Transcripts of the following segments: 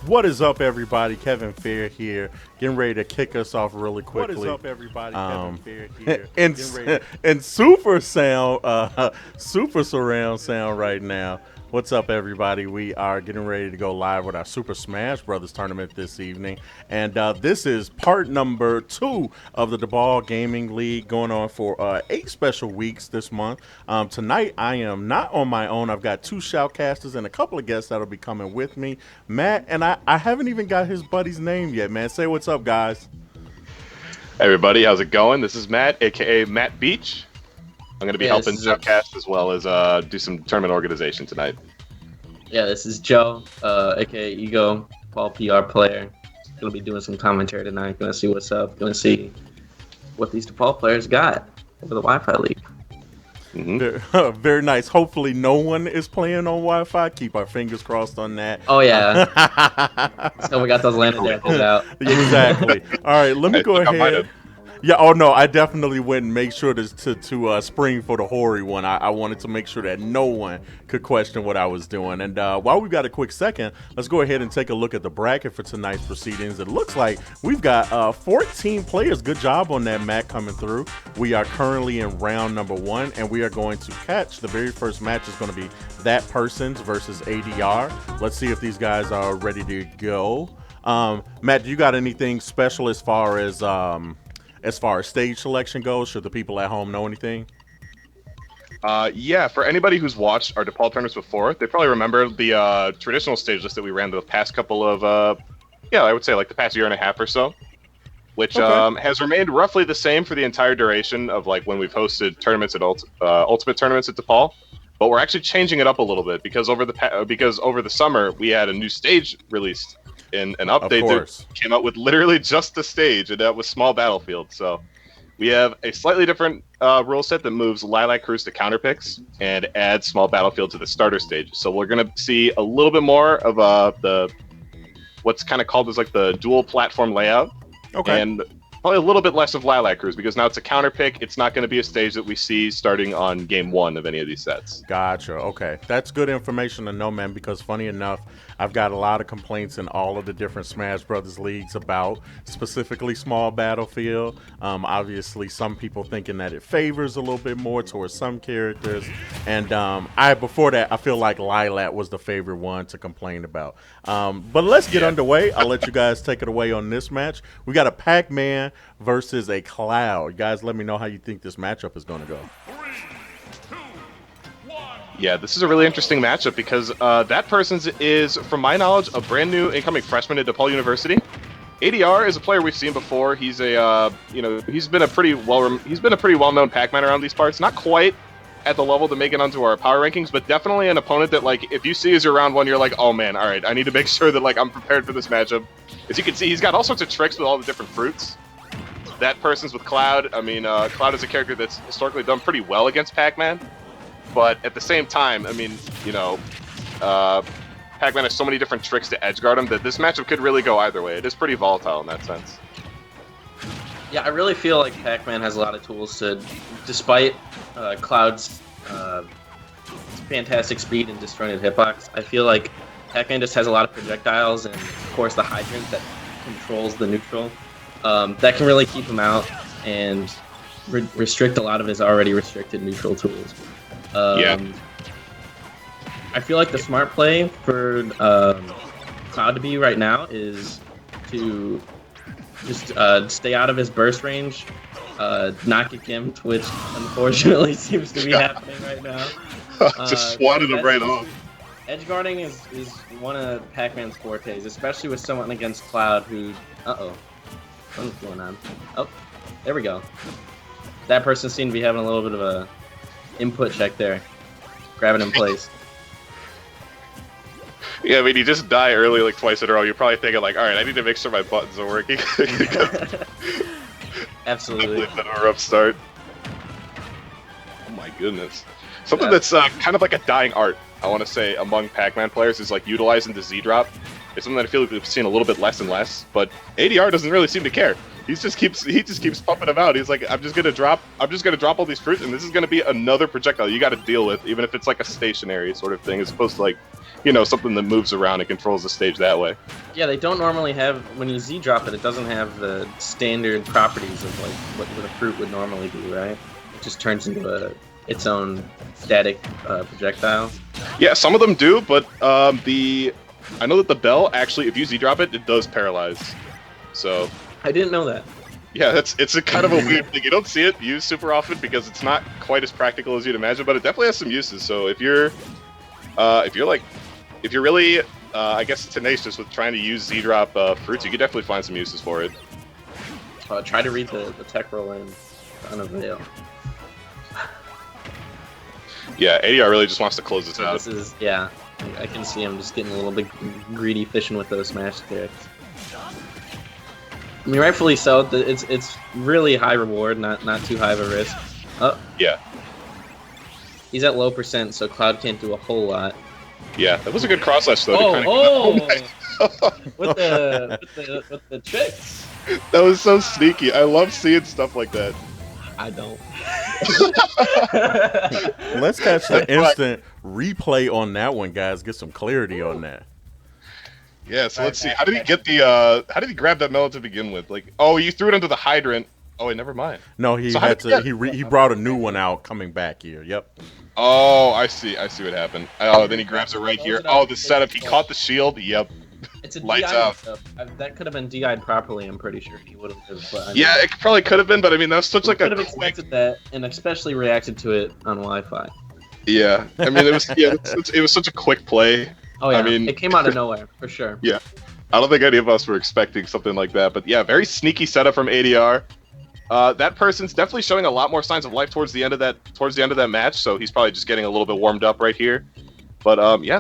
What is up, everybody? Kevin Fair here, getting ready to kick us off really quickly. What is up, everybody? Kevin Fair here. And super sound, super surround sound right now. What's up, everybody? We are getting ready to go live with our Super Smash Brothers tournament this evening, and this is part number 2 of the DePaul Gaming League, going on for 8 special weeks this month. Tonight, I am not on my own. I've got 2 shoutcasters and a couple of guests that'll be coming with me. Matt, and I haven't even got his buddy's name yet, man. Say what's up, guys. Hey everybody, how's it going? This is Matt, aka Matt Beach. I'm going to be helping shoutcast as well as do some tournament organization tonight. Yeah, this is Joe, aka Ego, ball PR player. Gonna be doing some commentary tonight. Gonna see what's up. Gonna see what these DePaul players got over the Wi-Fi league. Mm-hmm. Very nice. Hopefully no one is playing on Wi-Fi. Keep our fingers crossed on that. Oh yeah. So we got those landing dampers out. Exactly. All right, let me go ahead. Yeah, oh no, I definitely went and make sure to spring for the Hori one. I wanted to make sure that no one could question what I was doing. And while we've got a quick second, let's go ahead and take a look at the bracket for tonight's proceedings. It looks like we've got 14 players. Good job on that, Matt, coming through. We are currently in round number 1, and we are going to catch the very first match is going to be That Person's versus ADR. Let's see if these guys are ready to go. Matt, do you got anything special as far as stage selection goes? Should the people at home know anything? Yeah, for anybody who's watched our DePaul tournaments before, they probably remember the traditional stage list that we ran the past couple of, I would say like the past year and a half or so, which has remained roughly the same for the entire duration of like when we've hosted tournaments at Ultimate tournaments at DePaul. But we're actually changing it up a little bit because over the summer we had a new stage released. In an update that came out with literally just the stage, and that was small battlefield. So we have a slightly different rule set that moves Lilac Cruise to counter picks and adds small battlefield to the starter stage. So we're going to see a little bit more of the what's kind of called as like the dual platform layout. Okay. And probably a little bit less of Lilac Cruise because now it's a counter pick. It's not going to be a stage that we see starting on game 1 of any of these sets. Gotcha. Okay. That's good information to know, man, because funny enough, I've got a lot of complaints in all of the different Smash Brothers leagues about specifically small battlefield. Obviously, some people thinking that it favors a little bit more towards some characters. And before that, I feel like Lilac was the favorite one to complain about. But let's get underway. I'll let you guys take it away on this match. We got a Pac-Man versus a Cloud. You guys let me know how you think this matchup is going to go. Yeah, this is a really interesting matchup because That Person's is, from my knowledge, a brand new incoming freshman at DePaul University. ADR is a player we've seen before. He's he's been a pretty well-known Pac-Man around these parts. Not quite at the level to make it onto our power rankings, but definitely an opponent that, like, if you see as your round 1, you're like, oh man, all right, I need to make sure that like I'm prepared for this matchup. As you can see, he's got all sorts of tricks with all the different fruits. That Person's with Cloud. I mean, Cloud is a character that's historically done pretty well against Pac-Man. But at the same time, I mean, Pac-Man has so many different tricks to edgeguard him that this matchup could really go either way. It is pretty volatile in that sense. Yeah, I really feel like Pac-Man has a lot of tools to, despite Cloud's fantastic speed and disjointed hitbox, I feel like Pac-Man just has a lot of projectiles and, of course, the hydrant that controls the neutral. That can really keep him out and restrict a lot of his already restricted neutral tools. I feel like the smart play for Cloud to be right now is to just stay out of his burst range, not get gimped, which unfortunately seems to be happening right now. Just swatted him right off. Edge guarding is one of Pac-Man's fortes, especially with someone against Cloud who... Something's going on. Oh, there we go. That person seemed to be having a little bit of a input check there. Grabbing in place. Yeah, I mean, you just die early like twice in a row. You're probably thinking like, all right, I need to make sure my buttons are working. Absolutely. A rough start. Oh my goodness. Something that's kind of like a dying art, I want to say, among Pac-Man players is like utilizing the Z-drop. It's something that I feel like we've seen a little bit less and less, but ADR doesn't really seem to care. He just keeps pumping them out. He's like, I'm just gonna drop all these fruits, and this is gonna be another projectile you got to deal with, even if it's like a stationary sort of thing, as opposed to like you know, something that moves around and controls the stage that way. Yeah, they don't normally have, when you Z drop it, it doesn't have the standard properties of like what a fruit would normally be, right? It just turns into its own static projectile. Yeah, some of them do, but I know that the bell actually, if you Z drop it, it does paralyze. So I didn't know that. yeah, it's a kind of a weird thing. You don't see it used super often because it's not quite as practical as you'd imagine, but it definitely has some uses. So if you're really I guess tenacious with trying to use Z drop fruits, you could definitely find some uses for it. Try to read the tech roll in unavail. Yeah, ADR really just wants to close this out. This is, yeah, I can see him just getting a little bit greedy fishing with those smash sticks. I mean, rightfully so. It's really high reward, not too high of a risk. Oh, Yeah. he's at low percent, so Cloud can't do a whole lot. Yeah, that was a good cross slash though. With the tricks. That was so sneaky. I love seeing stuff like that. I don't. Let's catch the instant replay on that one, guys. Get some clarity on that. Yeah, so let's see. How did he get the? How did he grab that melon to begin with? Like, oh, you threw it into the hydrant. Oh, wait, never mind. No, he So had how to. did He brought a new one out coming back here. Yep. Oh, I see. I see what happened. Oh, then he grabs it right here. Oh, the setup. He caught the shield. Yep. It's a Lights DI out. stuff. That could have been DI'd properly. I'm pretty sure he would have. Yeah, it probably could have been, but I mean, that's such like could a have quick. expected that, and especially reacted to it on Wi-Fi. Yeah, I mean, it was it was such a quick play. Oh yeah, I mean, it came out of nowhere for sure. Yeah, I don't think any of us were expecting something like that, but yeah, very sneaky setup from ADR. That person's definitely showing a lot more signs of life towards the end of that match, so he's probably just getting a little bit warmed up right here. But yeah,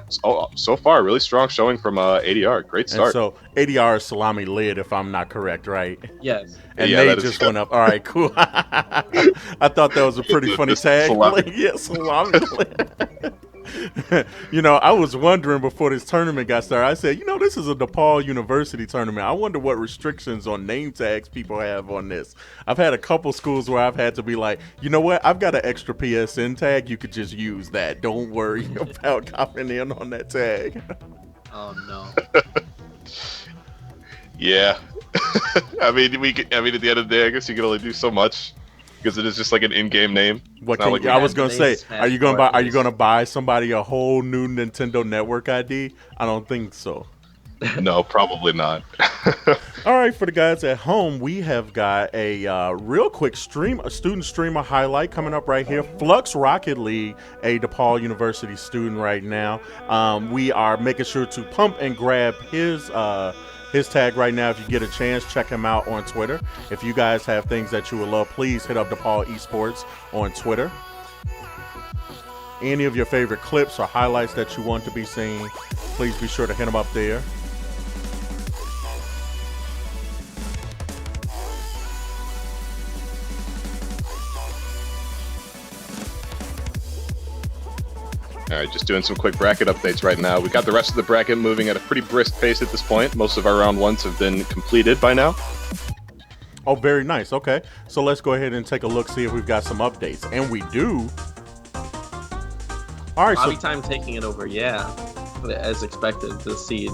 so far really strong showing from ADR. Great start. And so ADR is salami lid, if I'm not correct, right? Yes. And Yeah, they that is just good. went up. All right, cool. I thought that was a pretty funny tag. Salami. Like, yeah, salami lid. You know, I was wondering before this tournament got started. I said, you know, this is a DePaul University tournament. I wonder what restrictions on name tags people have on this. I've had a couple schools where I've had to be like, you know what? I've got an extra PSN tag. You could just use that. Don't worry about copying in on that tag. Oh no. Yeah, I mean, at the end of the day, I guess you can only do so much because it is just like an in-game name. What It's not can like you, we I was have- gonna say, Smash are you gonna Bros. buy somebody a whole new Nintendo Network ID? I don't think so. No, probably not. All right, for the guys at home, we have got a real quick a student streamer highlight coming up right here. Flux Rocket League, a DePaul University student right now. We are making sure to pump and grab his tag right now. If you get a chance, check him out on Twitter. If you guys have things that you would love, please hit up DePaul Esports on Twitter. Any of your favorite clips or highlights that you want to be seen, please be sure to hit them up there. All right, just doing some quick bracket updates right now. We got the rest of the bracket moving at a pretty brisk pace at this point. Most of our round ones have been completed by now. Oh, very nice. Okay, so let's go ahead and take a look, see if we've got some updates. And we do. All right, Bobby so Time taking it over, yeah. As expected, the seed.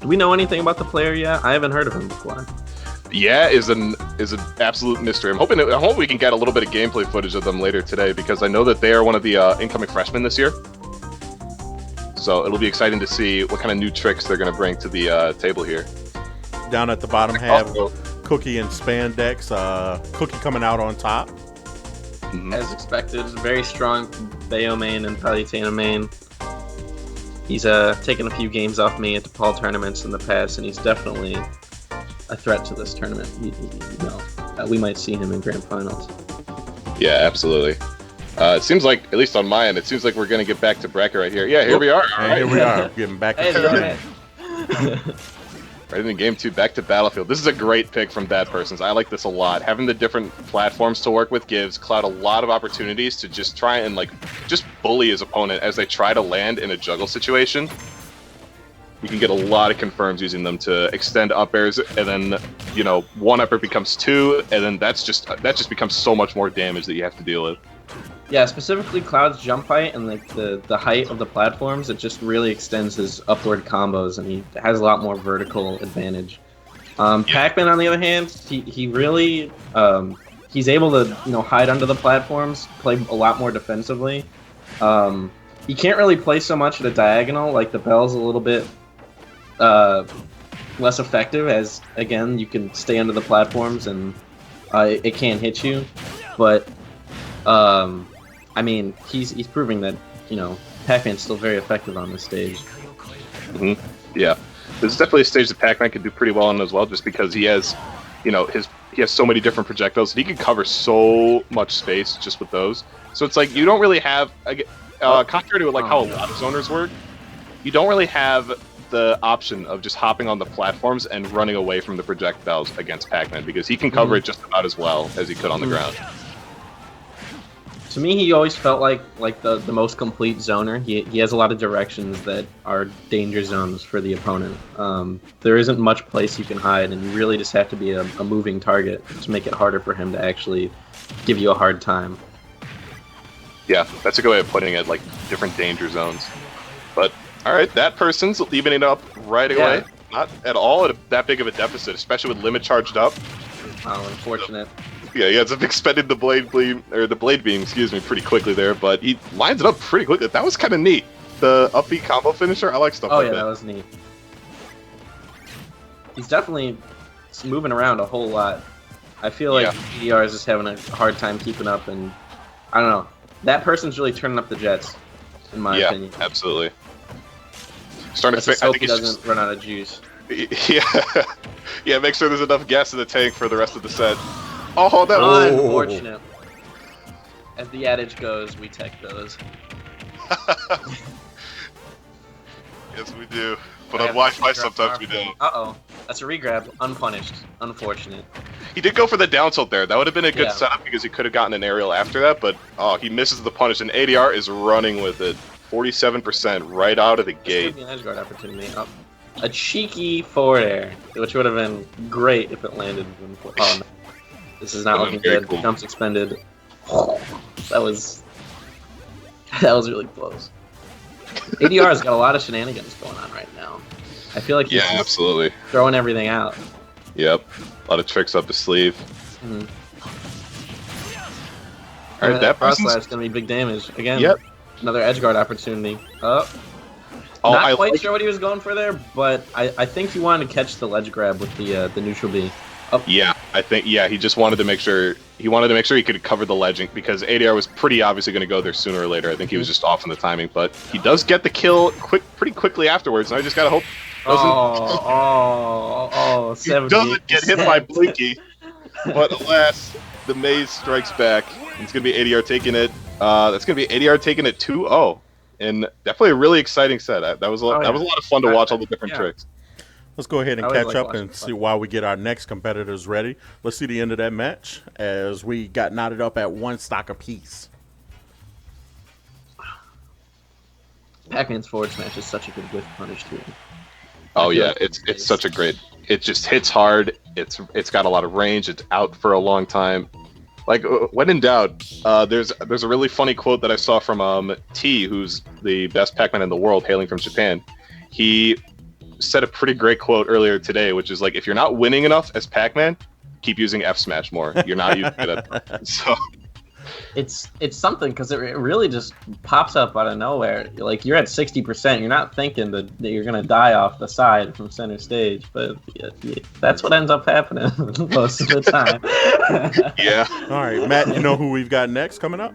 Do we know anything about the player yet? I haven't heard of him before. Yeah, is an absolute mystery. I'm hoping we can get a little bit of gameplay footage of them later today because I know that they are one of the incoming freshmen this year. So it'll be exciting to see what kind of new tricks they're going to bring to the table here. down at the bottom have Also, Cookie and Spandex. Cookie coming out on top. As expected, very strong Bayo main and Palutena main. He's taken a few games off me at DePaul tournaments in the past, and he's definitely a threat to this tournament. We might see him in grand finals. yeah, absolutely. It seems like, at least on my end, it seems like we're going to get back to bracket right here. Yeah, here we are. All And right. here we are, getting back Hey, into right. Right into game 2, back to Battlefield. This is a great pick from that person's. I like this a lot. Having the different platforms to work with gives Cloud a lot of opportunities to just try and just bully his opponent as they try to land in a juggle situation. You can get a lot of confirms using them to extend up airs, and then, one up air becomes 2, and then that just becomes so much more damage that you have to deal with. Yeah, specifically Cloud's jump height and like the height of the platforms, it just really extends his upward combos, and he has a lot more vertical advantage. Pac-Man, on the other hand, he really he's able to hide under the platforms, play a lot more defensively. He can't really play so much at a diagonal, like the Bell's a little bit less effective, as again you can stay under the platforms and it can't hit you, but I mean he's proving that Pac-Man's still very effective on this stage. Yeah, this is definitely a stage that Pac-Man can do pretty well on as well, just because he has he has so many different projectiles and he can cover so much space just with those. So it's like you don't really have contrary to like how a lot of zoners work, you don't really have the option of just hopping on the platforms and running away from the projectiles against Pac-Man, because he can cover it just about as well as he could on the ground. To me, he always felt like the most complete zoner. He has a lot of directions that are danger zones for the opponent. There isn't much place you can hide, and you really just have to be a moving target to make it harder for him to actually give you a hard time. Yeah, that's a good way of putting it, like different danger zones. But all right, that person's leaving it up right away. Not at all that big of a deficit, especially with limit charged up. Oh, unfortunate. Yeah, he ends up expending the blade beam, excuse me, pretty quickly there, but he lines it up pretty quickly. That was kind of neat. The upbeat combo finisher, I like stuff like that. Oh yeah, that was neat. He's definitely moving around a whole lot. I feel like EDR is just having a hard time keeping up, and I don't know. That person's really turning up the jets, in my opinion. Yeah, absolutely. Let's just hope he doesn't run out of juice. Yeah, make sure there's enough gas in the tank for the rest of the set. Oh, that was unfortunate. As the adage goes, we tech those. Yes, we do. But on Wi-Fi, sometimes we don't. Uh-oh. That's a regrab. Unpunished. Unfortunate. He did go for the down tilt there. That would have been a good setup, because he could have gotten an aerial after that, but he misses the punish, and ADR is running with it. 47% right out of the gate. An edge guard opportunity. A cheeky forward air, which would have been great if it landed. Oh, no. This is not looking good. Cool. Jumps expended. That was really close. ADR's got a lot of shenanigans going on right now. I feel like he's absolutely throwing everything out. Yep, a lot of tricks up his sleeve. All right, that cross slash is gonna be big damage again. Yep, another edge guard opportunity. Not quite sure what he was going for there, but I think he wanted to catch the ledge grab with the neutral B. Oh. Yeah, I think he just wanted to make sure he could cover the ledge, because ADR was pretty obviously going to go there sooner or later. I think he was just off in the timing, but he does get the kill pretty quickly afterwards. And I just gotta hope. He doesn't get hit by Blinky, but alas, the maze strikes back. It's gonna be ADR taking it. That's gonna be ADR taking it 2-0, and definitely a really exciting set. That was a lot of fun to watch all the different tricks. Let's go ahead and catch up and see while we get our next competitors ready. Let's see the end of that match as we got knotted up at 1 stock apiece. Pac-Man's forward smash is such a good whiff punish too. Oh yeah, it's such a great. It just hits hard. It's got a lot of range. It's out for a long time. Like when in doubt, there's a really funny quote that I saw from T, who's the best Pac-Man in the world, hailing from Japan. He said a pretty great quote earlier today, which is like, if you're not winning enough as Pac-Man, keep using F smash more. You're not using it. So it's something, because it really just pops up out of nowhere. Like, you're at 60%, you're not thinking that you're gonna die off the side from center stage, but that's what ends up happening most of the time. Yeah. All right, Matt, you know who we've got next coming up?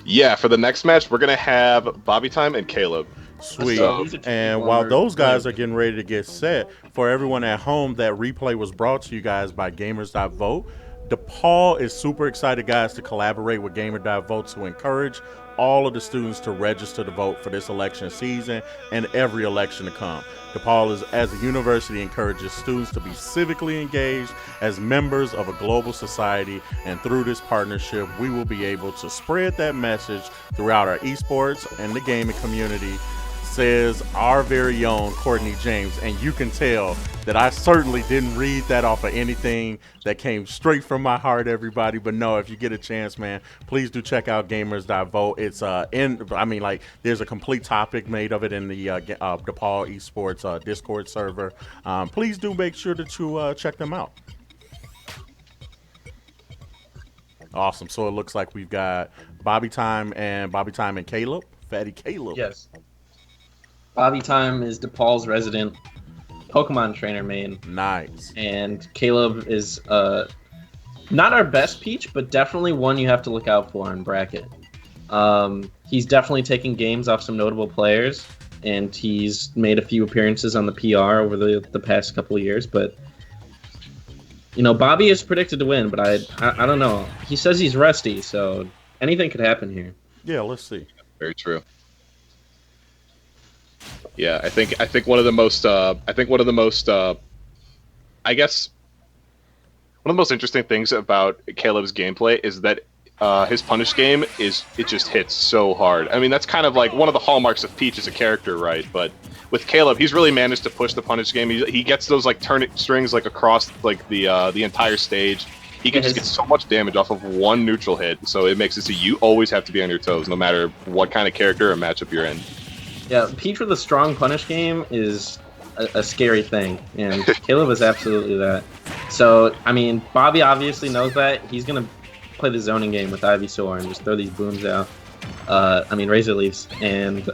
Yeah, for the next match, we're gonna have Bobby Time and Caleb. Sweet. And while those guys are getting ready to get set, for everyone at home, that replay was brought to you guys by Gamers.vote. DePaul is super excited, guys, to collaborate with Gamer.vote to encourage all of the students to register to vote for this election season and every election to come. DePaul, as a university, encourages students to be civically engaged as members of a global society, and through this partnership, we will be able to spread that message throughout our esports and the gaming community, says our very own Courtney James, and you can tell that I certainly didn't read that off of anything that came straight from my heart, everybody. But no, if you get a chance, man, please do check out gamers.vote. It's there's a complete topic made of it in the DePaul esports Discord server. Please do make sure that you check them out. Awesome. So it looks like we've got Bobby Time and Caleb. Fatty Caleb. Yes. Bobby Time is DePaul's resident Pokemon trainer main. Nice. And Caleb is not our best Peach, but definitely one you have to look out for in bracket. He's definitely taken games off some notable players, and he's made a few appearances on the PR over the past couple of years, but Bobby is predicted to win, but I don't know. He says he's rusty, so anything could happen here. Yeah, let's see. Very true. Yeah, I think one of the most interesting things about Caleb's gameplay is that his punish game it just hits so hard. I mean, that's kind of like one of the hallmarks of Peach as a character, right? But with Caleb, he's really managed to push the punish game. He gets those like turn strings like across like the entire stage. He can just get so much damage off of one neutral hit, so it makes it so you always have to be on your toes, no matter what kind of character or matchup you're in. Yeah, Peach with a strong punish game is a scary thing, and Caleb is absolutely that. So, I mean, Bobby obviously knows that. He's going to play the zoning game with Ivysaur and just throw these booms out. Razor Leafs, and,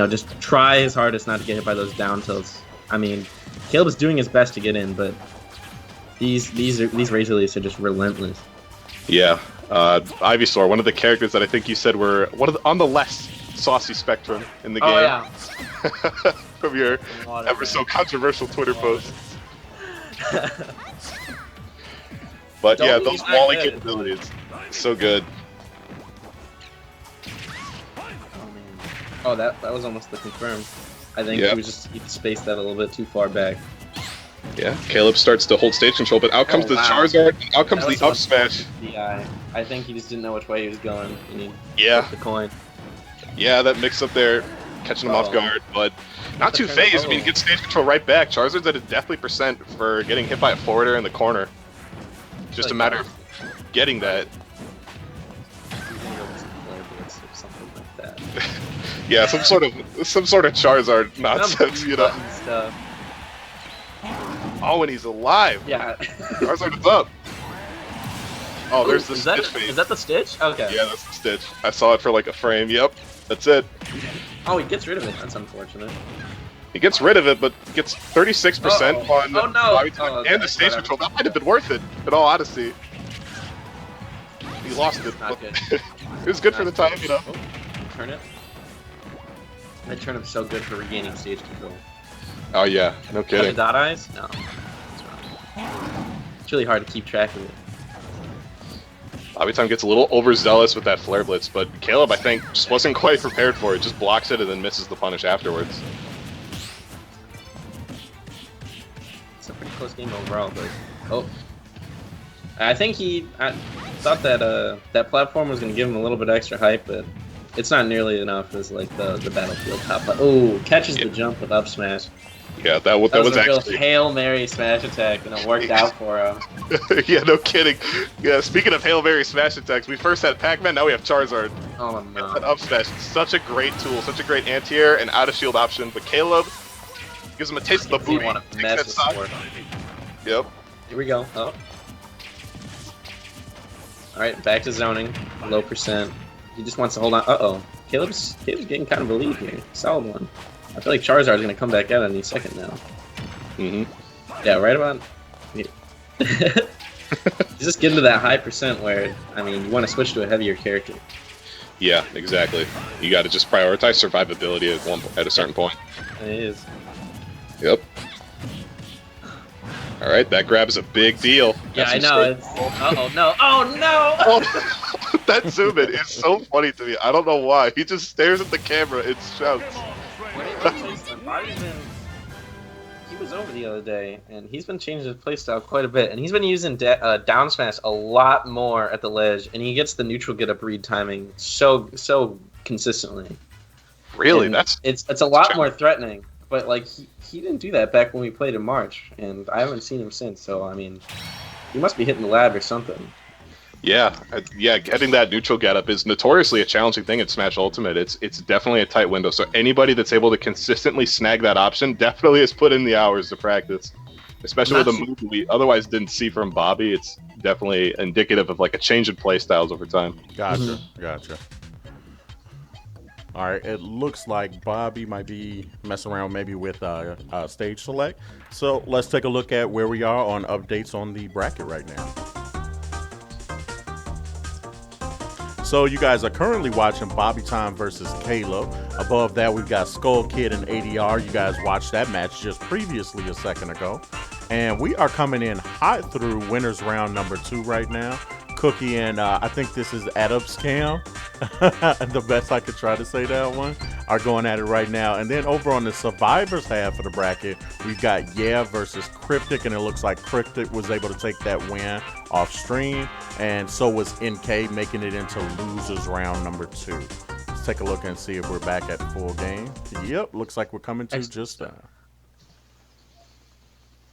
just try his hardest not to get hit by those down tilts. I mean, Caleb is doing his best to get in, but these Razor Leafs are just relentless. Yeah, Ivysaur, one of the characters that I think you said were on the less saucy spectrum in the game. Oh, yeah. From your ever so controversial Twitter posts. But yeah, those walling capabilities, so good. Oh, that was almost the confirm. I think he spaced that a little bit too far back. Yeah, Caleb starts to hold stage control, but out comes the Charizard, out comes the up smash. I think he just didn't know which way he was going. And he flipped the coin. Yeah, that mix up there, catching him off guard, but not too phased. I mean, he gets stage control right back. Charizard's at a deathly % for getting hit by a forwarder in the corner. Just a matter of getting that. Something like that. Yeah, some sort of Charizard nonsense, Stuff. Oh, and he's alive. Yeah. Charizard is up. Oh, there's the Stitch phase. Is that the Stitch? Okay. Yeah, that's the Stitch. I saw it for like a frame. Yep, that's it. Oh, he gets rid of it. That's unfortunate. He gets rid of it, but gets 36% on okay. And the stage control. That might have been worth it, in all honesty. He lost it. Not good. It was good for the time, Turn it. That turnip's so good for regaining stage control. Oh yeah, no kidding. The dot eyes? No. That's wrong. It's really hard to keep track of it. Bobby Time gets a little overzealous with that Flare Blitz, but Caleb, I think, just wasn't quite prepared for it. Just blocks it and then misses the punish afterwards. It's a pretty close game overall, but I think I thought that that platform was going to give him a little bit extra hype, but it's not nearly enough as like the Battlefield top. Oh, catches the jump with up smash. Yeah, that was a actually real Hail Mary smash attack, and it worked out for him. Yeah, no kidding. Yeah, speaking of Hail Mary smash attacks, we first had Pac-Man, now we have Charizard. Oh no. That up smash, such a great tool, such a great anti-air and out-of-shield option, but Caleb gives him a taste of the booty. Want to mess with sport. Yep. Here we go. Oh. Alright, back to zoning. Low %. He just wants to hold on. Uh-oh. Caleb's getting kind of a lead here. Solid one. I feel like Charizard's going to come back out any second now. Mm-hmm. Yeah, right about... Yeah. Just getting to that high % where, I mean, you want to switch to a heavier character. Yeah, exactly. You got to just prioritize survivability at a certain point. It is. Yep. All right, that grab is a big deal. Yeah, I know. Uh-oh, no. Oh, no! Oh, that zoom in is so funny to me. I don't know why. He just stares at the camera and shouts. He was over the other day, and he's been changing his playstyle quite a bit, and he's been using down smash a lot more at the ledge, and he gets the neutral get up read timing so consistently. Really? And That's it's a lot more threatening. But like he didn't do that back when we played in March, and I haven't seen him since. So I mean, he must be hitting the lab or something. yeah, yeah. Getting that neutral getup is notoriously a challenging thing in Smash Ultimate. It's definitely a tight window. So anybody that's able to consistently snag that option definitely has put in the hours to practice. Especially with a move we otherwise didn't see from Bobby. It's definitely indicative of like a change in play styles over time. Gotcha, gotcha. All right, it looks like Bobby might be messing around maybe with stage select. So let's take a look at where we are on updates on the bracket right now. So you guys are currently watching Bobby Time versus Caleb. Above that, we've got Skull Kid and ADR. You guys watched that match just previously a second ago. And we are coming in hot through winners round number 2 right now. Cookie and I think this is Adam's Cam, the best I could try to say that one, are going at it right now. And then over on the survivors half of the bracket, we've got Yeah versus Cryptic, and it looks like Cryptic was able to take that win off stream, and so was NK, making it into losers round number 2. Let's take a look and see if we're back at full game. Yep, looks like we're coming to just now.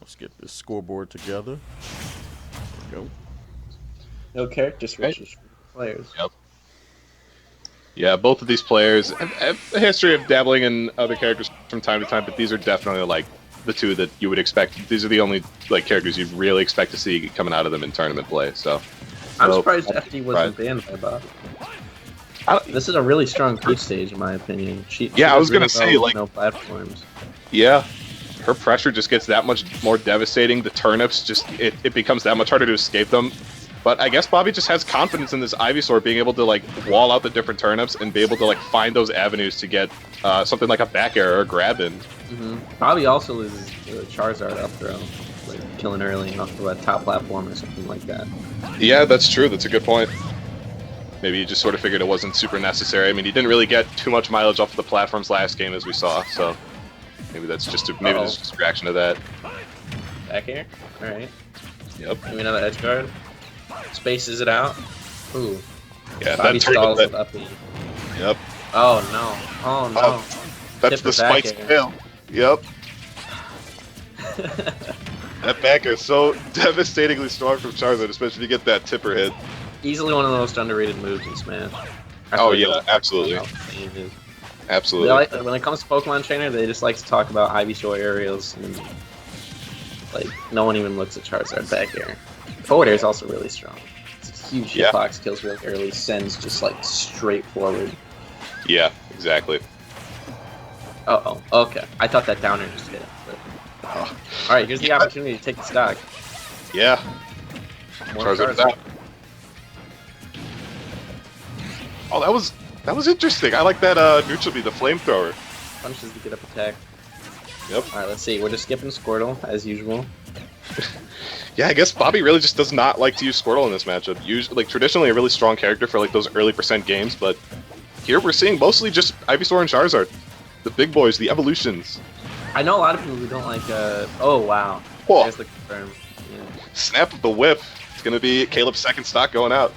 Let's get this scoreboard together. There we go. No character switches for players. Yep. Yeah, both of these players have a history of dabbling in other characters from time to time, but these are definitely like the two that you would expect. These are the only like characters you'd really expect to see coming out of them in tournament play. So I'm surprised FD wasn't banned by Bob. This is a really strong Peach stage, in my opinion. She I was gonna really say like no platforms. Yeah, her pressure just gets that much more devastating. The turnips just it becomes that much harder to escape them. But I guess Bobby just has confidence in this Ivysaur being able to like wall out the different turnips and be able to like find those avenues to get something like a back air or a grab in. Bobby also loses the Charizard up throw, like killing early off of a top platform or something like that. Yeah, that's true. That's a good point. Maybe he just sort of figured it wasn't super necessary. I mean, he didn't really get too much mileage off of the platforms last game, as we saw. So maybe that's just a reaction to that. Back air. All right. Yep. Maybe another edge guard. Spaces it out. Ooh. Yeah, Bobby that stalls with up B. Yep. Oh no. Oh no. Oh, that's the spikes fail. Yep. That back air is so devastatingly strong from Charizard, especially if you get that tipper hit. Easily one of the most underrated moves in Smash. Oh yeah, absolutely. Absolutely. When it comes to Pokemon Trainer, they just like to talk about Ivysaur aerials, and like no one even looks at Charizard back air. Forward air is also really strong. It's a huge hitbox, kills really early, sends just like straight forward. Yeah, exactly. Uh-oh, okay. I thought that downer just hit. But... Alright, here's the opportunity to take the stock. Yeah. Charizard's out. Oh, that was interesting. I like that neutral B, the flamethrower. Punches to get up attack. Yep. Alright, let's see. We're just skipping Squirtle, as usual. Yeah, I guess Bobby really just does not like to use Squirtle in this matchup. Usually, like traditionally a really strong character for like those early percent games, but here we're seeing mostly just Ivysaur and Charizard, the big boys, the evolutions. I know a lot of people who don't like. Oh wow! Whoa. There's the confirm. Yeah. Snap of the whip. It's gonna be Caleb's second stock going out.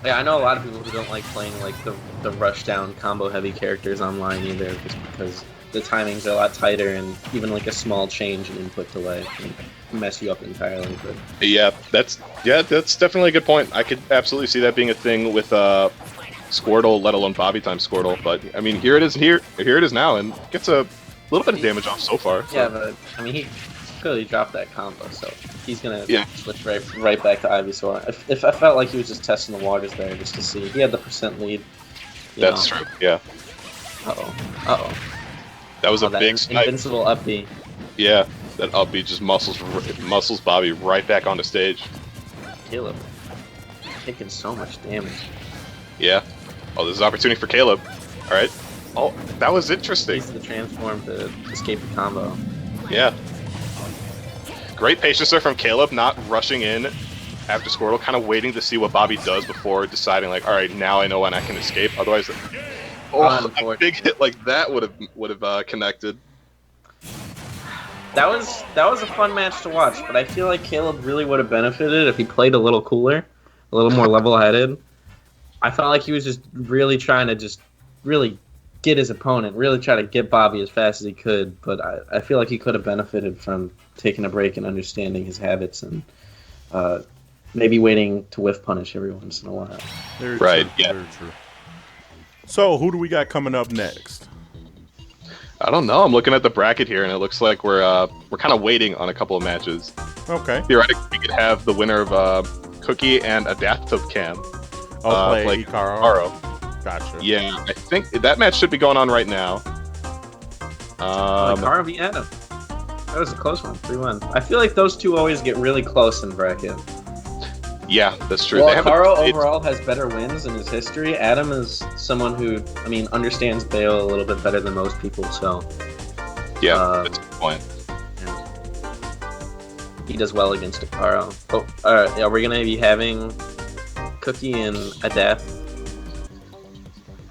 Yeah, I know a lot of people who don't like playing like the rush down combo heavy characters online either, just because the timings are a lot tighter, and even like a small change in input delay can mess you up entirely. But yeah, that's definitely a good point. I could absolutely see that being a thing with Squirtle, let alone Bobby time Squirtle. But I mean, here it is now, and gets a little bit of damage off so far. So. Yeah, but I mean, he clearly dropped that combo, so he's gonna switch right back to Ivysaur. If I felt like he was just testing the waters there just to see, he had the % lead. That's true. Yeah. Uh-oh. That was a big snipe. Invincible up B. Yeah, that up B just muscles Bobby right back onto stage. Caleb taking so much damage. Yeah. Oh, this is an opportunity for Caleb. All right. Oh, that was interesting. He's the transform to escape the combo. Yeah. Great patience there from Caleb, not rushing in after Squirtle, kind of waiting to see what Bobby does before deciding, like, all right, now I know when I can escape. Otherwise, a big hit like that would have connected. That was a fun match to watch, but I feel like Caleb really would have benefited if he played a little cooler, a little more level-headed. I felt like he was just really trying to really get his opponent, really try to get Bobby as fast as he could. But I feel like he could have benefited from taking a break and understanding his habits and maybe waiting to whiff punish every once in a while. Very Right, true, yeah. very true. So, who do we got coming up next? I don't know. I'm looking at the bracket here, and it looks like we're kind of waiting on a couple of matches. Okay. Theoretically, we could have the winner of Cookie and Adaptive Cam Play Hikaru. Gotcha. Yeah, I think that match should be going on right now. Hikaru beat Adam. That was a close one, 3-1. I feel like those two always get really close in bracket. Yeah, that's true. Well, Hikaru overall has better wins in his history. Adam is someone who, understands Bayo a little bit better than most people, so... Yeah, that's a good point. He does well against Hikaru. Oh, alright, are we going to be having Cookie and Adapt?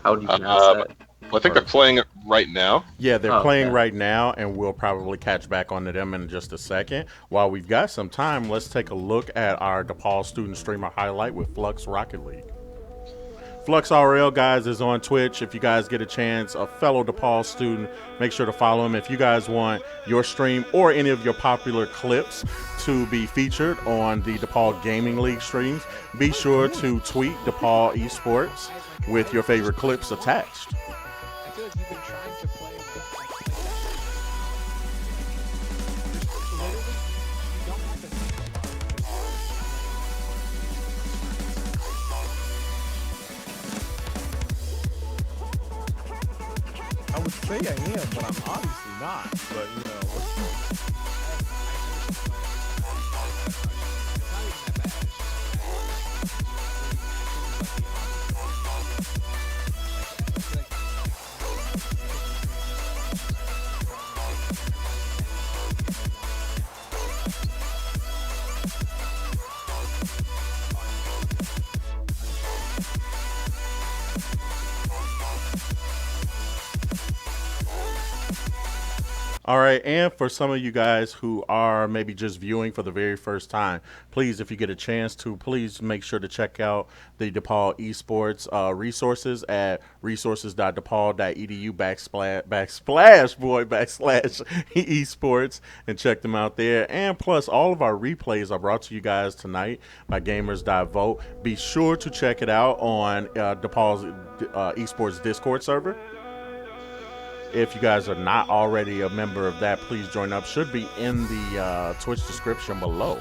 How do you pronounce that? Well, I think they're playing it right now. Yeah, they're playing right now, and we'll probably catch back onto them in just a second. While we've got some time, let's take a look at our DePaul student streamer highlight with Flux Rocket League. Flux RL, guys, is on Twitch. If you guys get a chance, a fellow DePaul student, make sure to follow him. If you guys want your stream or any of your popular clips to be featured on the DePaul Gaming League streams, be sure to tweet DePaul Esports with your favorite clips attached. I feel like you've been trying to play I would say I am, but I'm obviously not. But you know. All right, and for some of you guys who are maybe just viewing for the very first time, please, if you get a chance to, please make sure to check out the DePaul Esports resources at resources.depaul.edu /esports and check them out there. And plus, all of our replays are brought to you guys tonight by Gamers.vote. Be sure to check it out on DePaul's Esports Discord server. If you guys are not already a member of that, please join up. Should be in the Twitch description below.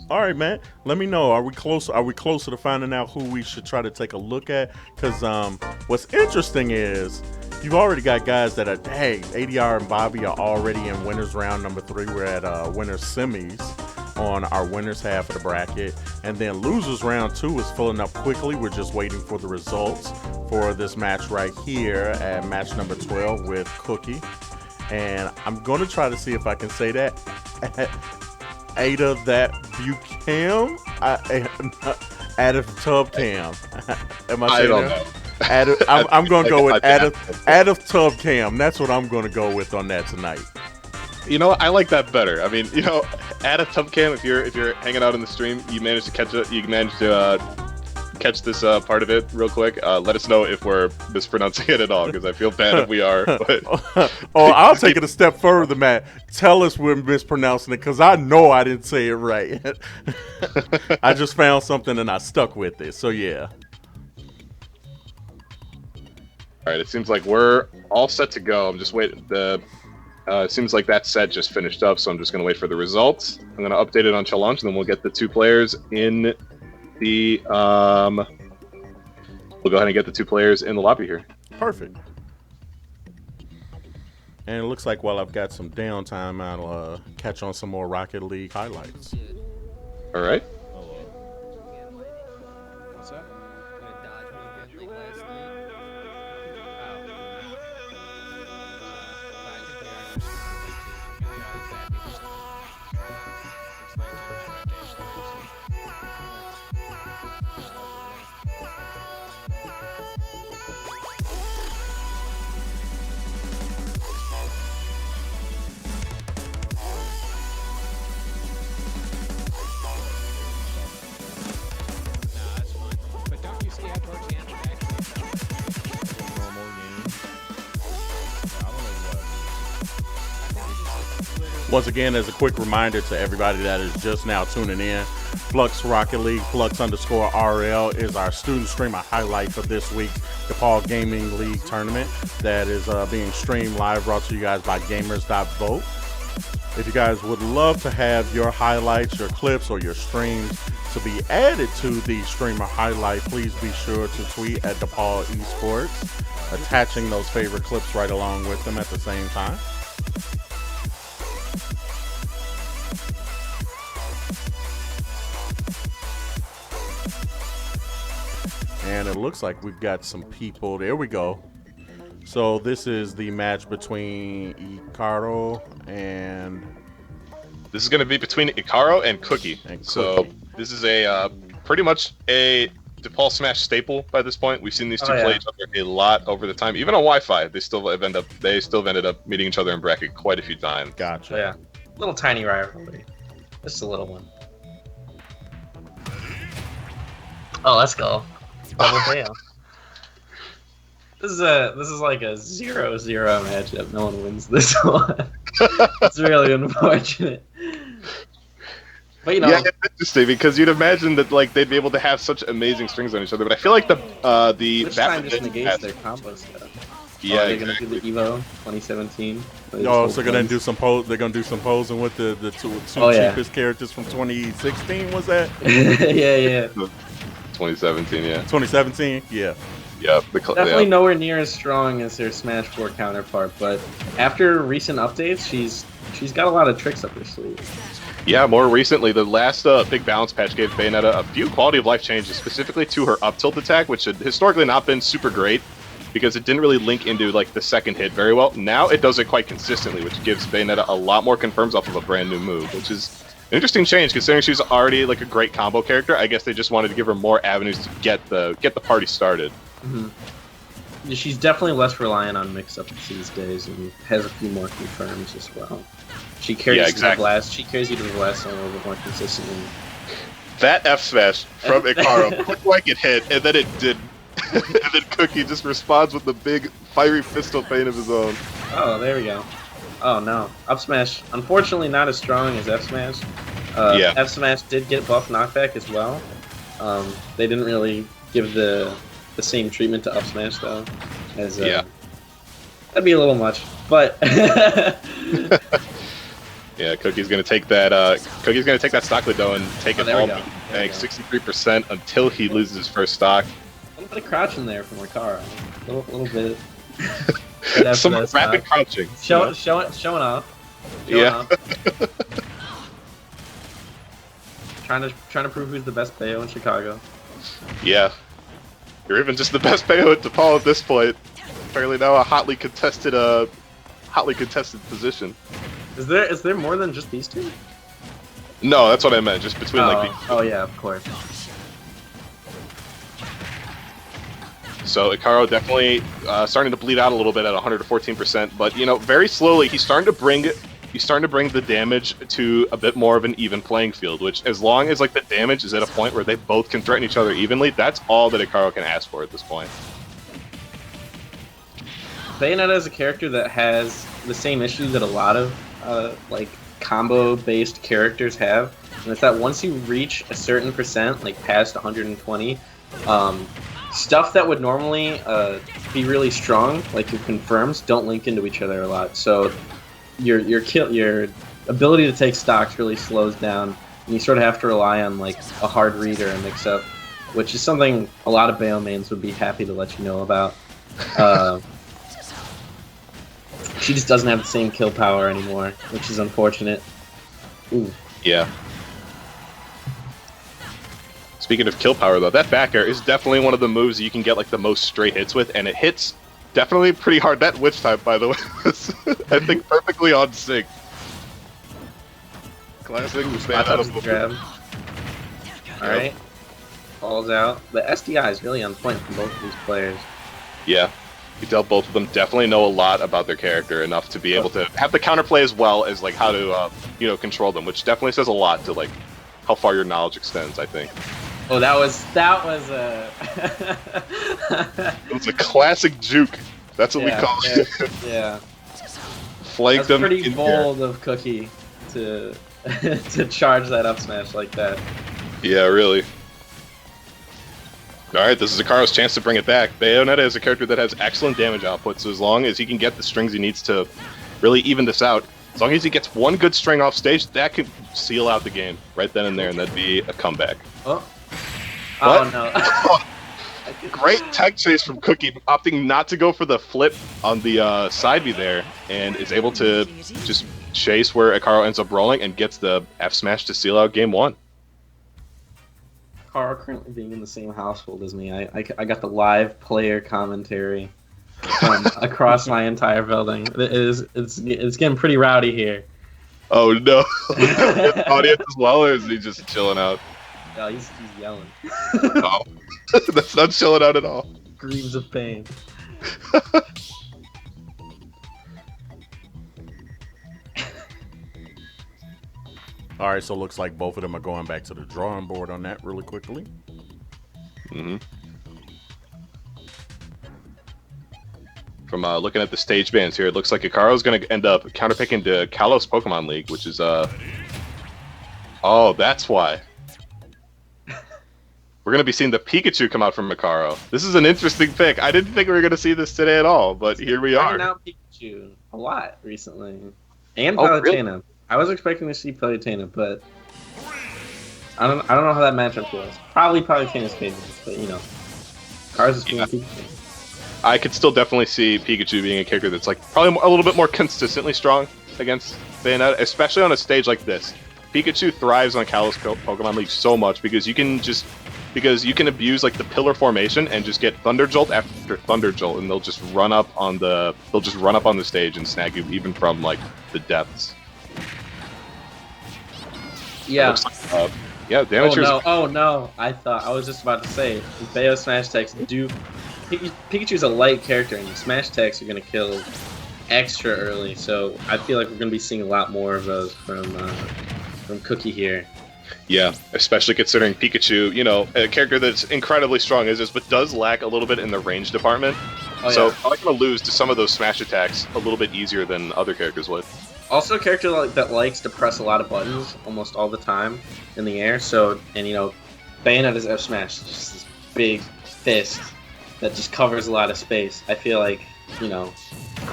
All right, man. Let me know. Are we close? Are we closer to finding out who we should try to take a look at? Because what's interesting is you've already got guys that are, hey, ADR and Bobby are already in winners round number 3. We're at winners semis on our winners half of the bracket, and then losers round 2 is filling up quickly. We're just waiting for the results for this match right here at match number 12 with Cookie, and I'm going to try to see if I can say that Ada that Bucam, Adif Tubcam. Am I saying that? I'm going to go with Adif Tubcam. That's what I'm going to go with on that tonight. You know, I like that better. I mean, you know, add a Tubcam if you're hanging out in the stream. You managed to catch it. You managed to catch this part of it real quick. Let us know if we're mispronouncing it at all, because I feel bad if we are. But I'll take it a step further, Matt. Tell us we're mispronouncing it, because I know I didn't say it right. I just found something and I stuck with it. So yeah. All right, it seems like we're all set to go. I'm just waiting. It seems like that set just finished up, so I'm just going to wait for the results. I'm going to update it on Challenge, and then we'll get the 2 players in the... we'll go ahead and get the 2 players in the lobby here. Perfect. And it looks like while I've got some downtime, I'll catch on some more Rocket League highlights. All right. What's that? Once again, as a quick reminder to everybody that is just now tuning in, Flux Rocket League, Flux_RL is our student streamer highlight for this week's DePaul Gaming League tournament that is being streamed live, brought to you guys by gamers.vote. If you guys would love to have your highlights, your clips, or your streams to be added to the streamer highlight, please be sure to tweet at DePaul Esports, attaching those favorite clips right along with them at the same time. And it looks like we've got some people. There we go. So this is the match between Icaro and... This is going to be between Icaro and Cookie. So this is a pretty much a DePaul Smash staple by this point. We've seen these two play each other a lot over the time. Even on Wi-Fi, they still have ended up meeting each other in bracket quite a few times. Gotcha. Yeah, little tiny rivalry. Just a little one. Oh, let's go. Double fail. This is like a 0-0 matchup. No one wins this one. It's really unfortunate. But you know, yeah, it's interesting because you'd imagine that like they'd be able to have such amazing strings on each other, but I feel like the which time just negates their combo stuff. Yeah, they're gonna do the Evo 2017. Oh, so they're gonna do some They're gonna do some posing with the two cheapest characters from 2016. Was that? yeah. 2017, yeah. 2017, yeah. Yeah, definitely nowhere near as strong as their Smash 4 counterpart, but after recent updates, she's got a lot of tricks up her sleeve. Yeah, more recently, the last big balance patch gave Bayonetta a few quality of life changes, specifically to her up tilt attack, which had historically not been super great because it didn't really link into like the second hit very well. Now it does it quite consistently, which gives Bayonetta a lot more confirms off of a brand new move, which is an interesting change considering she's already like a great combo character. I guess they just wanted to give her more avenues to get the party started. Mm-hmm. She's definitely less reliant on mix-ups these days, and has a few more confirms as well. She carries you to the blast. She carries you to the blast a little bit more consistently. That F smash from Icaro looked like it hit, and then it did. And then Cookie just responds with the big fiery pistol pain of his own. Oh, there we go. Oh no, up smash. Unfortunately, not as strong as F smash. F smash did get buff knockback as well. They didn't really give the same treatment to up smash though, as that'd be a little much, but yeah, Cookie's gonna take that. Cookie's gonna take that stock lead though and take it home. 63% until he loses his first stock. A little bit of crouching there from Icaro. A little bit. Some rapid crouching. Showing off. Trying to prove who's the best Bayo in Chicago. Yeah. You're even just the best Bayo at DePaul at this point. Apparently now a hotly contested position. Is there more than just these two? No, that's what I meant. Just between like these. Oh yeah, of course. So Icaro definitely starting to bleed out a little bit at 114%, but you know, very slowly he's starting to bring the damage to a bit more of an even playing field. Which, as long as like the damage is at a point where they both can threaten each other evenly, that's all that Icaro can ask for at this point. Bayonetta is a character that has the same issue that a lot of like combo-based characters have, and it's that once you reach a certain percent, like past 120. Stuff that would normally be really strong, like your confirms, don't link into each other a lot. So your ability to take stocks really slows down, and you sort of have to rely on like a hard read or a mix-up, which is something a lot of Bayo mains would be happy to let you know about. She just doesn't have the same kill power anymore, which is unfortunate. Ooh. Yeah. Speaking of kill power, though, that back air is definitely one of the moves you can get like the most straight hits with, and it hits definitely pretty hard. That witch type, by the way, was, I think, perfectly on sync. Classic. Grab. All right. Falls out. The SDI is really on point from both of these players. Yeah. You tell both of them definitely know a lot about their character, enough to be able to have the counterplay as well as like how to control them, which definitely says a lot to like how far your knowledge extends, I think. Oh, that was a it was a classic juke. That's what we call it. Yeah. Flanked That's them. pretty bold of Cookie. to to charge that up smash like that. Yeah, really. Alright, this is Akaro's chance to bring it back. Bayonetta is a character that has excellent damage output, so as long as he can get the strings he needs to really even this out, as long as he gets one good string off stage, that could seal out the game right then and there, and that'd be a comeback. Oh, What? no. Great tech chase from Cookie, opting not to go for the flip on the side B there, and is able to just chase where Akaro ends up rolling and gets the F smash to seal out game 1. Carl currently being in the same household as me, I got the live player commentary from across my entire building. It's getting pretty rowdy here. Oh no! Audience as well, or is he just chilling out? No, he's yelling. No, that's not chilling out at all. Screams of pain. All right, so it looks like both of them are going back to the drawing board on that really quickly. Mm-hmm. From looking at the stage bans here, it looks like Akaro's going to end up counterpicking to Kalos Pokemon League, which is oh, that's why. We're going to be seeing the Pikachu come out from Akaro. This is an interesting pick. I didn't think we were going to see this today at all, but here we are. Bringing out Pikachu a lot recently, and Oh, Palutena. really? I was expecting to see Palutena, but I don't know how that matchup goes. Probably Palutena's favorites, but you know, Cars is being Pikachu. I could still definitely see Pikachu being a character that's like probably a little bit more consistently strong against Bayonetta, especially on a stage like this. Pikachu thrives on Kalos Pokemon League so much because you can abuse like the pillar formation and just get Thunder Jolt after Thunder Jolt, and they'll just run up on the stage and snag you even from like the depths. Yeah. Like, yeah, damage here is- Oh no! I was just about to say, Bayo Smash Techs do. Pikachu's a light character, and Smash Techs are gonna kill extra early. So I feel like we're gonna be seeing a lot more of those from Cookie here. Yeah, especially considering Pikachu, you know, a character that's incredibly strong as is, but does lack a little bit in the range department. Oh, So yeah. I'm going to lose to some of those smash attacks a little bit easier than other characters would. Also, a character that likes to press a lot of buttons almost all the time in the air. So, and you know, Bayonetta's F Smash is just this big fist that just covers a lot of space. I feel like, you know,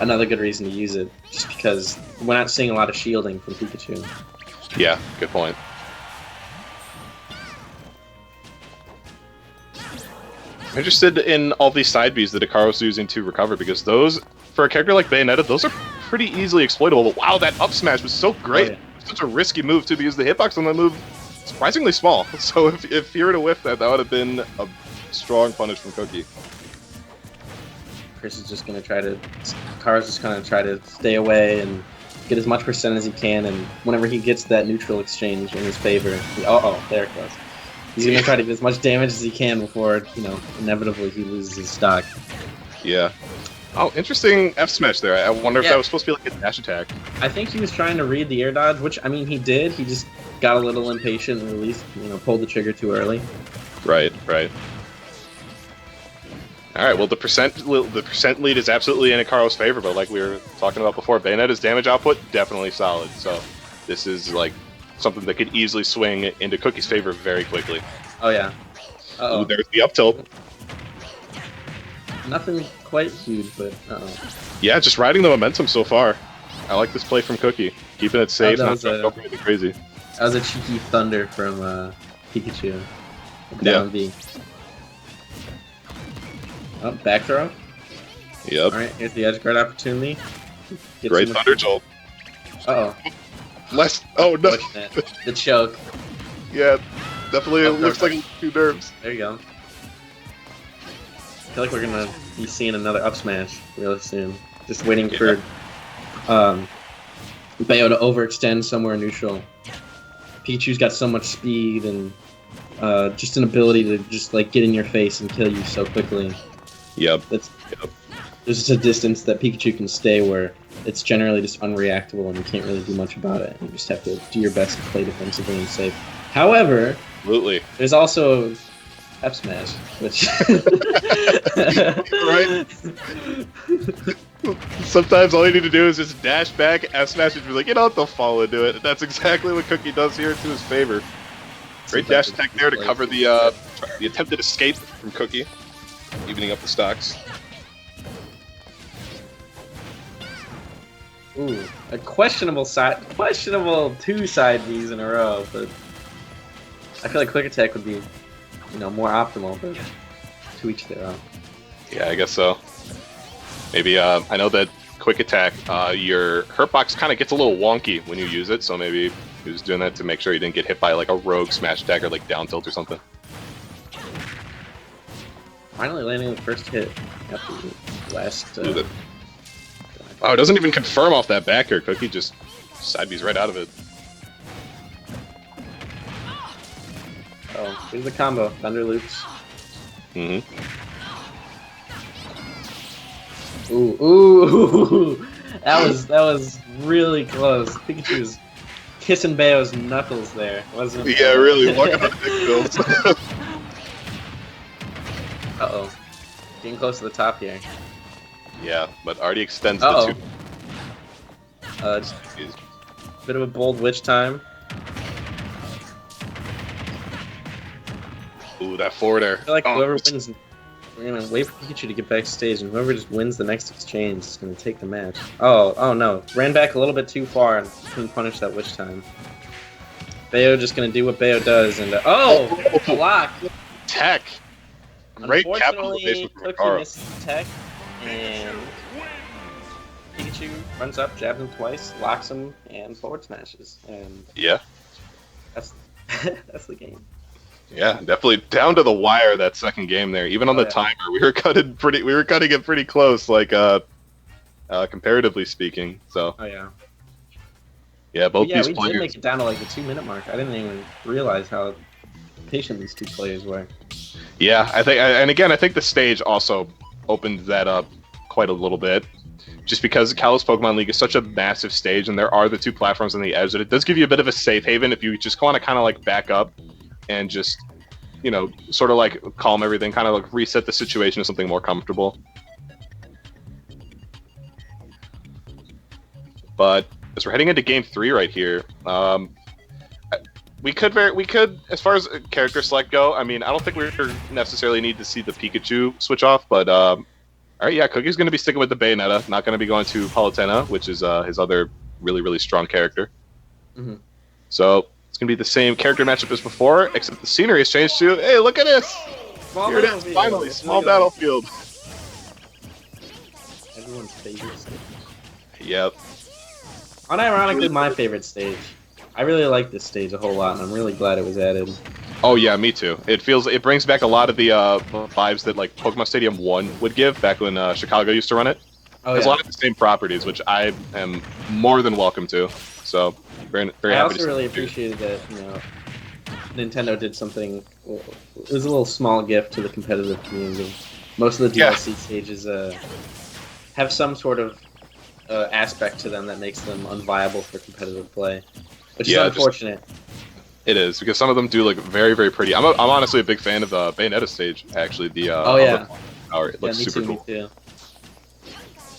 another good reason to use it, just because we're not seeing a lot of shielding from Pikachu. Yeah, good point. I'm interested in all these side Bs that Akaro's using to recover, because those, for a character like Bayonetta, those are pretty easily exploitable. But wow, that up smash was so great. Oh, yeah. Such a risky move, too, because the hitbox on that move is surprisingly small. So if you were to whiff that, that would have been a strong punish from Cookie. Chris is just gonna Kara's just gonna try to stay away and get as much percent as he can, and whenever he gets that neutral exchange in his favor, there it goes. He's gonna try to get as much damage as he can before, you know, inevitably he loses his stock. Yeah. Oh, interesting F smash there. I wonder if Yeah. that was supposed to be like a dash attack. I think he was trying to read the air dodge, which, I mean, he did. He just got a little impatient and released, pulled the trigger too early. Right. All right. Well, the percent lead is absolutely in Akaro's favor, but like we were talking about before, Bayonetta's damage output definitely solid. So this is like something that could easily swing into Cookie's favor very quickly. Oh, yeah. Ooh, there's the up tilt. Nothing quite huge, but uh-oh. Yeah, just riding the momentum so far. I like this play from Cookie, keeping it safe, that not was going anything crazy. That was a cheeky thunder from Pikachu. Yeah. Down B. Oh, back throw. Yep. Alright, here's the edge guard opportunity. Gets Great him- Thunder Jolt. Uh-oh. Oh no. Unfortunate. The choke. Yeah, definitely. It Oh, looks like 2 nerves. There you go. I feel like we're gonna be seeing another up smash really soon. Just waiting for Bayo to overextend somewhere neutral. Pikachu's got so much speed and just an ability to just like get in your face and kill you so quickly. Yep. There's just a distance that Pikachu can stay where it's generally just unreactable and you can't really do much about it. You just have to do your best to play defensively and safe. However, Absolutely. there's also F Smash, which Right. Sometimes all you need to do is just dash back, F smash, and be like, you know what, they'll fall into it. And that's exactly what Cookie does here to his favor. Great dash attack there to cover the attempted escape from Cookie, evening up the stocks. Ooh, a questionable two side Vs in a row, but I feel like quick attack would be, more optimal, but to each their own. Yeah, I guess so. Maybe, I know that quick attack, your hurtbox kind of gets a little wonky when you use it, so maybe he was doing that to make sure he didn't get hit by like a rogue smash attack or like down tilt or something. Finally landing the first hit after the last... Oh, it doesn't even confirm off that back air. Cookie just side B's right out of it. Oh, here's the combo. Thunder loops. Ooh. That was really close. Pikachu was kissing Bayo's knuckles there, wasn't it? Yeah, really. Walking on the dick builds. Uh-oh. Getting close to the top here. Yeah, but already extends the two. Bit of a bold witch time. Ooh, that forward air. I feel like whoever wins, we're gonna wait for Pikachu to get backstage, and whoever just wins the next exchange is gonna take the match. Oh no. Ran back a little bit too far and couldn't punish that witch time. Bayo just gonna do what Bayo does, and block! Tech! Great capitalization from Cookie Hikaru. missed the tech, and Pikachu runs up, jabs him twice, locks him, and forward smashes. And yeah, that's that's the game. Yeah, definitely down to the wire that second game there. Even on the timer, we were cutting it pretty close, like comparatively speaking. So. Oh yeah. Yeah, both these we players. did make it down to like the 2-minute mark. I didn't even realize how patient these two players were. Yeah, I think the stage also opened that up quite a little bit. Just because Kalos Pokemon League is such a massive stage, and there are the two platforms on the edge, that it does give you a bit of a safe haven if you just want to kind of like back up and just, sort of like calm everything, kind of like reset the situation to something more comfortable. But as we're heading into Game 3 right here, we could, as far as character select go, I mean, I don't think we necessarily need to see the Pikachu switch off, but all right, yeah, Cookie's going to be sticking with the Bayonetta, not going to be going to Palutena, which is his other really, really strong character. Mm-hmm. So it's going to be the same character matchup as before, except the scenery has changed to, hey, look at this! Here it is, finally, small battlefield. Everyone's favorite stage. Yep. Unironically, my favorite stage. I really like this stage a whole lot, and I'm really glad it was added. Oh yeah, me too. It brings back a lot of the vibes that like Pokemon Stadium 1 would give back when Chicago used to run it. Oh, There's a lot of the same properties, which I am more than welcome to. So very happy. I also really appreciated that Nintendo did something. It was a little small gift to the competitive community. Most of the DLC stages have some sort of aspect to them that makes them unviable for competitive play, which is unfortunate. It is, because some of them do look very, very pretty. I'm honestly a big fan of the Bayonetta stage, actually. The it looks super cool. Me too.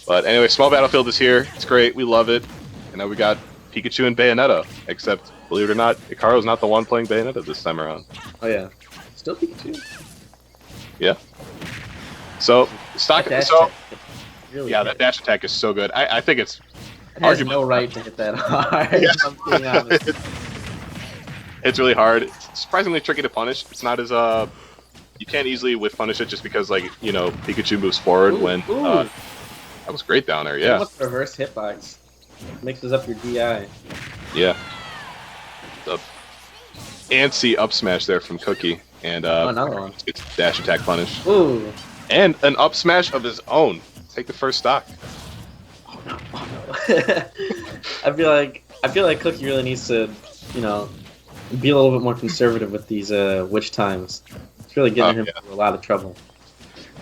But anyway, small battlefield is here. It's great. We love it. And now we got Pikachu and Bayonetta. Except, believe it or not, Hikaru's not the one playing Bayonetta this time around. Oh yeah, still Pikachu. Yeah. So Really that dash attack is so good. I think it's. It has no right to hit that hard. Yeah. If I'm being honest. It's really hard. It's surprisingly tricky to punish. It's not as you can't easily whiff punish it just because Pikachu moves forward when that was great down there. Yeah. Almost reverse hitbox. Mixes up your DI. Yeah. The antsy up smash there from Cookie, and another one. It's dash attack punish. Ooh. And an up smash of his own. Take the first stock. Oh no! I feel like Cookie really needs to, be a little bit more conservative with these witch times. It's really getting him into a lot of trouble.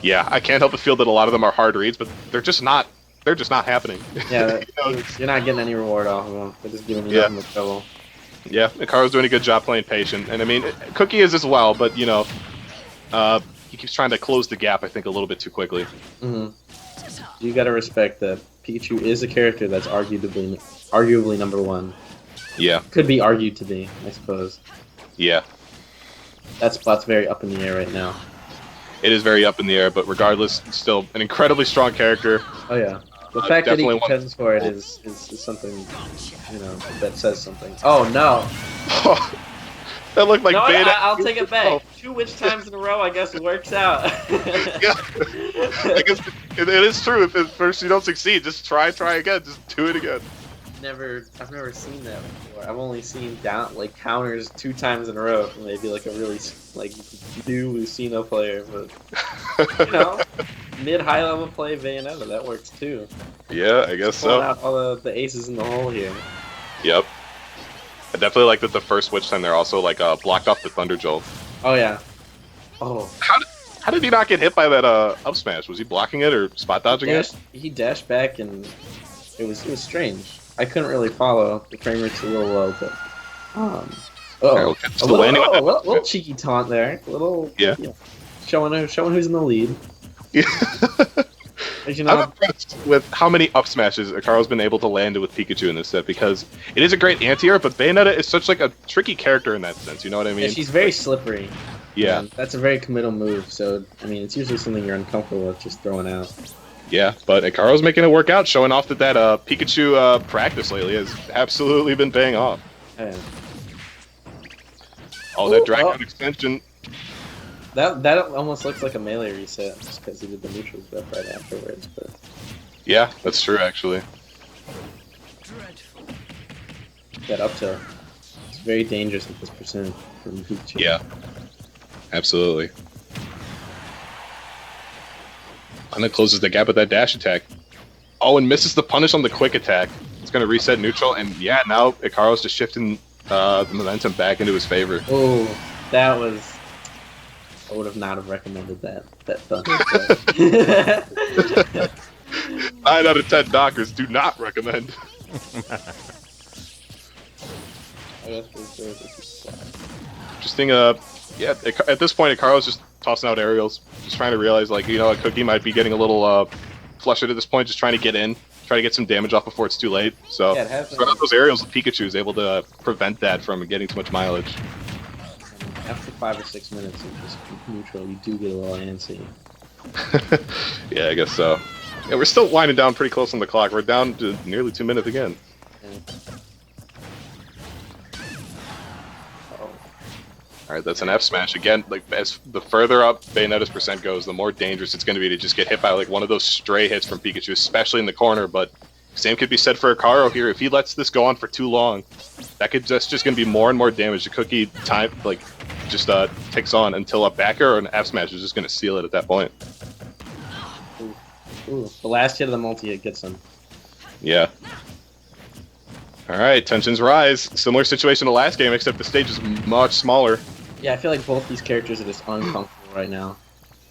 Yeah, I can't help but feel that a lot of them are hard reads, but they're just not happening. Yeah, you're not getting any reward off of them. They're just giving you nothing but trouble. Yeah, Hikaru's doing a good job playing patient, and I mean, Cookie is as well, but he keeps trying to close the gap, I think, a little bit too quickly. Mm-hmm. You gotta respect that Pikachu is a character that's arguably number one. Yeah. Could be argued to be, I suppose. Yeah. That spot's very up in the air right now. It is very up in the air, but regardless, still an incredibly strong character. Oh yeah. The fact that he definitely contends for it is something, that says something. Oh no! That looked like No, Bayonetta. I'll take it back. 2 witch times in a row, I guess it works out. Yeah. I guess it is true. If at first you don't succeed, just try again. Just do it again. I've never seen that before. I've only seen counters 2 times in a row from maybe like a really new Lucino player, but mid-high level play Bayonetta, that works too. Yeah, I guess Pulling so. out all the aces in the hole here. Yep. I definitely like that the first witch time there also blocked off the Thunder Jolt. Oh yeah. Oh. How did he not get hit by that up smash? Was he blocking it or spot dodging it? He dashed back and it was strange. I couldn't really follow. The frame rate's a little low, but a little cheeky taunt there. Showing who's in the lead. Yeah. As I'm impressed with how many up smashes Akaro's been able to land with Pikachu in this set, because it is a great anti-air, but Bayonetta is such a tricky character in that sense, you know what I mean? Yeah, she's very slippery. Yeah. And that's a very committal move, so it's usually something you're uncomfortable with just throwing out. Yeah, but Akaro's making it work out, showing off that Pikachu practice lately has absolutely been paying off. Yeah. Oh, that Dragon extension. That almost looks like a melee reset, just because he did the neutral stuff right afterwards. But yeah, that's true actually. That up tilt, it's very dangerous with this percent from Pikachu. Yeah, absolutely. And it closes the gap with that dash attack. Oh, and misses the punish on the quick attack. It's going to reset neutral, and yeah, now Akaro's just shifting the momentum back into his favor. Oh, that was... I would have not have recommended that thunder. 9 out of 10 knockers do not recommend. Interesting. Yeah. At this point, Akaro's just tossing out aerials, just trying to realize, a Cookie might be getting a little flushed at this point, just trying to get in, try to get some damage off before it's too late. So, throwing out those aerials with Pikachu is able to prevent that from getting too much mileage. After 5 or 6 minutes of just neutral, you do get a little antsy. Yeah, I guess so. Yeah, we're still winding down pretty close on the clock. We're down to nearly 2 minutes again. Yeah. Alright, that's an F smash. Again, as the further up Bayonetta's percent goes, the more dangerous it's going to be to just get hit by one of those stray hits from Pikachu, especially in the corner. But same could be said for Akaro here. If he lets this go on for too long, that's just going to be more and more damage. The Cookie time, just ticks on until a backer or an F smash is just going to seal it at that point. Ooh, the last hit of the multi-hit gets him. Yeah. Alright, tensions rise. Similar situation to last game, except the stage is much smaller. Yeah, I feel like both these characters are just uncomfortable right now.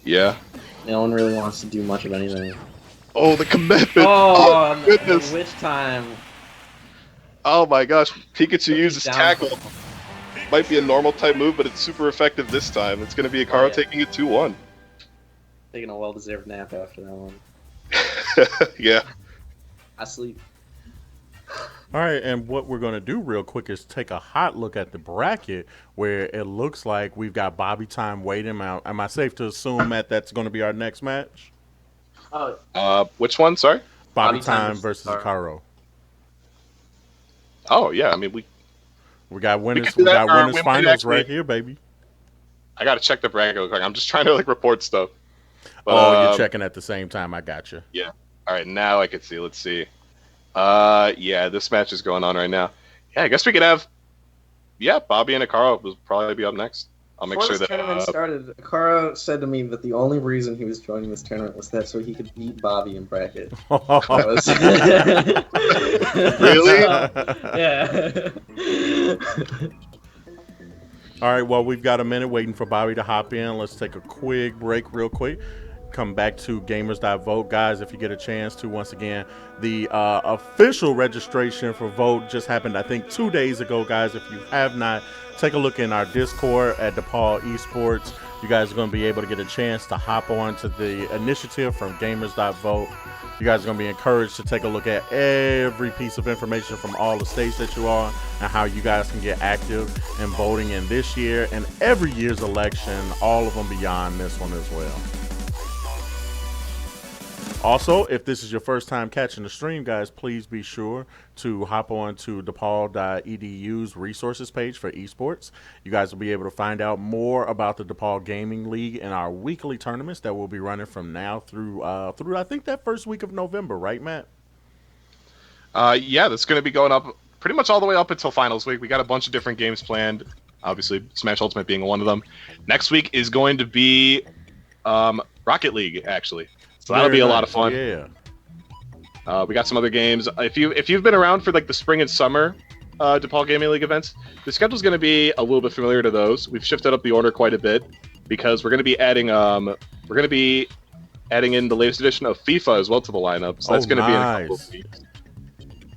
Yeah. No one really wants to do much of anything. Oh, the commitment! Oh, goodness! Which time? Oh my gosh, Pikachu uses tackle. Might be a normal type move, but it's super effective this time. It's going to be Akaro taking it 2-1. Taking a well-deserved nap after that one. Yeah. I sleep. All right, and what we're going to do real quick is take a hot look at the bracket where it looks like we've got Bobby Time waiting out. Am I safe to assume that that's going to be our next match? Oh. Which one? Sorry? Bobby Time versus Akaro. Oh, yeah. I mean, we got winners. We got winners finals right here, baby. I got to check the bracket real quick. I'm just trying to report stuff. But, you're checking at the same time. I got you. Yeah. All right, now I can see. Let's see. Yeah, this match is going on right now. Yeah, I guess we could have. Yeah, Bobby and Akaro will probably be up next. I'll make sure that. Before this tournament started, Akaro said to me that the only reason he was joining this tournament was that so he could beat Bobby in bracket. Really? Yeah. All right, well, we've got a minute waiting for Bobby to hop in. Let's take a quick break real quick. Come back to gamers.vote. Guys, if you get a chance to, once again, the official registration for Vote just happened, I think, 2 days ago, guys. If you have not, take a look in our Discord at DePaul Esports. You guys are going to be able to get a chance to hop on to the initiative from gamers.vote. You guys are going to be encouraged to take a look at every piece of information from all the states that you are and how you guys can get active in voting in this year and every year's election, all of them beyond this one as well. Also, if this is your first time catching the stream, guys, please be sure to hop on to DePaul.edu's resources page for esports. You guys will be able to find out more about the DePaul Gaming League and our weekly tournaments that will be running from now through I think that first week of November, right, Matt? Yeah, that's going to be going up pretty much all the way up until finals week. We got a bunch of different games planned, obviously Smash Ultimate being one of them. Next week is going to be Rocket League, actually. So that'll be a lot of fun. Yeah. We got some other games. If you've been around for like the spring and summer DePaul Gaming League events, the schedule's going to be a little bit familiar to those. We've shifted up the order quite a bit because we're going to be adding in the latest edition of FIFA as well to the lineup. So that's going to be in a couple of weeks.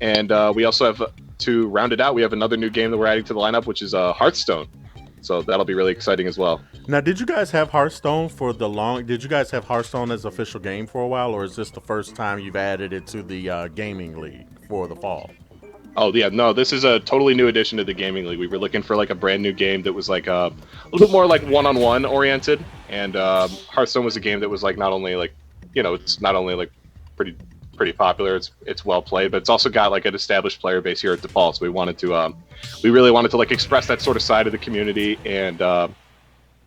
And we also have, to round it out, we have another new game that we're adding to the lineup, which is Hearthstone. So that'll be really exciting as well. Now, did you guys have Hearthstone did you guys have Hearthstone as official game for a while, or is this the first time you've added it to the Gaming League for the fall? Oh, yeah, no, this is a totally new addition to the Gaming League. We were looking for like a brand new game that was like a little bit more like one-on-one oriented, and Hearthstone was a game that was like not only like, it's not only like pretty popular, it's well played, but it's also got like an established player base here at DePaul. So we really wanted to like express that sort of side of the community and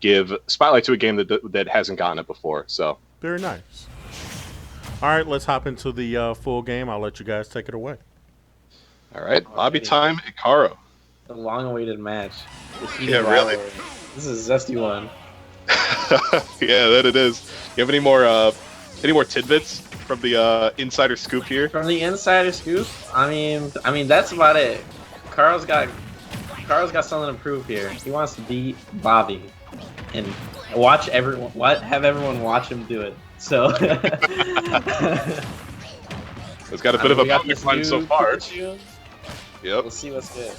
give spotlight to a game that hasn't gotten it before. So very nice. All right, let's hop into the full game. I'll let you guys take it away. All right, lobby time, Ikaro. The long-awaited match. Yeah, really. This is a zesty one. Yeah, that it is. You have any more tidbits from the insider scoop here? From the insider scoop, I mean that's about it. Carl's got something to prove here. He wants to beat Bobby, and have everyone watch him do it. So it's got a bit of a public fun so far. Pikachu. Yep. We'll see what's good.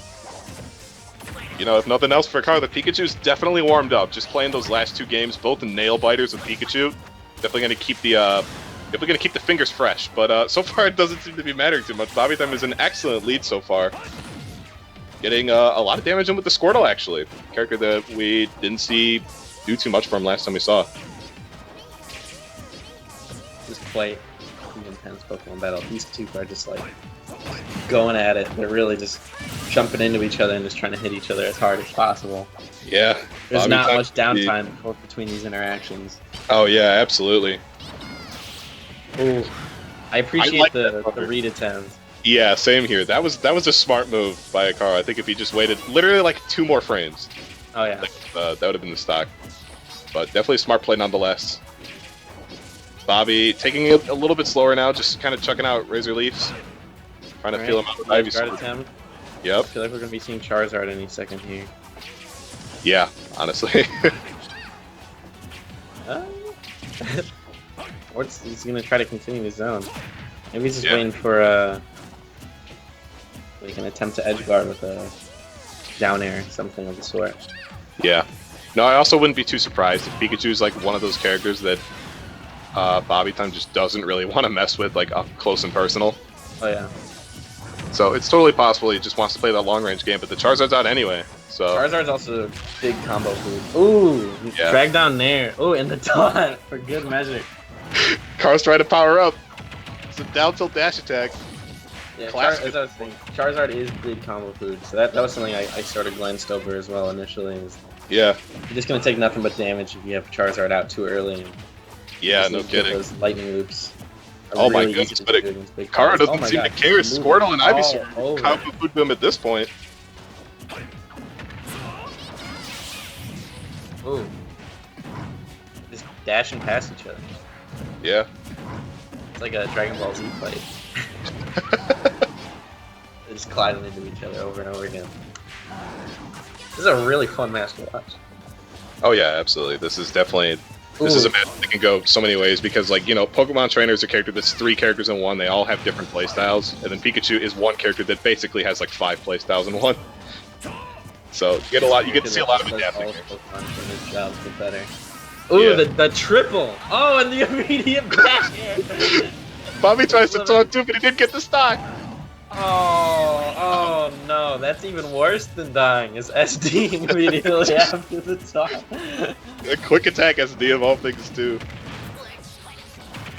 If nothing else for Carl, the Pikachu's definitely warmed up. Just playing those last two games, both nail biters with Pikachu, definitely going to keep the fingers fresh. But so far, it doesn't seem to be mattering too much. Bobby Time is an excellent lead so far, getting a lot of damage in with the Squirtle. Actually, character that we didn't see do too much for him last time we saw. Just quite an intense Pokemon battle. These two are just like going at it. They're really just jumping into each other and just trying to hit each other as hard as possible. Yeah. There's not much downtime between these interactions. Oh yeah, absolutely. Ooh, I appreciate the read attempt. Yeah, same here. That was a smart move by Ikaro. I think if he just waited literally like 2 more frames, oh yeah, that would have been the stock. But definitely a smart play nonetheless. Bobby taking it a little bit slower now, just kind of chucking out Razor Leafs, trying to feel him out with Ivy Sword. Attempt. Yep. I feel like we're gonna be seeing Charizard any second here. Yeah, honestly. He's gonna try to continue his zone. Maybe he's just waiting for like an attempt to edge guard with a down air, something of the sort. Yeah. No, I also wouldn't be too surprised if Pikachu's like one of those characters that Bobby Time just doesn't really want to mess with like up close and personal. Oh yeah. So it's totally possible he just wants to play that long range game, but the Charizard's out anyway. So Charizard's also a big combo food. Ooh, drag down there. Ooh, and the taunt for good measure. Car's trying to power up. It's a down tilt dash attack. Yeah, Charizard is big combo food, so that was something I sort of glanced over as well initially. Yeah. You're just gonna take nothing but damage if you have Charizard out too early. Yeah, no kidding. Those lightning loops. Oh my goodness, but Kara doesn't seem to care. Squirtle and Ivy Sword combo food boom at this point. Ooh. Just dashing past each other. Yeah. It's like a Dragon Ball Z fight. They're just colliding into each other over and over again. This is a really fun match to watch. Oh yeah, absolutely. This is definitely... This is a match that can go so many ways because, like, Pokemon Trainer is a character that's 3 characters in one. They all have different playstyles. And then Pikachu is one character that basically has, like, 5 playstyles in one. So, you get to see a lot of adapting. Pokemon Trainer's jobs get better. Ooh, the triple. Oh, and the immediate back air. Bobby tries to taunt too, but he didn't get the stock. Oh no, that's even worse than dying. Is SD immediately after the top. A quick attack SD of all things too.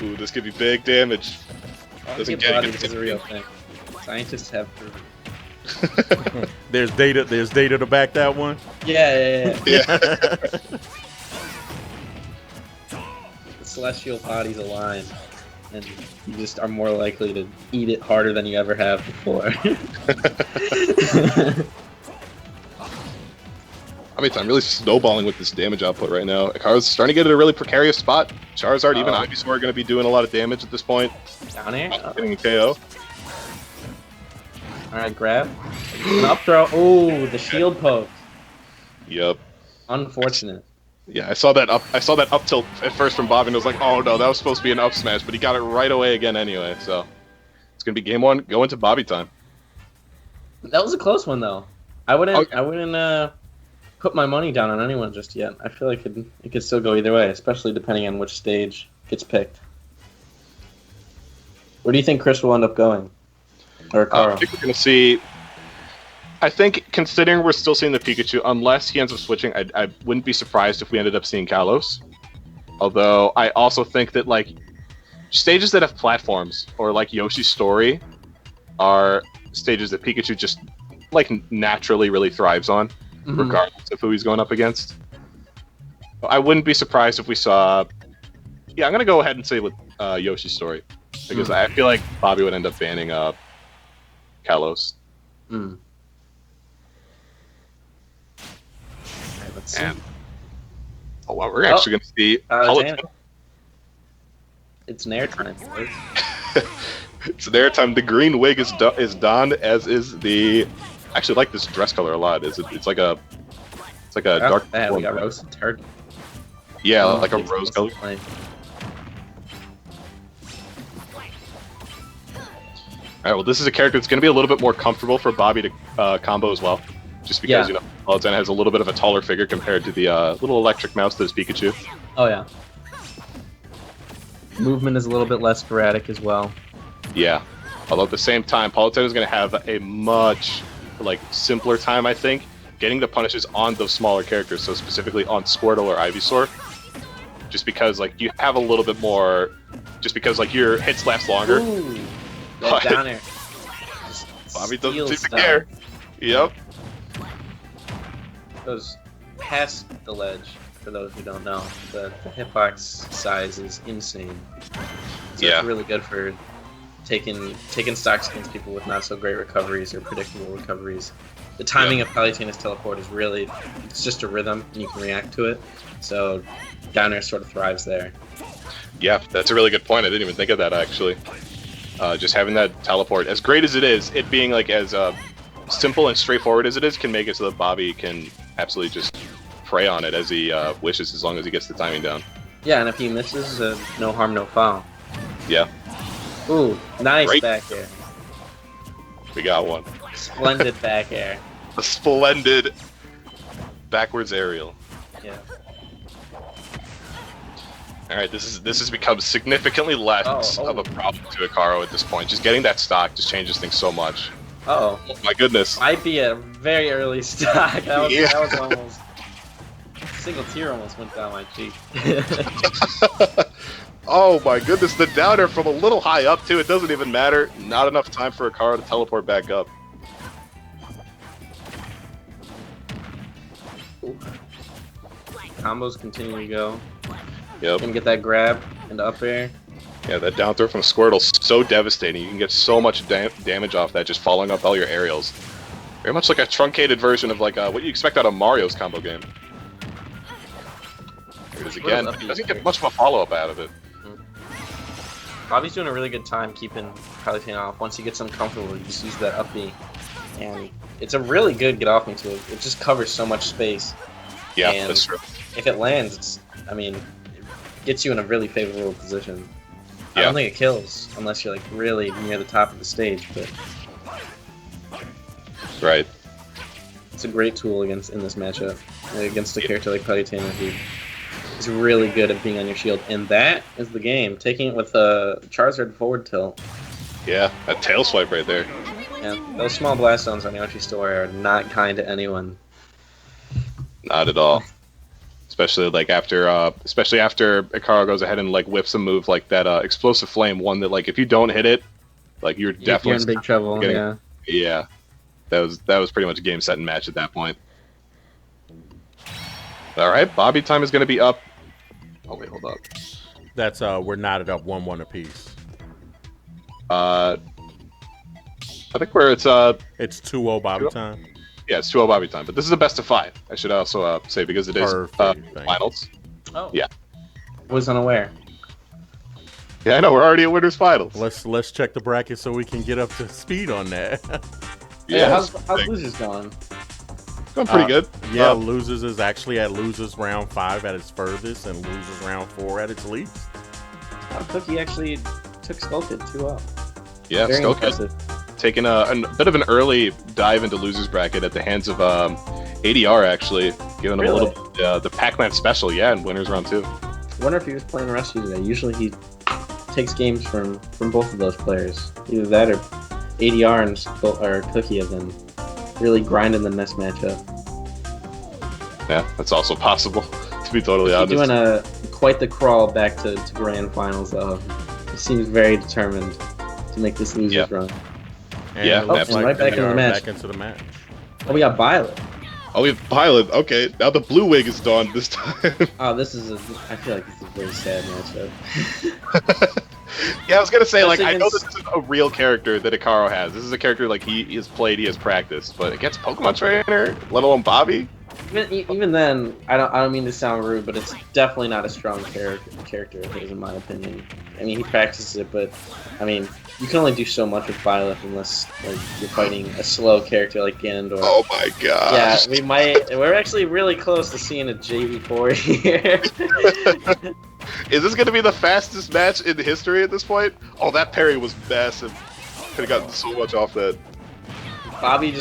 Ooh, this could be big damage. Doesn't get bodies is a real thing. Scientists have proven. There's data to back that one. Yeah. Yeah. The celestial bodies align, and you just are more likely to eat it harder than you ever have before. I mean, I'm really snowballing with this damage output right now. Akaru's starting to get in a really precarious spot. Charizard, even Ivysaur are going to be doing a lot of damage at this point. Down air. Getting a KO. Alright, grab. An up throw. Oh, the shield poke. Yep. Unfortunate. Yeah, I saw that up tilt at first from Bobby, and I was like, oh no, that was supposed to be an up smash, but he got it right away again anyway. So it's gonna be game one, go into Bobby time. That was a close one though. I wouldn't put my money down on anyone just yet. I feel like it could still go either way, especially depending on which stage gets picked. Where do you think Chris will end up going? Or Carl? I think we're gonna see. I think, considering we're still seeing the Pikachu, unless he ends up switching, I wouldn't be surprised if we ended up seeing Kalos. Although, I also think that, like, stages that have platforms, or like Yoshi's Story, are stages that Pikachu just, like, naturally really thrives on, regardless of who he's going up against. I wouldn't be surprised if we saw... Yeah, I'm going to go ahead and say with Yoshi's Story, because I feel like Bobby would end up banning Kalos. Let's see. And, oh wow, we're actually going to see it's Nair time. It's Nair time. The green wig is donned, as is the. I actually like this dress color a lot. It's like a dark. We got roasted turkey. Yeah, like a rose color. Play. All right, well, this is a character that's going to be a little bit more comfortable for Bobby to combo as well, just because you know Palutena has a little bit of a taller figure compared to the little electric mouse that is Pikachu. Oh yeah. Movement is a little bit less sporadic as well. Yeah, although at the same time, Palutena is going to have a much simpler time, I think, getting the punishes on those smaller characters. So specifically on Squirtle or Ivysaur, just because you have a little bit more, just because your hits last longer. Ooh. That down there. Bobby doesn't seem to care. Yep. Goes past the ledge, for those who don't know. The hitbox size is insane. So it's really good for taking stocks against people with not so great recoveries or predictable recoveries. The timing of Palutena's teleport is really, it's just a rhythm and you can react to it. So down air sort of thrives there. Yeah, that's a really good point. I didn't even think of that actually. Just having that teleport, as great as it is, it being as simple and straightforward as it is, can make it so that Bobby can absolutely just prey on it as he wishes, as long as he gets the timing down. Yeah, and if he misses, no harm, no foul. Yeah. Ooh, nice back air. We got one. Splendid back air. A splendid backwards aerial. Yeah. All right, this has become significantly less of a problem to Hikaru at this point. Just getting that stock just changes things so much. Oh my goodness. Might be a very early stock. That was almost single tear almost went down my cheek. Oh my goodness, the downer from a little high up too. It doesn't even matter. Not enough time for Hikaru to teleport back up. Ooh. Combos continue to go. Yep. Gonna get that grab and the up air. Yeah, that down throw from Squirtle's so devastating. You can get so much damage off that just following up all your aerials. Very much like a truncated version of what you expect out of Mario's combo game. Here it is again. Doesn't get much of a follow-up out of it. Bobby's doing a really good time keeping Palutena off. Once he gets uncomfortable, he just uses that up B. And it's a really good get off into it. It just covers so much space. Yeah, and that's true. If it lands, it gets you in a really favorable position. I don't think it kills unless you're really near the top of the stage, but right. It's a great tool in this matchup against a character like Palutena who is really good at being on your shield, and that is the game. Taking it with a Charizard forward tilt. Yeah, a tail swipe right there. Yeah, those small blast zones on the Archie story are not kind to anyone. Not at all. Especially like after Ikaro goes ahead and like whips a move like that explosive flame one that like if you don't hit it, like you're definitely in big trouble. Yeah, that was pretty much a game, set, and match at that point. All right, Bobby time is going to be up. Oh wait, hold up. That's we're knotted up 1-1 apiece. I think it's 2-0 Bobby time. Yeah, it's 2-0 Bobby time, but this is a best of 5. I should also say because it is finals. Oh. Yeah. Was unaware. Yeah, I know. We're already at winners finals. Let's check the bracket so we can get up to speed on that. Yeah. How's losers going? Going pretty good. Yeah, losers is actually at losers round 5 at its furthest, and losers round 4 at its least. Cookie actually took Skullkid 2-0. Yeah, Skullkid taking a bit of an early dive into losers bracket at the hands of ADR, actually giving him a little the Pac-Man special. Yeah, in winners round 2. I wonder if he was playing Rescue today. Usually he takes games from both of those players. Either that or ADR or Cookie have been really grinding the next matchup. Yeah, that's also possible, to be totally honest. He's doing quite the crawl back to grand finals, though. He seems very determined to make this losers run. And and right back into the match. Oh, we got Violet. Oh, we have Violet. Okay, now the blue wig is done this time. Oh, I feel like this is a very sad matchup. Yeah, I was gonna say, like, I know this is a real character that Ikaro has. This is a character like he has played, he has practiced, but against Pokemon Trainer, let alone Bobby. Even then, I don't mean to sound rude, but it's definitely not a strong character of his, in my opinion. I mean, he practices it, but I mean, you can only do so much with Violet unless like you're fighting a slow character like Ganondorf. Oh my gosh. Yeah, we're actually really close to seeing a JV4 here. Is this gonna be the fastest match in history at this point? Oh, that parry was massive. Could have gotten so much off that. Bobby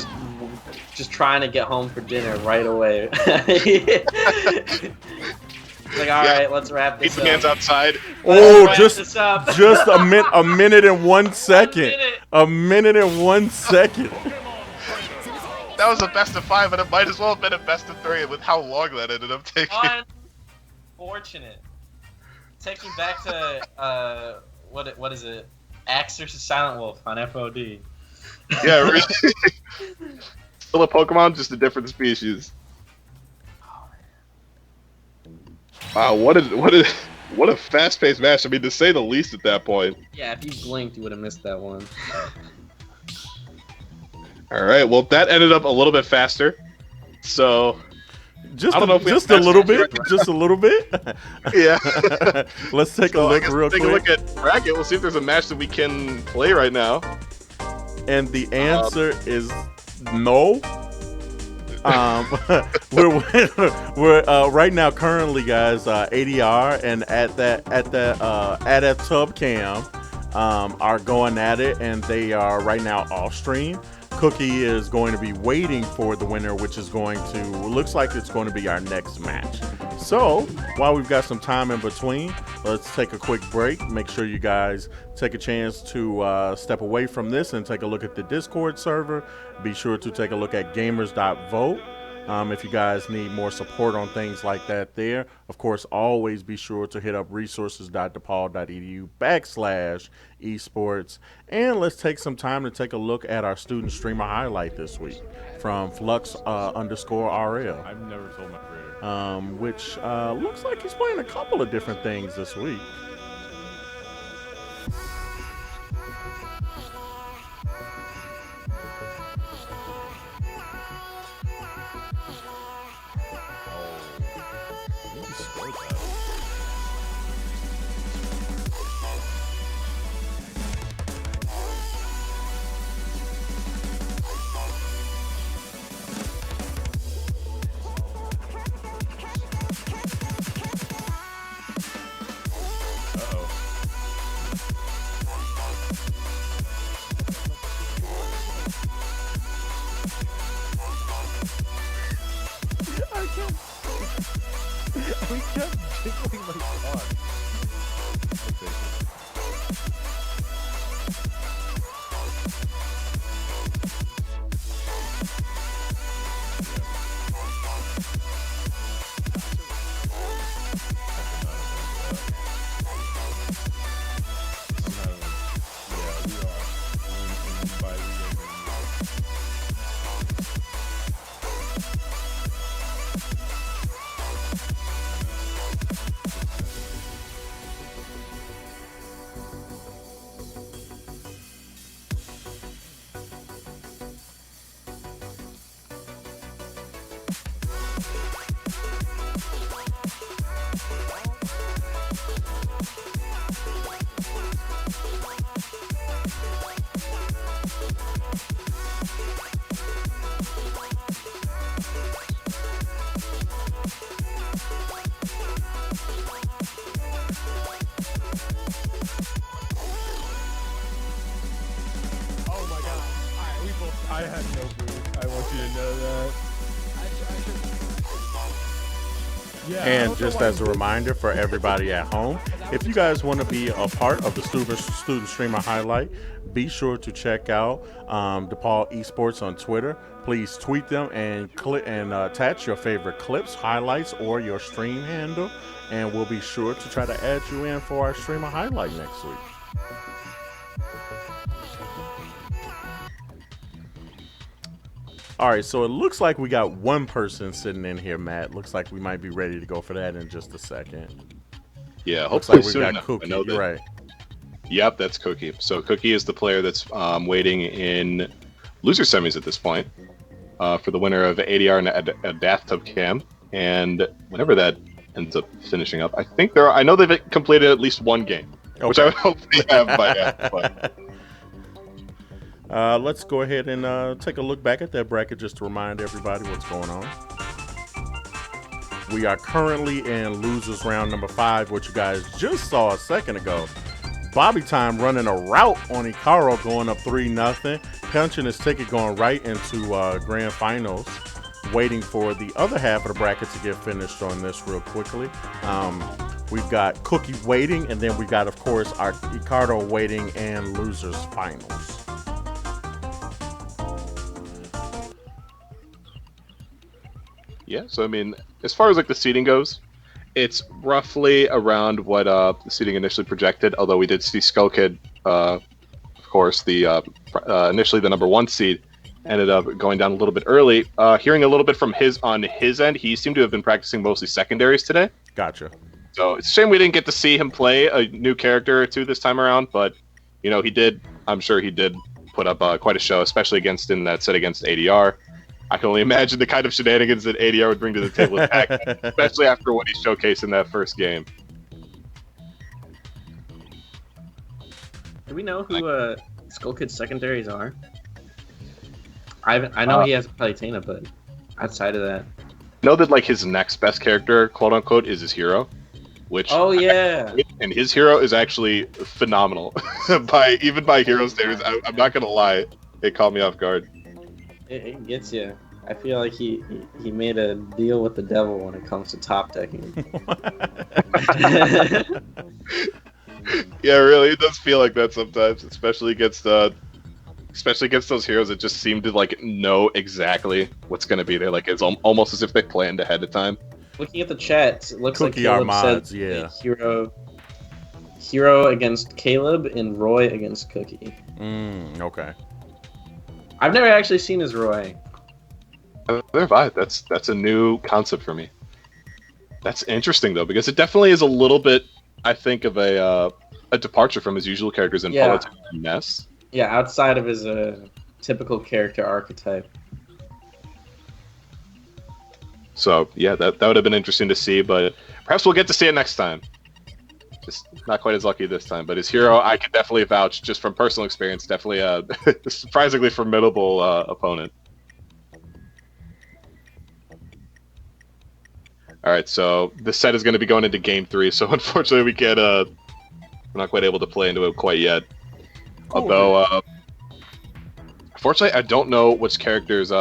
just trying to get home for dinner right away. Like, all right, let's wrap this up. Hands outside. Oh, just a minute and 1 second. A minute and 1 second. That was a best of 5, and it might as well have been a best of 3 with how long that ended up taking. Unfortunate. Taking back to what is it? Axe vs Silent Wolf on FOD. Yeah, really. Still a Pokemon, just a different species. Wow, what a fast-paced match. I mean, to say the least at that point. Yeah, if you blinked, you would have missed that one. All right, well, that ended up a little bit faster. So, just a little bit. Yeah. Let's take a look real quick. Take a look at bracket. We'll see if there's a match that we can play right now. And the answer is no. We're right now currently, guys, ADR and at a tub cam are going at it, and they are right now off stream. Cookie is going to be waiting for the winner, which is looks like it's going to be our next match. So while we've got some time in between, let's take a quick break. Make sure you guys take a chance to step away from this and take a look at the Discord server. Be sure to take a look at gamers.vote. If you guys need more support on things like that there. Of course, always be sure to hit up resources.depaul.edu/esports. And let's take some time to take a look at our student streamer highlight this week from Flux_RL. I've never told my creator. Which looks like he's playing a couple of different things this week. my god. I'll take it. Oh my god. Alright, we both. I had no boost. I want you to know that. Yeah. I And don't know just why as a you- reminder for everybody at home, if you guys want to be a part of the student streamer highlight, be sure to check out DePaul Esports on Twitter. Please tweet them and click and attach your favorite clips, highlights, or your stream handle, and we'll be sure to try to add you in for our streamer highlight next week. All right, so it looks like we got one person sitting in here, Matt. Looks like we might be ready to go for that in just a second. Yeah, Looks hopefully like we soon got enough. Cookie. I know You're that- right. Yep, that's Cookie. So Cookie is the player that's waiting in loser semis at this point for the winner of ADR and a bathtub cam. And whenever that ends up finishing up, I know they've completed at least one game, which I would hope they have by now. But Let's go ahead and take a look back at that bracket just to remind everybody what's going on. We are currently in losers round number 5, which you guys just saw a second ago. Bobby Time running a route on Ikaro, going up 3-0, punching his ticket, going right into grand finals. Waiting for the other half of the bracket to get finished on this real quickly. We've got Cookie waiting, and then we got, of course, our Ikaro waiting and losers finals. yeah, so I mean, as far as like the seeding goes, it's roughly around what the seeding initially projected. Although we did see Skull Kid, of course, the initially the number 1 seed, ended up going down a little bit early. Hearing a little bit from on his end, he seemed to have been practicing mostly secondaries today. Gotcha. So it's a shame we didn't get to see him play a new character or two this time around. But you know, he did. I'm sure he did put up quite a show, especially in that set against ADR. I can only imagine the kind of shenanigans that ADR would bring to the table with Pac, especially after what he showcased in that first game. Do we know who Skull Kid's secondaries are? I know he has Palutena, but outside of that, Know that like his next best character, quote unquote, is his hero, which oh yeah, and his hero is actually phenomenal by hero standards. I'm not gonna lie, it caught me off guard. it gets you. I feel like he made a deal with the devil when it comes to top decking. Yeah, really, it does feel like that sometimes, especially against those heroes that just seem to like know exactly what's going to be there. Like it's almost as if they planned ahead of time. Looking at the chat, it looks Cookie like our Caleb mods, said yeah. hero against Caleb and Roy against Cookie. Okay. I've never actually seen his Roy. Neither have I. That's a new concept for me. That's interesting though, because it definitely is a little bit, I think, of a departure from his usual characters in Politics and Mess. Yeah, outside of his typical character archetype. So yeah, that would have been interesting to see, but perhaps we'll get to see it next time. Just not quite as lucky this time, but his hero, I could definitely vouch, just from personal experience, definitely a surprisingly formidable opponent. All right, so this set is going to be going into Game 3, so unfortunately we're not quite able to play into it quite yet. Cool. Although, unfortunately, I don't know which characters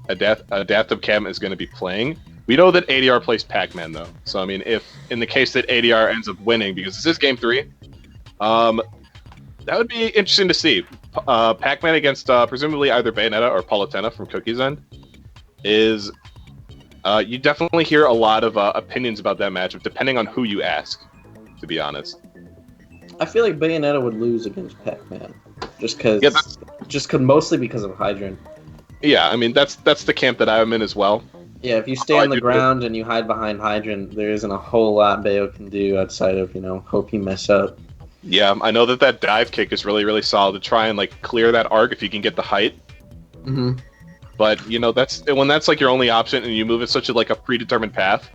Adaptive Cam is going to be playing. We know that ADR plays Pac-Man though, so I mean, if in the case that ADR ends up winning, because this is game 3, that would be interesting to see. Pac-Man against presumably either Bayonetta or Palutena from Cookie's End is. You definitely hear a lot of opinions about that matchup, depending on who you ask. To be honest, I feel like Bayonetta would lose against Pac-Man, just mostly because of Hydrant. Yeah, I mean that's the camp that I'm in as well. Yeah, if you stay on the ground and you hide behind Hydrant, there isn't a whole lot Bayo can do outside of hope you mess up. Yeah, I know that dive kick is really, really solid to try and like clear that arc if you can get the height. Mm-hmm. But that's when that's like your only option, and you move at such a predetermined path.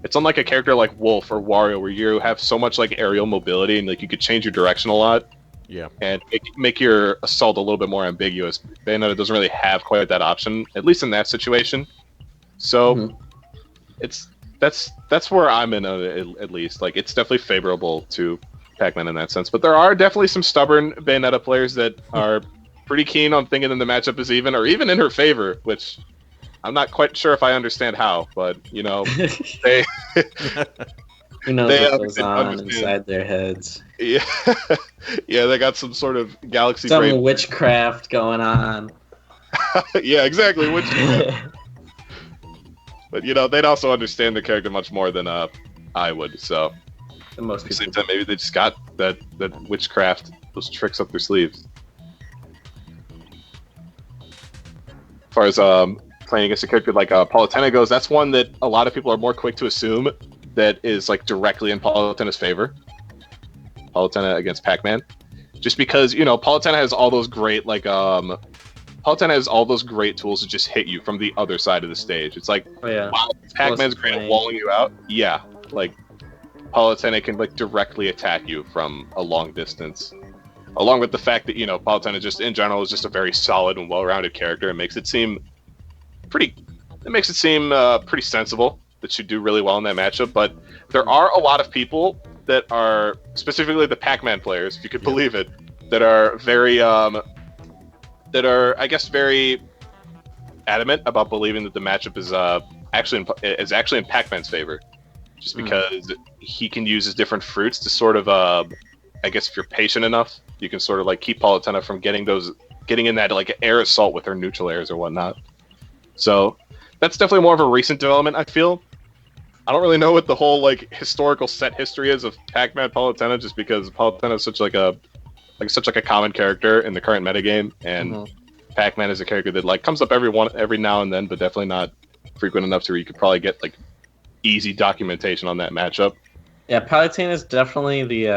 It's unlike a character like Wolf or Wario, where you have so much like aerial mobility and like you could change your direction a lot. Yeah. And make your assault a little bit more ambiguous. Bayonetta doesn't really have quite that option, at least in that situation. So that's where I'm in at least. Like it's definitely favorable to Pac-Man in that sense. But there are definitely some stubborn Bayonetta players that are pretty keen on thinking that the matchup is even, or even in her favor, which I'm not quite sure if I understand how, but they who knows what goes on inside their heads. Yeah. Yeah, they got some sort of galaxy some brain. Witchcraft going on. Yeah, exactly. But they'd also understand the character much more than I would, so most at the same time, maybe they just got that witchcraft, those tricks up their sleeves. As far as playing against a character like Palutena goes, that's one that a lot of people are more quick to assume that is like directly in Palutena's favor. Palutena against Pac-Man, just because Palutena has all those great Palutena has all those great tools to just hit you from the other side of the stage. It's like, wow, Pac-Man's great at walling you out. Yeah, like Palutena can directly attack you from a long distance. Along with the fact that Palutena just in general is just a very solid and well-rounded character. It makes it seem pretty sensible that she'd do really well in that matchup. But there are a lot of people that are, specifically the Pac-Man players, if you could believe it, that are very very adamant about believing that the matchup is actually in Pac-Man's favor, just because he can use his different fruits to sort of I guess if you're patient enough, you can sort of keep Palutena from getting in that air assault with her neutral airs or whatnot. So that's definitely more of a recent development, I feel. I don't really know what the whole historical set history is of Pac-Man Palutena, just because Palutena is such a common character in the current metagame, and Pac-Man is a character that comes up every now and then, but definitely not frequent enough to where you could probably get easy documentation on that matchup. Yeah, Palutena is definitely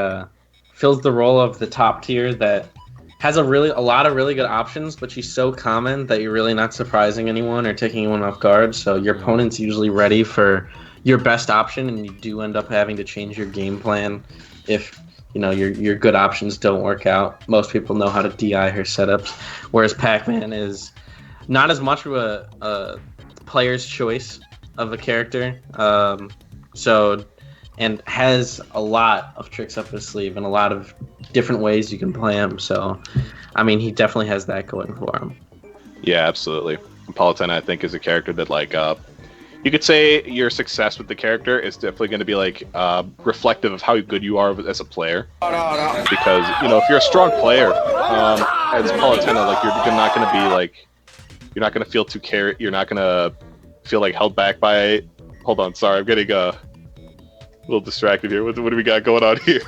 fills the role of the top tier that has a lot of really good options, but she's so common that you're really not surprising anyone or taking anyone off guard. So your opponent's usually ready for your best option, and you do end up having to change your game plan if your good options don't work out. Most people know how to DI her setups, whereas Pac-Man is not as much of a player's choice of a character. And has a lot of tricks up his sleeve and a lot of different ways you can play him. So, I mean, he definitely has that going for him. Yeah, absolutely. Palutena, I think, is a character that, you could say your success with the character is definitely going to be, reflective of how good you are as a player. Because, if you're a strong player, as Palutena, you're not going to be, you're not going to feel you're not going to feel, held back by... Hold on, sorry, I'm getting, a little distracted here. What do we got going on here?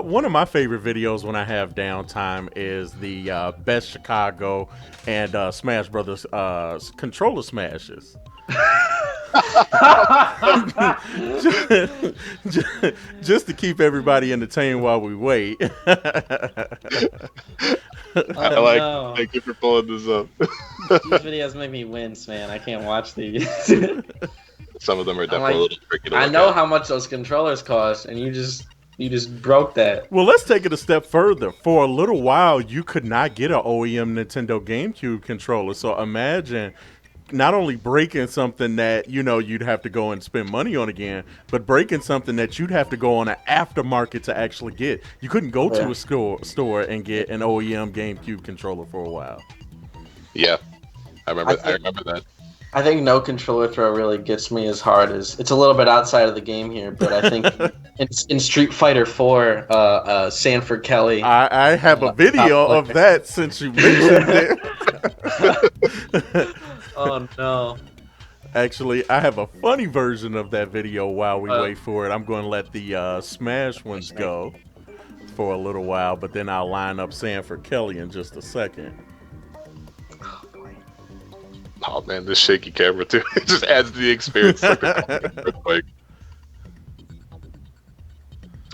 One of my favorite videos when I have downtime is the Best Chicago and Smash Brothers controller smashes. just to keep everybody entertained while we wait. Thank you for pulling this up. These videos make me wince, man. I can't watch these. Some of them are definitely a little tricky to look I know at. how much those controllers cost, and you just broke that. Well, let's take it a step further. For a little while, you could not get an OEM Nintendo GameCube controller. So imagine not only breaking something that, you'd have to go and spend money on again, but breaking something that you'd have to go on an aftermarket to actually get. You couldn't go to a store and get an OEM GameCube controller for a while. Yeah, I remember that. I think no controller throw really gets me as hard as it's a little bit outside of the game here, but I think in Street Fighter 4, Sanford Kelly. I have a video of that since you mentioned it. Oh no. Actually, I have a funny version of that video while we wait for it. I'm going to let the Smash ones go for a little while, but then I'll line up Sanford Kelly in just a second. Oh man, this shaky camera too. It just adds to the experience. Like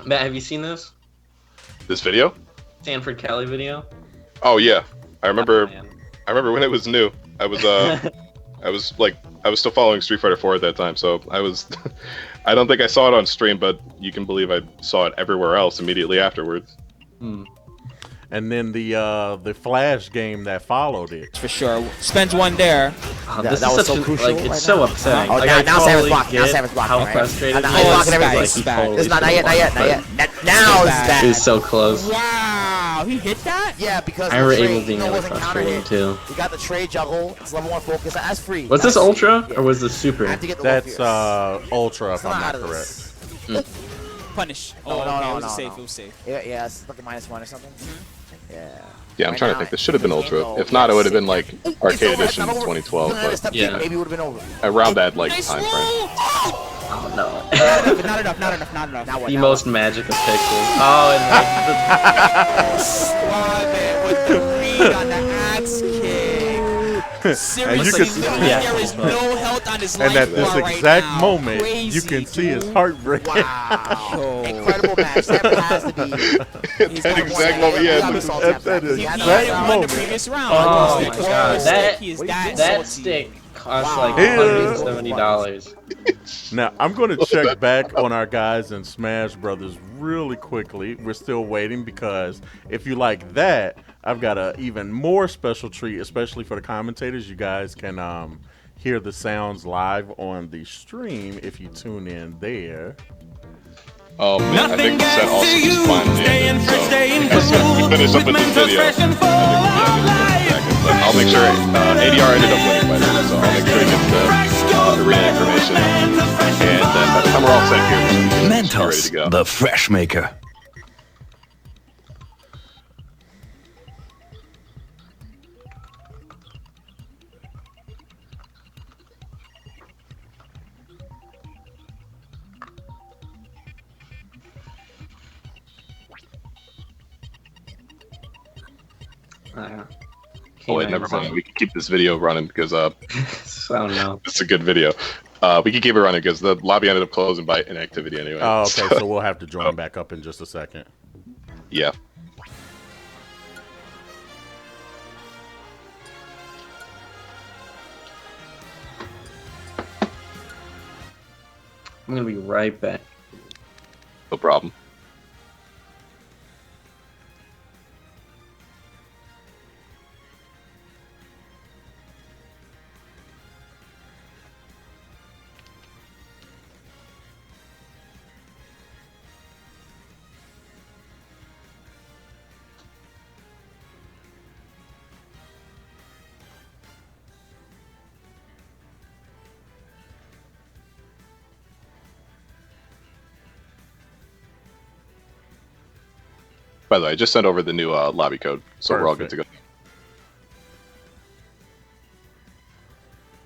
Matt, have you seen this? this video? Sanford Kelly video? Oh yeah, I remember. Oh, man. I remember when it was new. I was I was still following Street Fighter 4 at that time, so I was. I don't think I saw it on stream, but you can believe I saw it everywhere else immediately afterwards. And then the Flash game that followed it. For sure. Spends one there. Oh, That this was is so such crucial like, it's right so now. upsetting. Oh, Like, now I Sam's totally blocking, now get Sam's blocking, how right? frustrated Now he he's is, blocking but, everything. like, he totally It's not should yet, not yet, not block, yet. Now it's but bad. It's so close. Wow, he hit that? Yeah, because I the remember trade, Abel being you know, really wasn't frustrating counter hit. too. We got the trade juggle. It's level 1 focus. That's free. Was this That's Ultra free. or was this I Super? have to get the That's Morpheus. Ultra, if It's I'm not not out of correct. this. Punish. No, Oh, no, okay, no, it was no, safe, no. it was safe. Yeah, it's like a -1 or something. Yeah. Yeah, I'm Right trying to now, think. This should have been Ultra. no, If not, it yeah, would have been like It's Arcade over, Edition it's not over. 2012, Another but step yeah. deep, maybe it would have been over. around that like Nice time frame. roll! Oh no. Not enough, not enough, not enough. Now what? The now most magic of pixels. Oh, and Suave with the read on the axe kick. Seriously, can- literally, Yeah. there is no health on his life And at this bar right exact now. moment, Crazy, you can see his dude. heart rate. Wow. Incredible match. Sam has to be. He's That got exact one. moment, yeah, He this is- got at the that salt He tap. had exact He had won the moment. previous round. Oh He my was god, sick. that He is that salty. stick costs Wow. like Yeah. $170. Now, I'm going to check back on our guys in Smash Brothers really quickly. We're still waiting because if you like that, I've got a even more special treat, especially for the commentators. You guys can hear the sounds live on the stream if you tune in there. Oh man, I think the set also just finally ended. So we finish up with this video. I think we'll be ended in a second, but I'll make sure ADR ended up winning by then, so I'll make sure he gets the arena information. And then by the time we're all set here, we should be ready Mentos, to go. the fresh maker. Oh wait, never mind. We can keep this video running because I don't know. it's a good video. We can keep it running because the lobby ended up closing by inactivity anyway. Oh, okay, so we'll have to join back up in just a second. Yeah. I'm gonna be right back. No problem. By the way, I just sent over the new lobby code, so we're all good to go.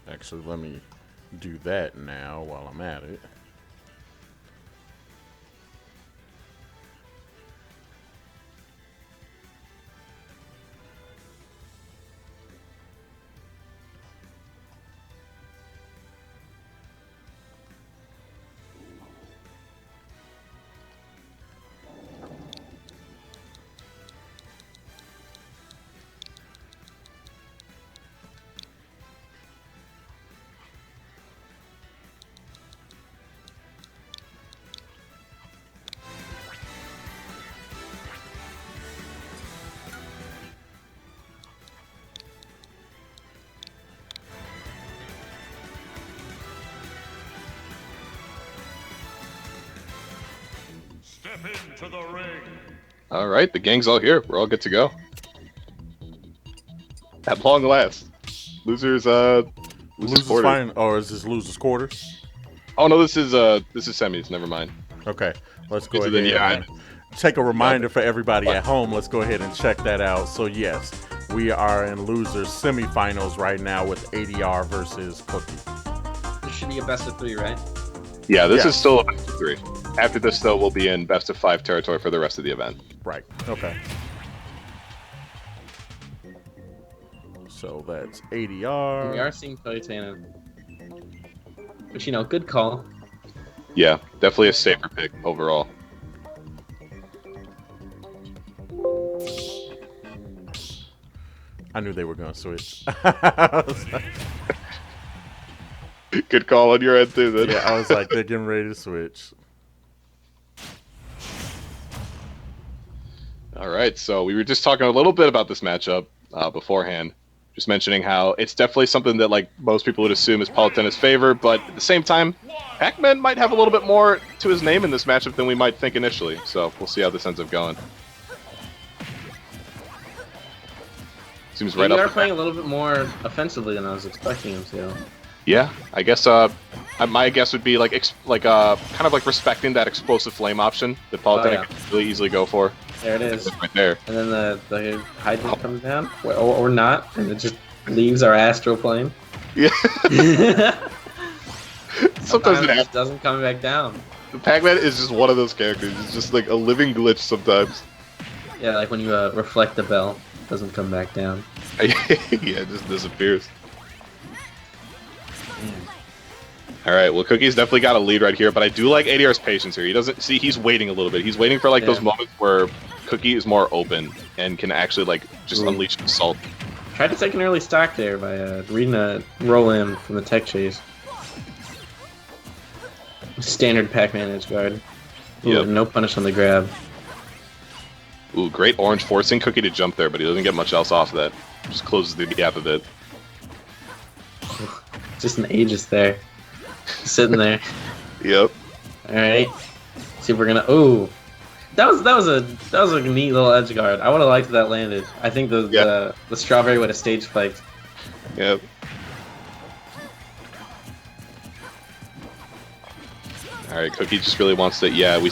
Actually, let me do that now while I'm at it. Into the ring. All right, the gang's all here. We're all good to go. At long last, losers Losers quarters. final, or is this losers quarters? Oh no, this is semis. Never mind. Okay, let's go So ahead. then, yeah, Take a reminder for everybody at home. Let's go ahead and check that out. So yes, we are in losers semifinals right now with ADR versus Cookie. This should be a best of 3, right? Yeah, this Yeah. is still a best of 3. After this, though, we'll be in best of 5 territory for the rest of the event. Right. Okay. So that's ADR. We are seeing Toyotana. Which, you know, good call. Yeah, definitely a safer pick overall. I knew they were going to switch. Good call on your end, too, then. Yeah, I was like, they're getting ready to switch. All right, so we were just talking a little bit about this matchup beforehand. Just mentioning how it's definitely something that like most people would assume is Palutena's favor, but at the same time, Pac-Man might have a little bit more to his name in this matchup than we might think initially. So we'll see how this ends up going. Seems right They up. are playing a little bit more offensively than I was expecting him to. Yeah, I guess. My guess would be like kind of like respecting that explosive flame option that Palutena yeah. can really easily go for. There it is. Right there. And then the hydrant comes down, or not, and it just leaves our astral plane. Yeah. Sometimes it it happens. just doesn't come back down. Pac-Man is just one of those characters. It's just like a living glitch sometimes. Yeah, like when you reflect the bell, it doesn't come back down. Yeah, it just disappears. All right, well, Cookie's definitely got a lead right here, but I do like ADR's patience here. He doesn't see he's waiting a little bit. He's waiting for like those moments where Cookie is more open and can actually like just unleash assault. Tried to take an early stock there by reading a roll in from the tech chase. Standard Pac-Man edge guard. Ooh, Yep. no punish on the grab. Ooh, great orange forcing Cookie to jump there, but he doesn't get much else off of that. Just closes the gap a bit. Just an Aegis there. Sitting there. Yep. Alright. See if we're gonna ooh. That was a neat little edge guard. I would have liked if that landed. I think the strawberry would have stage spiked. Yep. Alright, Cookie just really wants to we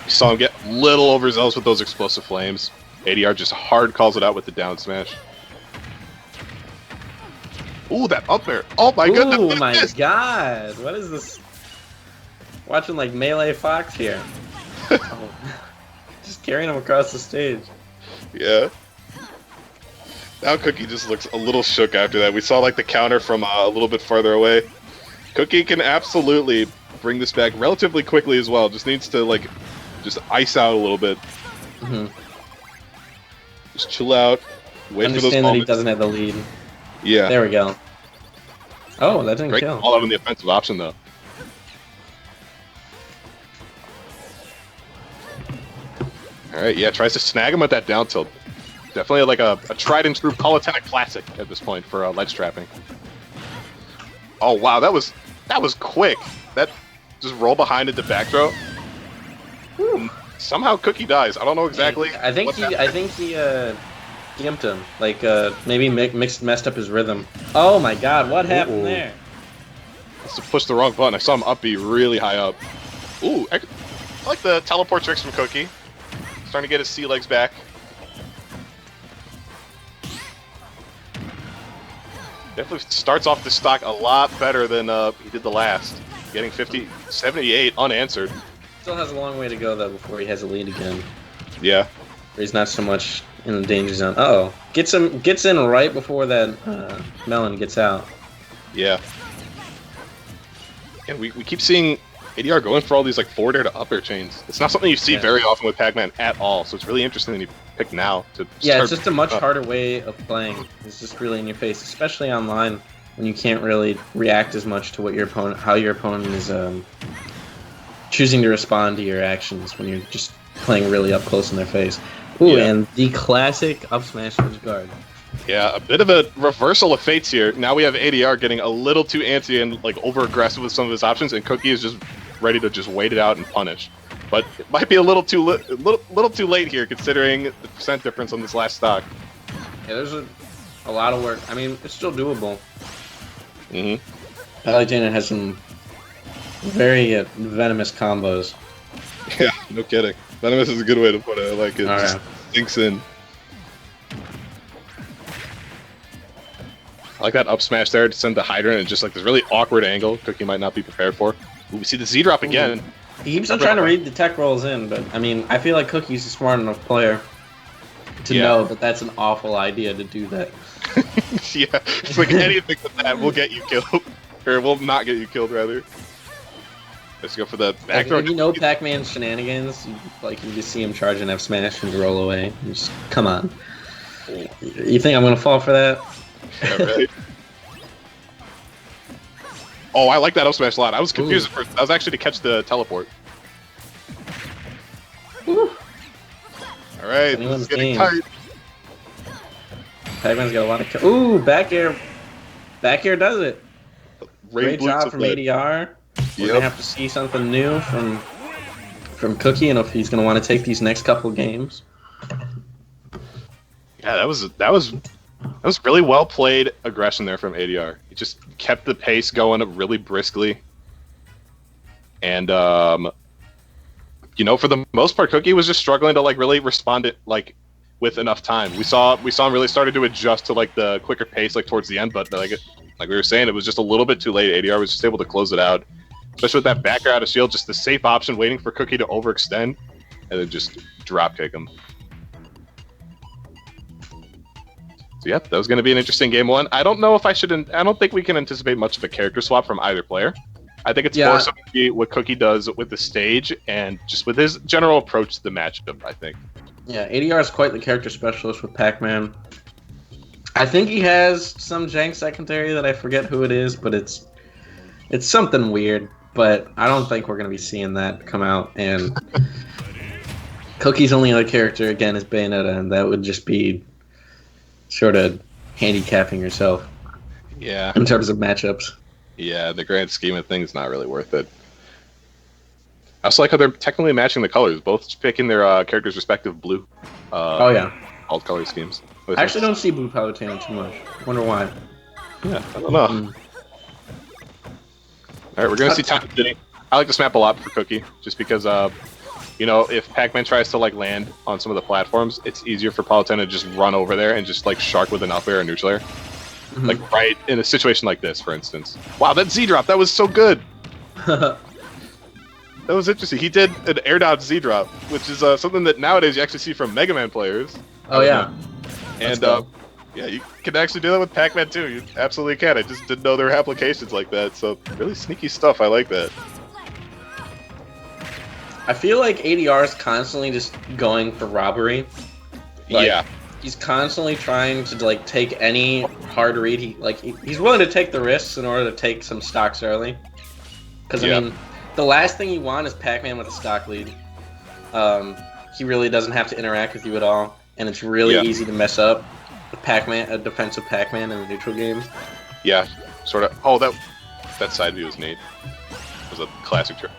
saw him get a little overzealous with those explosive flames. ADR just hard calls it out with the down smash. Ooh, that up air. Oh my goodness. Oh what my is this? god. What is this? Watching like Melee Fox here. Oh. Just carrying him across the stage. Yeah. Now Cookie just looks a little shook after that. We saw like the counter from a little bit farther away. Cookie can absolutely bring this back relatively quickly as well. Just needs to like just ice out a little bit. Mm-hmm. Just chill out. Wait for those Understand that he moments. doesn't have the lead. Yeah. There we go. Oh, that didn't Great kill. call out on the offensive option though. Alright, yeah, tries to snag him with that down tilt. Definitely like a tried and true Palutena classic at this point for ledge trapping. Oh wow, that was quick. That just roll behind into back throw. Somehow Cookie dies. I don't know exactly. I think he gimped him. Like maybe messed up his rhythm. Oh my god, what happened there? Must have pushed the wrong button. I saw him up be really high up. Ooh, I like the teleport tricks from Cookie. Starting to get his sea legs back. Definitely starts off the stock a lot better than he did the last. Getting 78 unanswered. Still has a long way to go though before he has a lead again. Yeah. Where he's not so much in the danger zone. Uh-oh. Gets in right before that melon gets out. Yeah. And we keep seeing ADR going for all these like forward air to up air chains. It's not something you see very often with Pac-Man at all, so it's really interesting that you pick now to Yeah, it's just a much harder way of playing. It's just really in your face, especially online when you can't really react as much to what how your opponent is choosing to respond to your actions when you're just playing really up close in their face. Ooh, and the classic up smash edge guard. Yeah, a bit of a reversal of fates here. Now we have ADR getting a little too antsy and like over aggressive with some of his options, and Cookie is just ready to just wait it out and punish. But it might be a little too late here, considering the percent difference on this last stock. Yeah, there's a lot of work. I mean, it's still doable. Palutena has some very venomous combos. Yeah, no kidding. Venomous is a good way to put it. I like it. Oh, Just yeah. sinks in. I like that up smash there to send the Hydrant and just like this really awkward angle Cookie might not be prepared for. Ooh, we see the Z drop again. He keeps on trying to read the tech rolls in, but I mean, I feel like Cookie's a smart enough player to know that that's an awful idea to do that. Yeah, it's like anything with that will get you killed. Or will not get you killed, rather. Let's go for the back throw. If you know Pac-Man's shenanigans, you just see him charge an F smash and roll away. You just, come on. You think I'm gonna fall for that? Yeah, right. Oh, I like that up smash a lot. I was confused at first. I was actually to catch the teleport. Woo. All right, this is getting tight. Pac-Man's got a lot of ooh, back air. Back air does it. Great job from ADR. We're gonna have to see something new from Cookie, and if he's gonna want to take these next couple games. Yeah, that was really well played aggression there from ADR. He just kept the pace going really briskly, and you know, for the most part, Cookie was just struggling to like really respond it like with enough time. We saw him really started to adjust to like the quicker pace like towards the end, but like we were saying, it was just a little bit too late. ADR was just able to close it out, especially with that back air out of shield, just the safe option, waiting for Cookie to overextend, and then just drop kick him. So yeah, that was going to be an interesting game one. I don't know if I don't think we can anticipate much of a character swap from either player. I think it's more so what Cookie does with the stage and just with his general approach to the matchup, I think. Yeah, ADR is quite the character specialist with Pac-Man. I think he has some jank secondary that I forget who it is, but it's something weird. But I don't think we're going to be seeing that come out. And Cookie's only other character, again, is Bayonetta, and that would just be sort of handicapping yourself. Yeah. In terms of matchups. Yeah, in the grand scheme of things, not really worth it. I also like how they're technically matching the colors, both picking their characters' respective blue. Alt color schemes. I actually don't see blue Palutena too much. Wonder why. Yeah, I don't know. All right, we're gonna see Top City. I like this map a lot for Cookie, just because you know, if Pac-Man tries to like land on some of the platforms, it's easier for Palutena to just run over there and just like shark with an up air or neutral air. Like right in a situation like this, for instance. Wow, that Z drop, that was so good. That was interesting. He did an air dodge Z drop, which is something that nowadays you actually see from Mega Man players. Oh yeah. And yeah, you can actually do that with Pac-Man too. You absolutely can. I just didn't know there were applications like that. So really sneaky stuff. I like that. I feel like ADR is constantly just going for robbery. Like, yeah. He's constantly trying to like take any hard read. He's willing to take the risks in order to take some stocks early. Because I mean, the last thing you want is Pac-Man with a stock lead. He really doesn't have to interact with you at all, and it's really easy to mess up with Pac-Man, a defensive Pac-Man in a neutral game. Yeah, sort of. Oh, that side view was neat. It was a classic trick.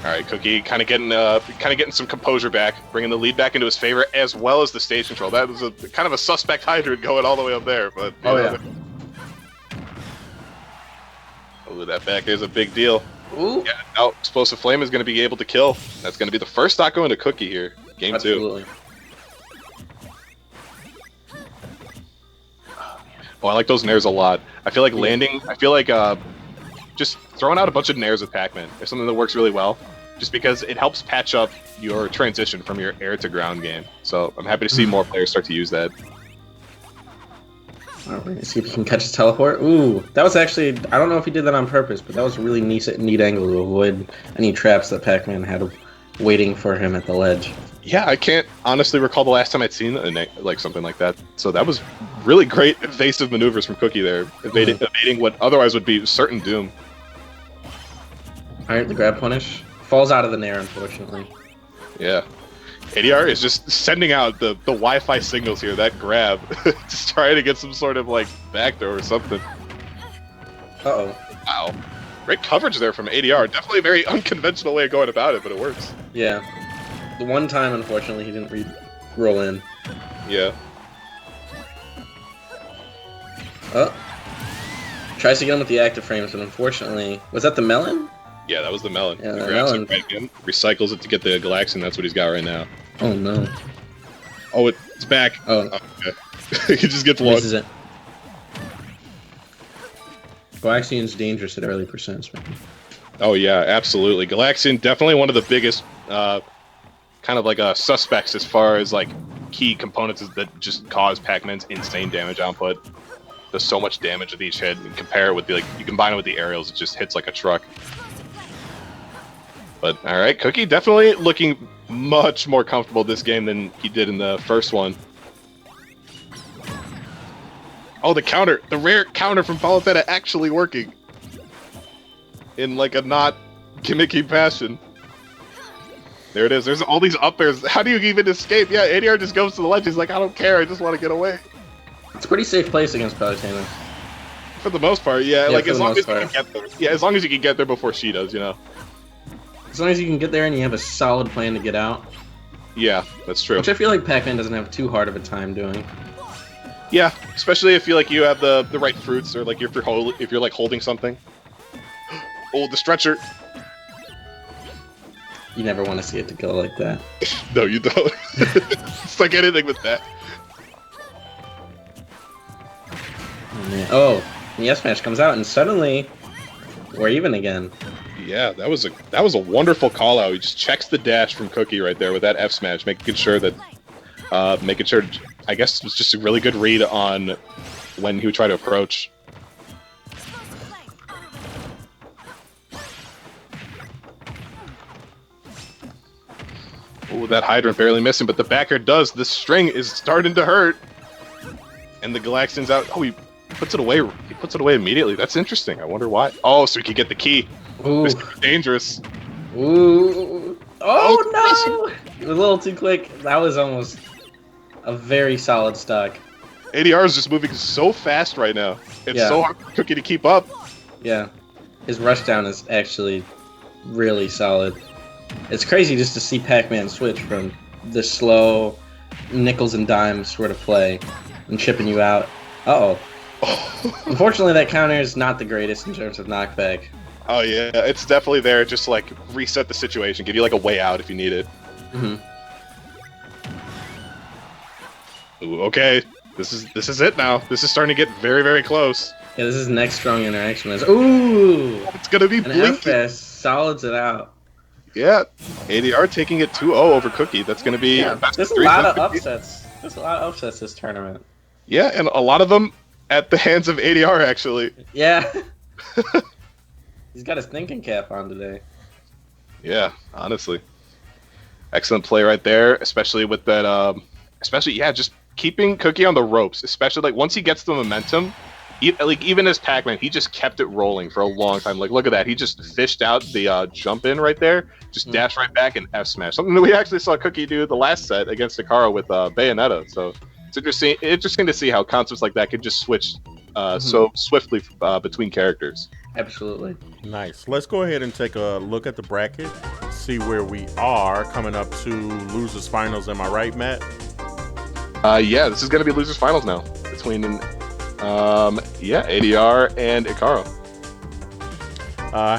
All right, Cookie kind of getting some composure back, bringing the lead back into his favor, as well as the stage control. That was a kind of a suspect hydrant going all the way up there, but oh, that back is a big deal. Ooh. Yeah, now Explosive Flame is going to be able to kill. That's going to be the first stock going to Cookie here, game Absolutely. 2. Oh, I like those nairs a lot. I feel like landing. I feel like just throwing out a bunch of nairs with Pac-Man is something that works really well, just because it helps patch up your transition from your air to ground game. So I'm happy to see more players start to use that. All right, let's see if he can catch his teleport. Ooh, that was actually, I don't know if he did that on purpose, but that was a really neat angle to avoid any traps that Pac-Man had waiting for him at the ledge. Yeah, I can't honestly recall the last time I'd seen like something like that. So that was really great evasive maneuvers from Cookie there, evading what otherwise would be certain doom. All right, the grab punish falls out of the nair, unfortunately. Yeah. ADR is just sending out the Wi-Fi signals here, that grab, just trying to get some sort of like backdoor or something. Uh-oh. Wow. Great coverage there from ADR. Definitely a very unconventional way of going about it, but it works. Yeah. The one time, unfortunately, he didn't roll in. Yeah. Oh. Tries to get him with the active frames, but unfortunately... Was that the melon? Yeah, that was the melon. Yeah, He the grabs melon. it right in, recycles it to get the Galaxian. That's what he's got right now. Oh, no. Oh, it's back. Oh. Okay. He just gets one. Misses it. Galaxian's dangerous at early percents, man. Oh, yeah, absolutely. Galaxian, definitely one of the biggest kind of like suspects as far as like key components that just cause Pac-Man's insane damage output. Does so much damage with each hit. And compare it with the, like, you combine it with the aerials, it just hits like a truck. But all right, Cookie definitely looking much more comfortable this game than he did in the first one. Oh, the counter, the rare counter from Palafetta actually working in like a not gimmicky fashion. There it is. There's all these up airs. How do you even escape? Yeah, ADR just goes to the ledge. He's like, I don't care. I just want to get away. It's a pretty safe place against Palutena. For the most part, yeah. Yeah, Like for as the long most as you can get there. Yeah, as long as you can get there before she does, you know. As long as you can get there and you have a solid plan to get out. Yeah, that's true. Which I feel like Pac-Man doesn't have too hard of a time doing. Yeah, especially if you like you have the right fruits, or like if you're like holding something. Oh, the stretcher. You never want to see it to go like that. No, you don't. It's like anything with that. Oh, man. Oh, the S-Smash comes out and suddenly we're even again. Yeah, that was a wonderful call out. He just checks the dash from Cookie right there with that F smash, making sure I guess it was just a really good read on when he would try to approach. Oh, that hydrant barely missing, but the backer does. The string is starting to hurt, and the Galaxian's out. Oh, he puts it away. He puts it away immediately. That's interesting. I wonder why. Oh, so he could get the key. Ooh. This could be dangerous. Ooh. Oh, no! A little too quick. That was almost a very solid stock. ADR is just moving so fast right now. It's Yeah. so hard for Cookie to keep up. Yeah. His rushdown is actually really solid. It's crazy just to see Pac-Man switch from the slow nickels and dimes sort of play and chipping you out. Uh-oh. Unfortunately, that counter is not the greatest in terms of knockback. Oh yeah, it's definitely there. Just like reset the situation, give you like a way out if you need it. Mm-hmm. Ooh, okay, this is it now. This is starting to get very, very close. Yeah, this is next strong interaction. Ooh! It's gonna be An Blinky. F-Fest solids it out. Yeah, ADR taking it 2-0 over Cookie. That's gonna be best There's of a three. lot of upsets. There's a lot of upsets this tournament. Yeah, and a lot of them at the hands of ADR actually. Yeah. He's got his thinking cap on today. Yeah, honestly, excellent play right there, especially with that. Just keeping Cookie on the ropes, especially like once he gets the momentum. Even as Pac-Man, he just kept it rolling for a long time. Like, look at that. He just fished out the jump in right there, just dashed right back and F smash. Something that we actually saw Cookie do the last set against Akara with Bayonetta. So it's interesting to see how concepts like that can just switch so swiftly between characters. Absolutely. Nice. Let's go ahead and take a look at the bracket, see where we are coming up to losers finals. Am I right, Matt? Yeah, this is going to be losers finals now between ADR and Ikaro.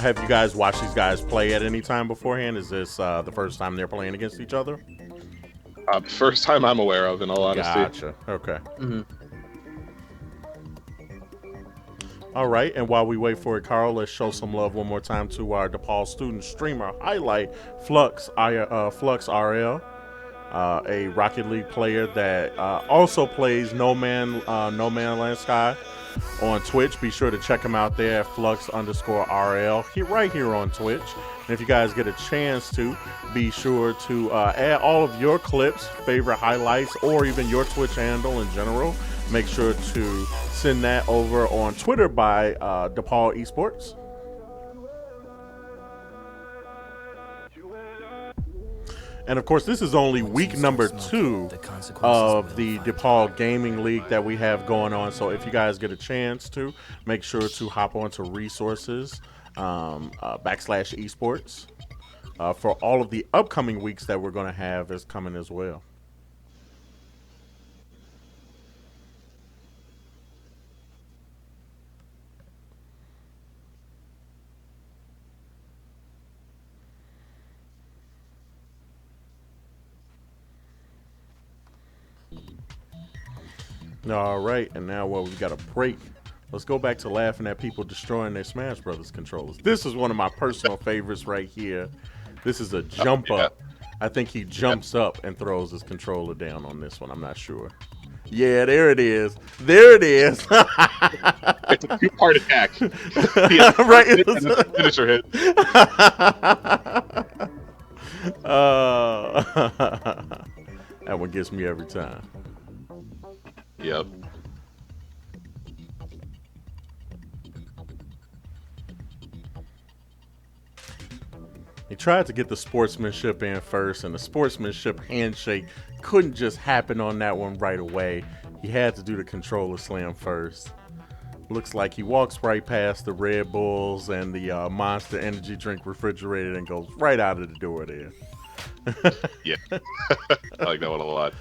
Have you guys watched these guys play at any time beforehand? Is this the first time they're playing against each other? First time I'm aware of, in all honesty. Gotcha. Okay. Mm-hmm. All right, and while we wait for it, Carl, let's show some love one more time to our DePaul student streamer highlight, Flux RL, a Rocket League player that also plays No Man Land Sky on Twitch. Be sure to check him out there at Flux_RL right here on Twitch. And if you guys get a chance to, be sure to add all of your clips, favorite highlights, or even your Twitch handle in general. Make sure to send that over on Twitter by DePaul Esports. And of course, this is only week number 2 of the DePaul Gaming League that we have going on. So if you guys get a chance to, make sure to hop onto resources /esports for all of the upcoming weeks that we're going to have is coming as well. All right, and now we've got a break. Let's go back to laughing at people destroying their Smash Brothers controllers. This is one of my personal favorites right here. This is a jump up. I think he jumps up and throws his controller down on this one. I'm not sure. Yeah, there it is. There it is. It's a two-part attack. Right. Finisher hit. That one gets me every time. Yep. He tried to get the sportsmanship in first, and the sportsmanship handshake couldn't just happen on that one right away. He had to do the controller slam first. Looks like he walks right past the Red Bulls and the Monster Energy drink refrigerator and goes right out of the door there. Yeah. I like that one a lot.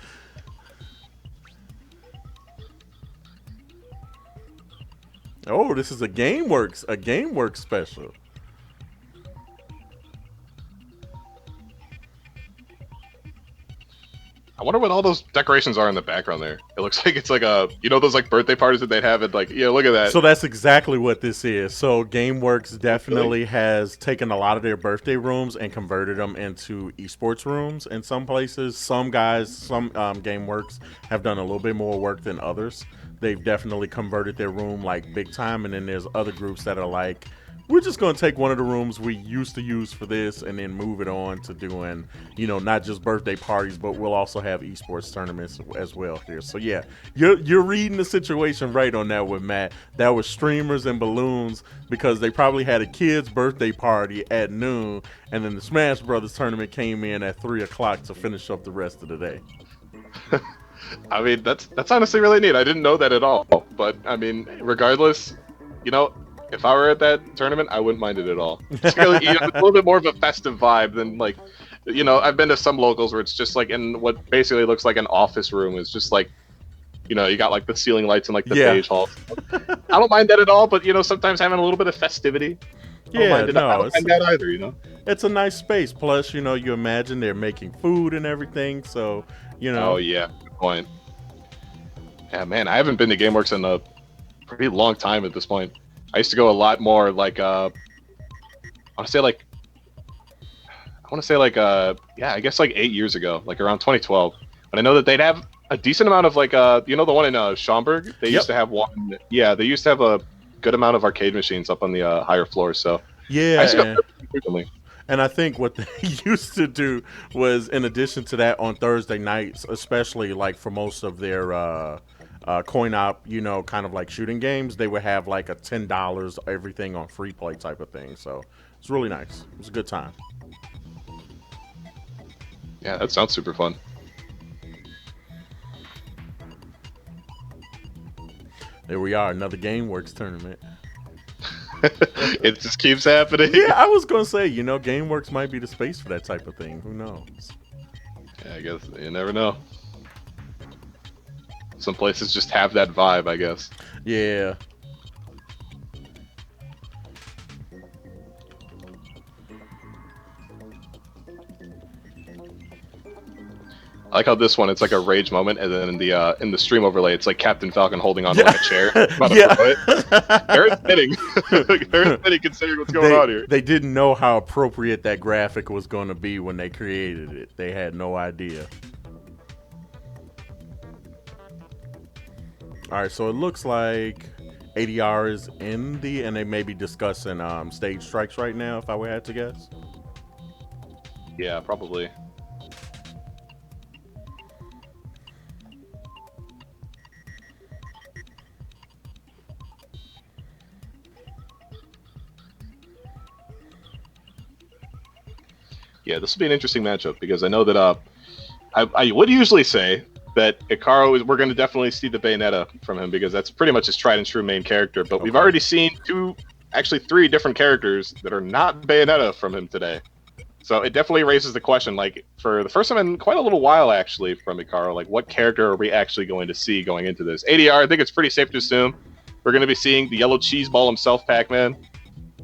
Oh, this is a GameWorks special. I wonder what all those decorations are in the background there. It looks like it's like a, you know, those like birthday parties that they'd have at like, yeah, look at that. So that's exactly what this is. So GameWorks definitely has taken a lot of their birthday rooms and converted them into esports rooms in some places. Some guys, some GameWorks have done a little bit more work than others. They've definitely converted their room like big time. And then there's other groups that are like, we're just going to take one of the rooms we used to use for this and then move it on to doing, you know, not just birthday parties, but we'll also have esports tournaments as well here. So yeah, you're reading the situation right on that one, Matt. That was streamers and balloons because they probably had a kid's birthday party at noon, and then the Smash Brothers tournament came in at 3 o'clock to finish up the rest of the day. I mean, that's honestly really neat. I didn't know that at all. But I mean, regardless, you know, if I were at that tournament, I wouldn't mind it at all. It's, really, you know, it's a little bit more of a festive vibe than like, you know, I've been to some locals where it's just like in what basically looks like an office room. It's just like, you know, you got like the ceiling lights and like the beige hall. I don't mind that at all, but you know, sometimes having a little bit of festivity. Yeah, I don't mind that either, you know. It's a nice space. Plus, you know, you imagine they're making food and everything, so you know. Oh yeah, good point. Yeah, man, I haven't been to GameWorks in a pretty long time at this point. I used to go a lot more like I want to say like yeah, I guess like 8 years ago, like around 2012. But I know that they'd have a decent amount of like you know, the one in Schaumburg. They used to have one. Yeah, they used to have a good amount of arcade machines up on the higher floors. So yeah, I used to go frequently. And I think what they used to do was, in addition to that, on Thursday nights, especially like for most of their coin op, you know, kind of like shooting games, they would have like a $10 everything on free play type of thing. So it's really nice. It was a good time. Yeah, that sounds super fun. There we are, another GameWorks tournament. It just keeps happening. Yeah, I was gonna say, you know, GameWorks might be the space for that type of thing. Who knows? Yeah, I guess you never know. Some places just have that vibe, I guess. Yeah. I like how this one, it's like a rage moment, and then in the stream overlay, it's like Captain Falcon holding on to like a chair. Very fitting. Very fitting considering what's going on here. They didn't know how appropriate that graphic was going to be when they created it. They had no idea. All right, so it looks like ADR is in and they may be discussing stage strikes right now, if I were had to guess. Yeah, probably. Yeah, this will be an interesting matchup because I know that I would usually say that Ikaro we're going to definitely see the Bayonetta from him because that's pretty much his tried and true main character. But we've already seen three different characters that are not Bayonetta from him today. So it definitely raises the question, like for the first time in quite a little while actually from Ikaro, like what character are we actually going to see going into this? ADR, I think it's pretty safe to assume we're going to be seeing the yellow cheese ball himself, Pac-Man.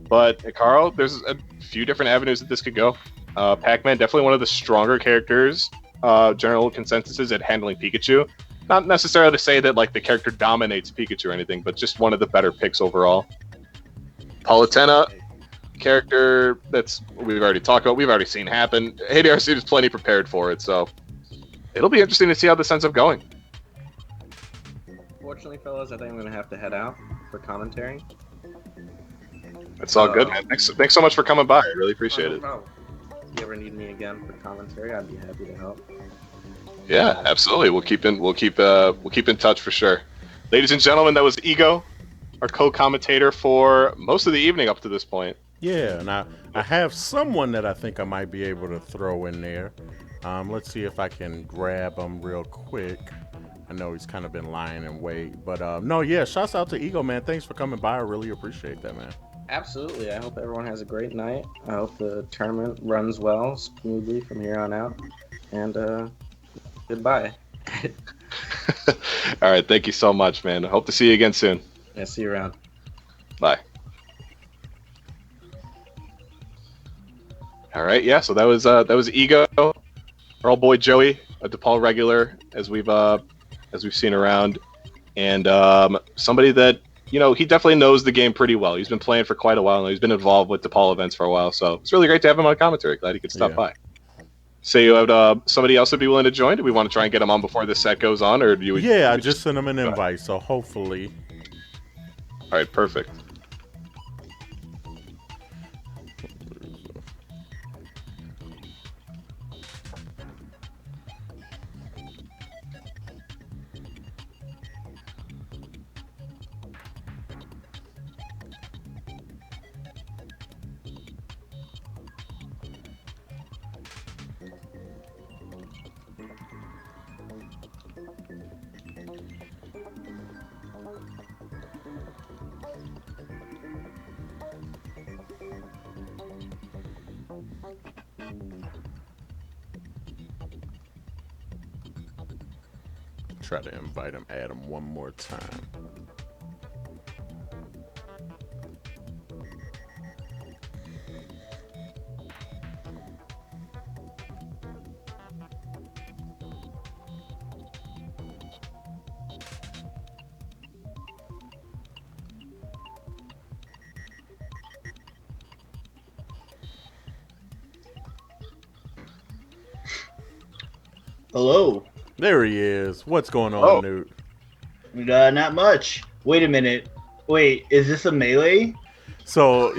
But Ikaro, there's a few different avenues that this could go. Pac-Man, definitely one of the stronger characters. General consensus is at handling Pikachu. Not necessarily to say that like the character dominates Pikachu or anything, but just one of the better picks overall. Palutena, character that's we've already talked about, we've already seen happen. ADRC is plenty prepared for it, so it'll be interesting to see how this ends up going. Fortunately, fellas, I think I'm gonna have to head out for commentary. It's all good, man. Thanks so much for coming by. I really appreciate it. If you ever need me again for commentary, I'd be happy to help. Yeah, absolutely. We'll keep in touch for sure. Ladies and gentlemen, that was Ego, our co-commentator for most of the evening up to this point. Yeah, and I have someone that I think I might be able to throw in there. Let's see if I can grab him real quick. I know he's kind of been lying in wait, but no, yeah, shouts out to Ego, man. Thanks for coming by. I really appreciate that, man. Absolutely. I hope everyone has a great night. I hope the tournament runs well, smoothly from here on out. And goodbye. All right, thank you so much, man. I hope to see you again soon. Yeah, see you around. Bye. All right, yeah. So that was Ego, our old boy Joey, a DePaul regular, as we've seen around, and somebody that he definitely knows the game pretty well. He's been playing for quite a while, and he's been involved with DePaul events for a while. So it's really great to have him on commentary. Glad he could stop by. So you have somebody else would be willing to join? Do we want to try and get him on before this set goes on, or do you? Yeah, I just sent him an invite, so hopefully. All right, perfect. Try to invite him, add him one more time. Hello. There he is. What's going on, Newt? Not much. Wait a minute. Wait, is this a melee? So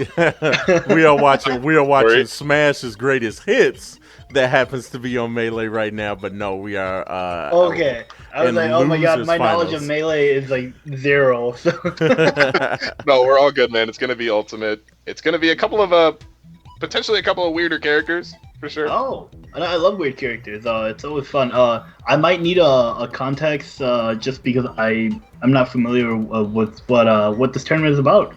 we are watching Smash's greatest hits that happens to be on Melee right now, but no, we are okay. I was like, oh my god, my knowledge of Melee is like 0. So. No, we're all good, man. It's gonna be Ultimate. It's gonna be a couple of potentially a couple of weirder characters for sure. Oh, I love weird characters. It's always fun. I might need a context just because I'm not familiar with what this tournament is about.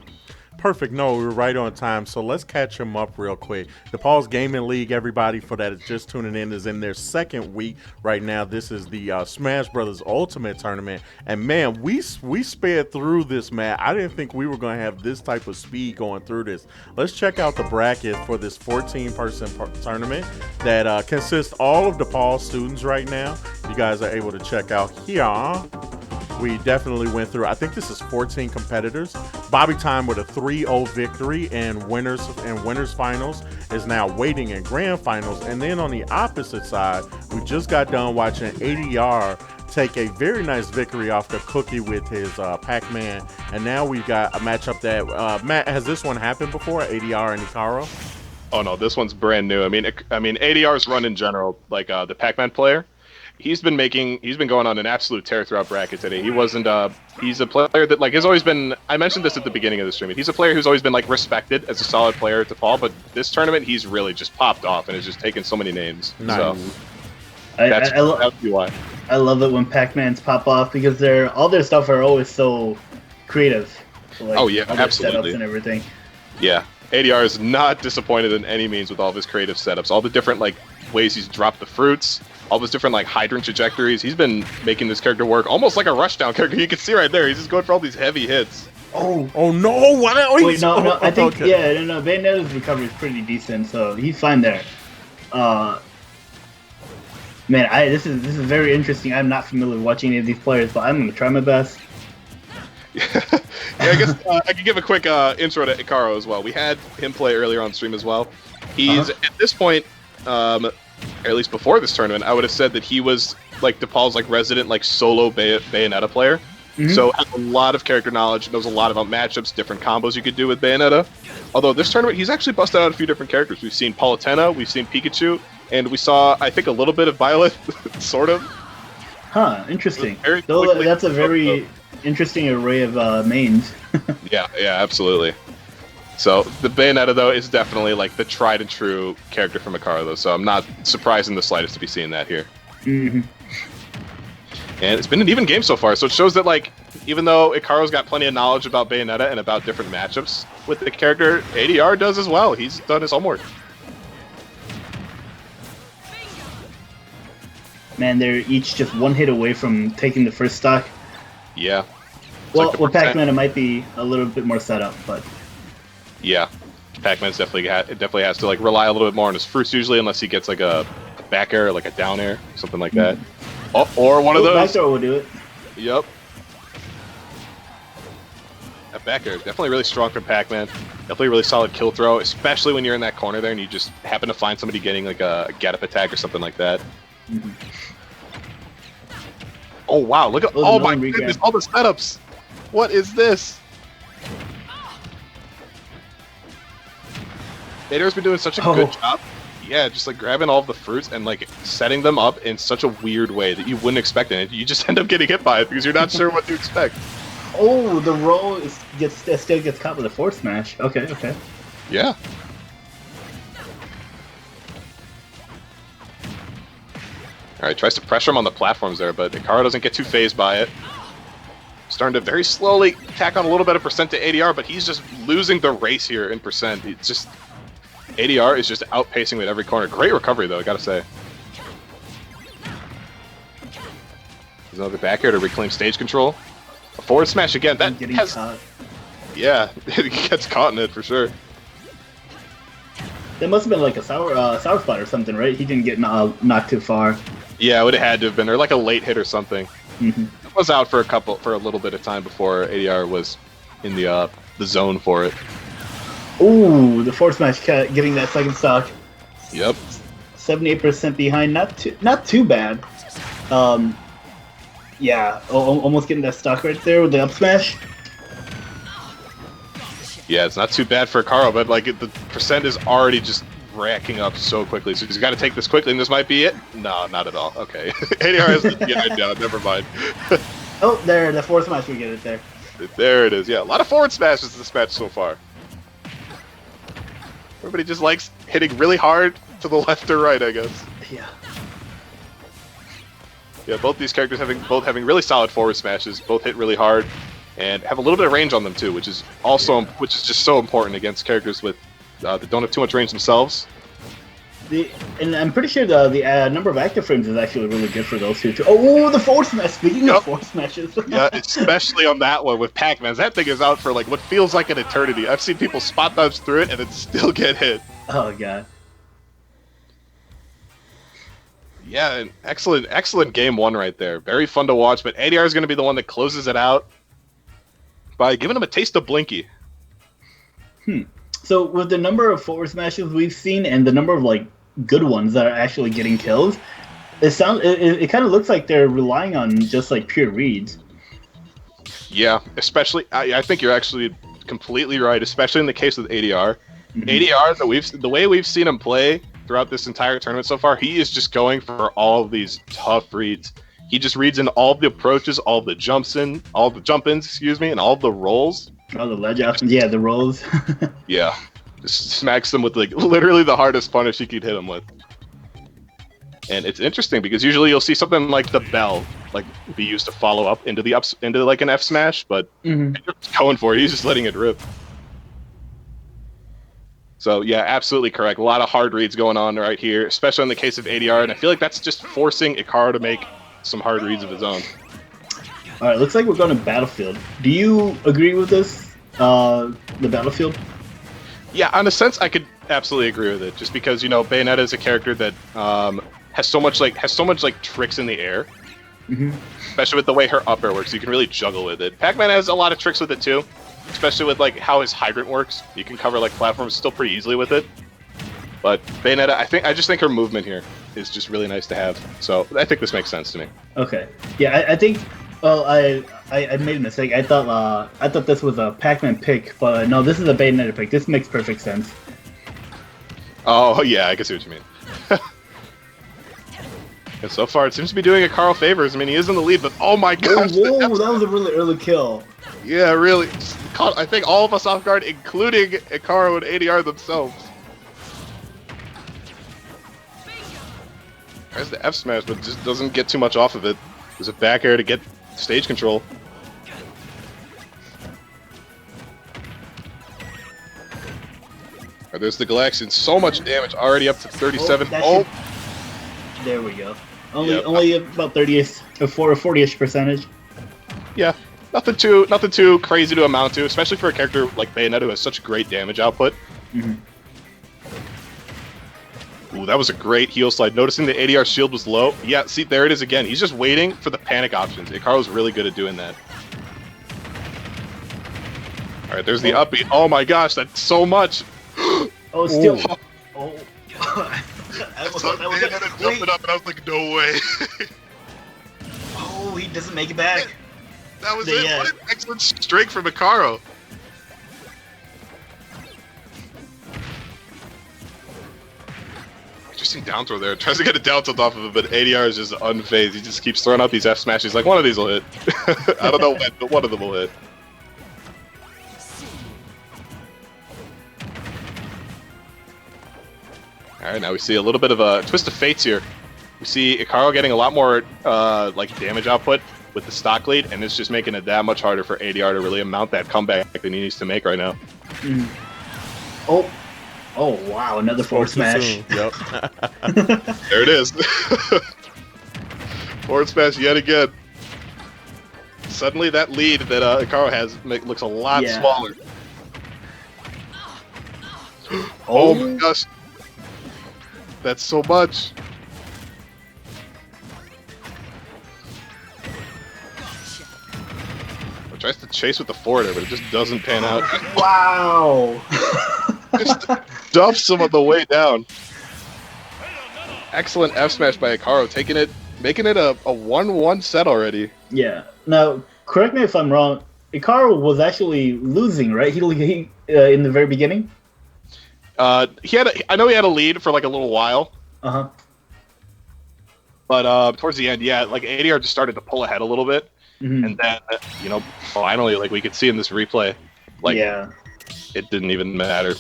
Perfect. No, we're right on time. So let's catch them up real quick. DePaul's Gaming League, everybody for that is just tuning in, is in their second week right now. This is the Smash Brothers Ultimate Tournament. And man, we sped through this, man. I didn't think we were going to have this type of speed going through this. Let's check out the bracket for this 14-person tournament that consists all of DePaul students right now. You guys are able to check out here. We definitely went through, I think this is 14 competitors. Bobby Time with a 3-0 victory and winners finals is now waiting in grand finals. And then on the opposite side, we just got done watching ADR take a very nice victory off the Cookie with his Pac-Man. And now we've got a matchup that, Matt, has this one happened before, ADR and Ikaro? Oh no, this one's brand new. I mean ADR's run in general, like the Pac-Man player, he's been going on an absolute tear throughout bracket today. He's a player that has always been, I mentioned this at the beginning of the stream, he's a player who's always been respected as a solid player at DePaul, but this tournament he's really just popped off and has just taken so many names. Nice. So that's why. I love it when Pac-Mans pop off because all their stuff are always so creative. So, oh yeah, all their absolutely. setups and everything. Yeah, ADR is not disappointed in any means with all of his creative setups, all the different ways he's dropped the fruits, all those different hydrant trajectories. He's been making this character work almost like a rushdown character. You can see right there, he's just going for all these heavy hits. Oh no! What? Wait, no. I think Bayonetta's recovery is pretty decent, so he's fine there. Man, this is very interesting. I'm not familiar with watching any of these players, but I'm gonna try my best. Yeah, I guess I could give a quick intro to Icaro as well. We had him play earlier on stream as well. He's at this point, or at least before this tournament, I would have said that he was like DePaul's like resident like solo Bayonetta player. So has a lot of character knowledge, knows a lot about matchups, different combos you could do with Bayonetta. Although this tournament, he's actually busted out a few different characters. We've seen Palutena, we've seen Pikachu, and we saw, I think, a little bit of Violet, sort of. Huh, interesting. That's a very interesting array of mains. Yeah, absolutely. So the Bayonetta, though, is definitely like the tried and true character from Icaro, though, so I'm not surprised in the slightest to be seeing that here. And it's been an even game so far, so it shows that, like, even though Icaro's got plenty of knowledge about Bayonetta and about different matchups with the character, ADR does as well. He's done his homework. Man, they're each just one hit away from taking the first stock. Yeah. Well, like with Pac-Man, it might be a little bit more set up, but... Yeah. Pac-Man's definitely has to, like, rely a little bit more on his fruits usually, unless he gets, like, a back air, like a down air, something like that. Oh, or one of those. Back throw will do it. Yep. That back air is definitely really strong from Pac-Man. Definitely a really solid kill throw, especially when you're in that corner there and you just happen to find somebody getting like a get-up attack or something like that. Oh wow, look at oh my goodness, all the setups. What is this? Nader's been doing such a good job. Yeah, just like grabbing all of the fruits and like setting them up in such a weird way that you wouldn't expect it. You just end up getting hit by it because you're not sure what to expect. Oh, the roll still gets caught with a force smash. Okay. Yeah. Alright, tries to pressure him on the platforms there, but Icaro doesn't get too phased by it. Starting to very slowly tack on a little bit of percent to ADR, but he's just losing the race here in percent. It's just... ADR is just outpacing at every corner. Great recovery, though, I gotta say. There's another back air to reclaim stage control. A forward smash again. That has... Caught. Yeah, he gets caught in it for sure. That must have been like a sour spot or something, right? He didn't get knocked too far. Yeah, it would have had to have been, or like a late hit or something. It was out for a little bit of time before ADR was in the zone for it. Ooh, the force smash getting that second stock. Yep. 78% behind, not too bad. Yeah, almost getting that stock right there with the up smash. Yeah, it's not too bad for Icaro, but like the percent is already just racking up so quickly. So he's got to take this quickly, and this might be it. No, not at all. Okay, ADR has the DI down. Never mind. Oh, there, the forward smash, we get it there. There it is. Yeah, a lot of forward smashes in this match so far. Everybody just likes hitting really hard to the left or right, I guess. Yeah. Yeah, both these characters having really solid forward smashes, both hit really hard, and have a little bit of range on them too, which is just so important against characters with that don't have too much range themselves. And I'm pretty sure the number of active frames is actually really good for those two too. Oh, the forward smash! Speaking of forward smashes. Yeah, especially on that one with Pac-Man. That thing is out for like what feels like an eternity. I've seen people spot dodge through it and then still get hit. Oh god. Yeah, an excellent game one right there. Very fun to watch, but ADR is going to be the one that closes it out by giving him a taste of Blinky. So with the number of forward smashes we've seen and the number of like good ones that are actually getting kills, it kind of looks like they're relying on just like pure reads. Yeah, especially I think you're actually completely right, especially in the case with ADR. ADR, the way we've seen him play throughout this entire tournament so far, he is just going for all of these tough reads. He just reads in all of the approaches, all of the jump-ins, and all of the rolls. Oh, the ledge options, yeah, the rolls. Yeah, just smacks them with like literally the hardest punish you could hit him with. And it's interesting because usually you'll see something like the bell like be used to follow up into like an F smash, but he's just going for it. He's just letting it rip. So yeah, absolutely correct. A lot of hard reads going on right here, especially in the case of ADR, and I feel like that's just forcing Icaro to make some hard reads of his own. All right, looks like we're going to Battlefield. Do you agree with this, the Battlefield? Yeah, in a sense, I could absolutely agree with it, just because, you know, Bayonetta is a character that has so much like tricks in the air. Especially with the way her up air works, you can really juggle with it. Pac-Man has a lot of tricks with it too, especially with like how his hydrant works. You can cover like platforms still pretty easily with it. But Bayonetta, I just think her movement here is just really nice to have. So I think this makes sense to me. Okay. Yeah, I think. Well, I made a mistake. I thought this was a Pac-Man pick, but no, this is a Bayonetta pick. This makes perfect sense. Oh yeah, I can see what you mean. And so far, it seems to be doing Carl favors. I mean, he is in the lead, but oh my gosh! Whoa, that was a really early kill. Yeah, really. Caught, I think, all of us off guard, including Ikaro and ADR themselves. There's the F smash, but just doesn't get too much off of it. There's a back air to get stage control. Right, there's the Galaxian. So much damage already up to 37. There we go. Only about 40-ish percentage. Yeah, nothing too crazy to amount to, especially for a character like Bayonetta who has such great damage output. Ooh, that was a great heel slide. Noticing the ADR shield was low. Yeah, see, there it is again. He's just waiting for the panic options. Ikaru's really good at doing that. All right, there's the uppy. Oh my gosh, that's so much. Oh, still. I jumped it up and I was like, no way. Oh, he doesn't make it back. That was it. What an excellent streak from Ikaru. Interesting down throw there. Tries to get a down tilt off of it, but ADR is just unfazed. He just keeps throwing out these F smashes. Like, one of these will hit. I don't know when, but one of them will hit. Alright, now we see a little bit of a twist of fates here. We see Ikaru getting a lot more like damage output with the stock lead, and it's just making it that much harder for ADR to really mount that comeback that he needs to make right now. Oh wow, another forward smash. Yep. There it is. Forward smash yet again. Suddenly that lead that Ikaru has looks a lot smaller. Oh my gosh. That's so much. It tries to chase with the forward air, but it just doesn't pan out. Wow. Just dumps him on the way down. Excellent F smash by Ikaru, making it a 1-1 set already. Yeah. Now, correct me if I'm wrong. Ikaru was actually losing, right? He in the very beginning. I know he had a lead for like a little while. But towards the end, yeah, like ADR just started to pull ahead a little bit, and then finally, like we could see in this replay, like it didn't even matter.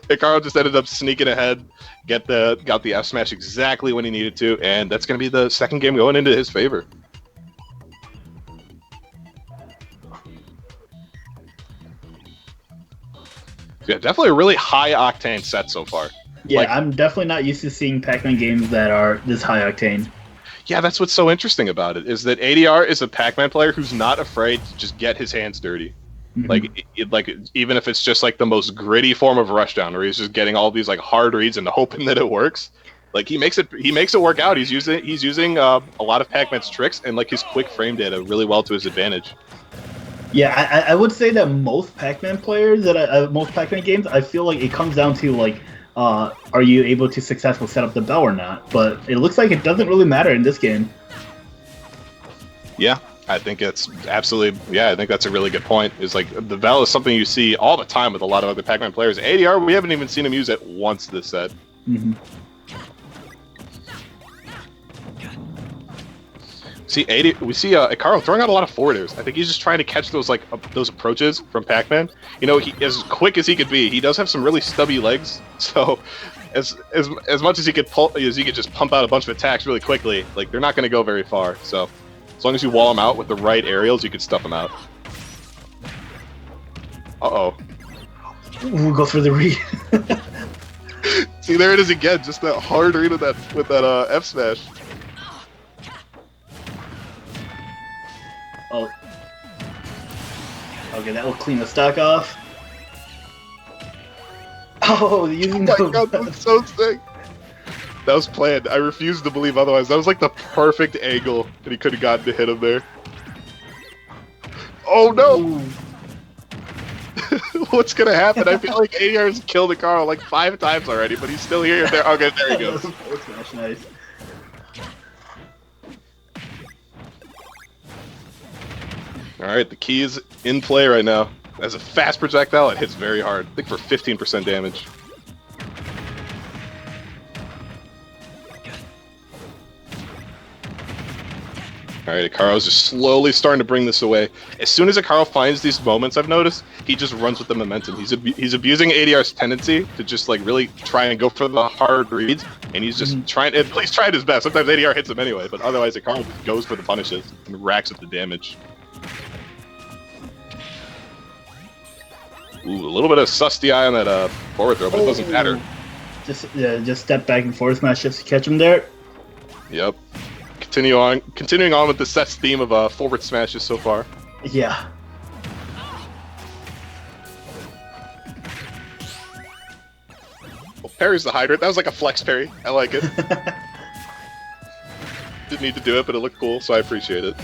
Ikaru just ended up sneaking ahead, got the F smash exactly when he needed to, and that's gonna be the second game going into his favor. Yeah, definitely a really high octane set so far. Yeah, I'm definitely not used to seeing Pac-Man games that are this high octane. Yeah, that's what's so interesting about it, is that ADR is a Pac-Man player who's not afraid to just get his hands dirty. Like even if it's just like the most gritty form of rushdown, where he's just getting all these like hard reads and hoping that it works. Like he makes it work out. He's using a lot of Pac-Man's tricks and like his quick frame data really well to his advantage. Yeah, I would say that most Pac-Man players most Pac-Man games, I feel like it comes down to like, are you able to successfully set up the bell or not? But it looks like it doesn't really matter in this game. Yeah, I think it's absolutely. Yeah, I think that's a really good point. Is like the bell is something you see all the time with a lot of other Pac-Man players. ADR, we haven't even seen him use it once this set. We see Ikaru throwing out a lot of forward airs. I think he's just trying to catch those those approaches from Pac-Man. You know, as quick as he could be, he does have some really stubby legs. So, as much as he could just pump out a bunch of attacks really quickly, like they're not going to go very far. So, as long as you wall him out with the right aerials, you could stuff him out. We'll go for the read. See, there it is again. Just that hard read with that F smash. Oh. Okay, that will clean the stock off. Oh, using Oh my god, that's so sick. That was planned. I refuse to believe otherwise. That was like the perfect angle that he could have gotten to hit him there. Oh no! What's gonna happen? I feel like ADR has killed Carl like 5 times already, but he's still here. There. Okay, there he goes. That's nice. All right, the key is in play right now. As a fast projectile, it hits very hard. I think for 15% damage. All right, Akaro's just slowly starting to bring this away. As soon as Akaro finds these moments, I've noticed, he just runs with the momentum. He's abusing ADR's tendency to just like really try and go for the hard reads, and he's just trying. At least trying his best. Sometimes ADR hits him anyway, but otherwise Akaro just goes for the punishes and racks up the damage. Ooh, a little bit of sus DI on that forward throw, but it doesn't matter. Just step back and forward smash just to catch him there. Yep. Continuing on with the set's theme of forward smashes so far. Yeah. Well, parries the hydrant. That was like a flex parry. I like it. Didn't need to do it, but it looked cool, so I appreciate it.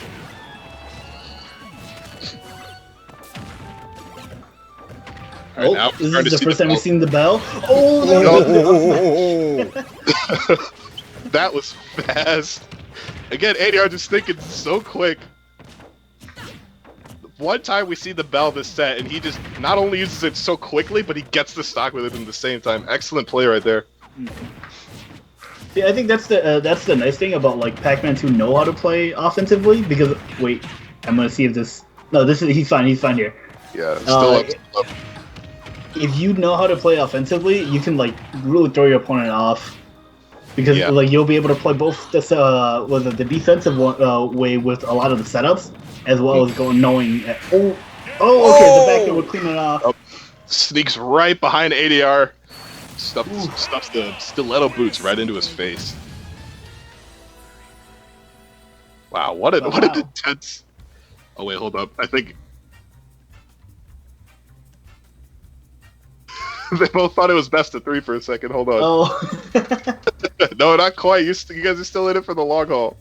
All right, now this is the first time we've seen the bell. Oh, that was fast. Again, ADR just thinking so quick. One time we see the bell this set, and he just not only uses it so quickly, but he gets the stock with it at the same time. Excellent play right there. Yeah, I think that's the nice thing about like Pac-Mans who know how to play offensively. Because wait, I'm gonna see if this. No, he's fine. He's fine here. Yeah, still up. If you know how to play offensively, you can like really throw your opponent off. Because like you'll be able to play both the defensive way with a lot of the setups, as well as knowing. Okay, the back there would clean it off. Oh, sneaks right behind ADR, stuffs the stiletto boots right into his face. Wow, what an intense. Oh wait, hold up. I think they both thought it was best of 3 for a second. Hold on. Oh. No, not quite. You guys are still in it for the long haul.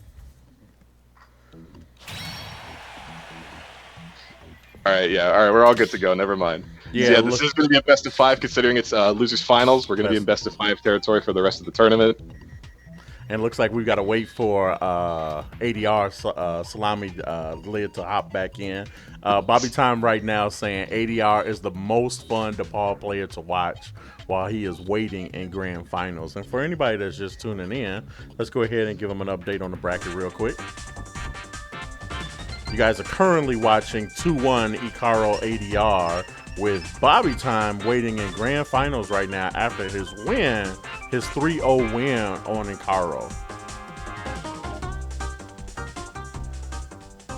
Alright, yeah. Alright, we're all good to go. Never mind. Yeah, this is going to be a best of 5 considering it's losers finals. We're going to be in best of 5 territory for the rest of the tournament. And it looks like we've got to wait for ADR Salami Lid to hop back in. Bobby Time right now saying ADR is the most fun DePaul player to watch while he is waiting in grand finals. And for anybody that's just tuning in, let's go ahead and give them an update on the bracket real quick. You guys are currently watching 2-1 Ikaro ADR with Bobby Time waiting in grand finals right now after his win, his 3-0 win on Ikaro.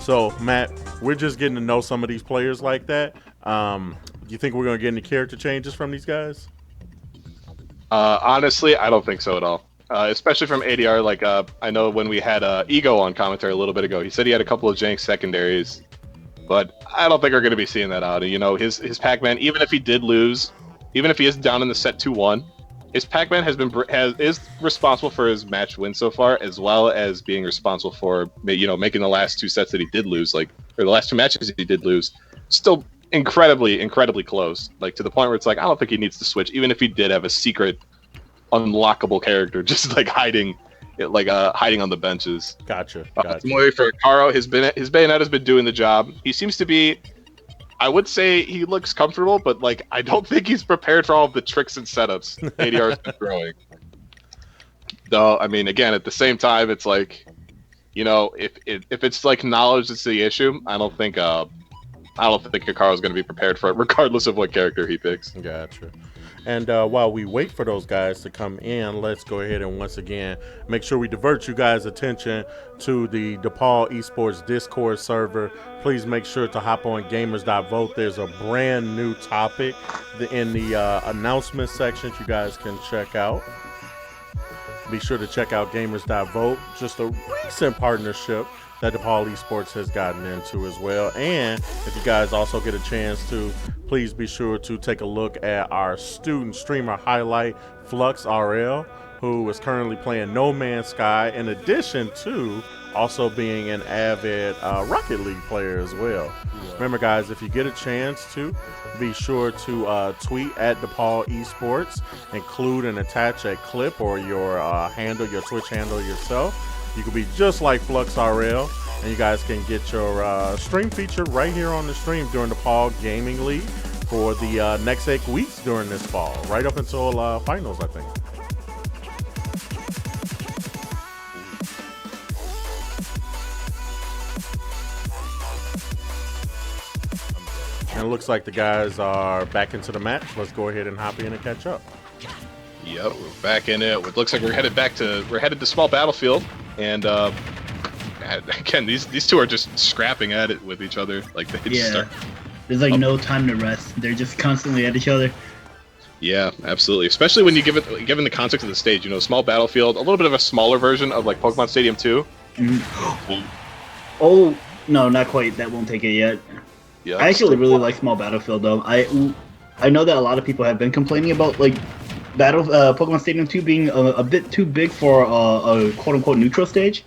So, Matt, we're just getting to know some of these players like that. Do you think we're going to get any character changes from these guys? Honestly, I don't think so at all. Especially from ADR. Like, I know when we had Ego on commentary a little bit ago, he said he had a couple of jank secondaries. But I don't think we're going to be seeing that out. You know, his Pac-Man, even if he did lose, even if he is down in the set 2-1, his Pac-Man is responsible for his match win so far, as well as being responsible for making the last 2 sets that he did lose, or the last 2 matches he did lose, still incredibly close. Like to the point where it's like I don't think he needs to switch, even if he did have a secret, unlockable character just like hiding on the benches. Gotcha. Similarly for Akaro, his bayonet has been doing the job. He seems to be, I would say he looks comfortable, but like I don't think he's prepared for all of the tricks and setups ADR has been throwing. Though, I mean, again, at the same time, it's like, if it's like knowledge that's the issue, I don't think Akaro's going to be prepared for it, regardless of what character he picks. Gotcha. And while we wait for those guys to come in, let's go ahead and once again make sure we divert you guys' attention to the DePaul Esports Discord server. Please make sure to hop on gamers.vote. There's a brand new topic in the announcement section you guys can check out. Be sure to check out gamers.vote. Just a recent partnership that DePaul Esports has gotten into as well. And if you guys also get a chance to, please be sure to take a look at our student streamer highlight, Flux RL, who is currently playing No Man's Sky, in addition to also being an avid Rocket League player as well. Remember, guys, if you get a chance to, be sure to tweet at DePaul Esports, include and attach a clip or your handle, your Twitch handle yourself. You can be just like FluxRL, and you guys can get your stream featured right here on the stream during the DePaul Gaming League for the next 8 weeks during this fall, right up until finals, I think. And it looks like the guys are back into the match. Let's go ahead and hop in and catch up. Yep, we're back in it. It looks like we're headed to small battlefield, and again, these two are just scrapping at it with each other. Like they just start. There's like no time to rest. They're just constantly at each other. Yeah, absolutely. Especially when you given the context of the stage. You know, small battlefield, a little bit of a smaller version of like Pokemon Stadium 2. Oh no, not quite. That won't take it yet. Yeah, I actually really like small battlefield though. I know that a lot of people have been complaining about like Pokemon Stadium 2 being a bit too big for a quote-unquote neutral stage.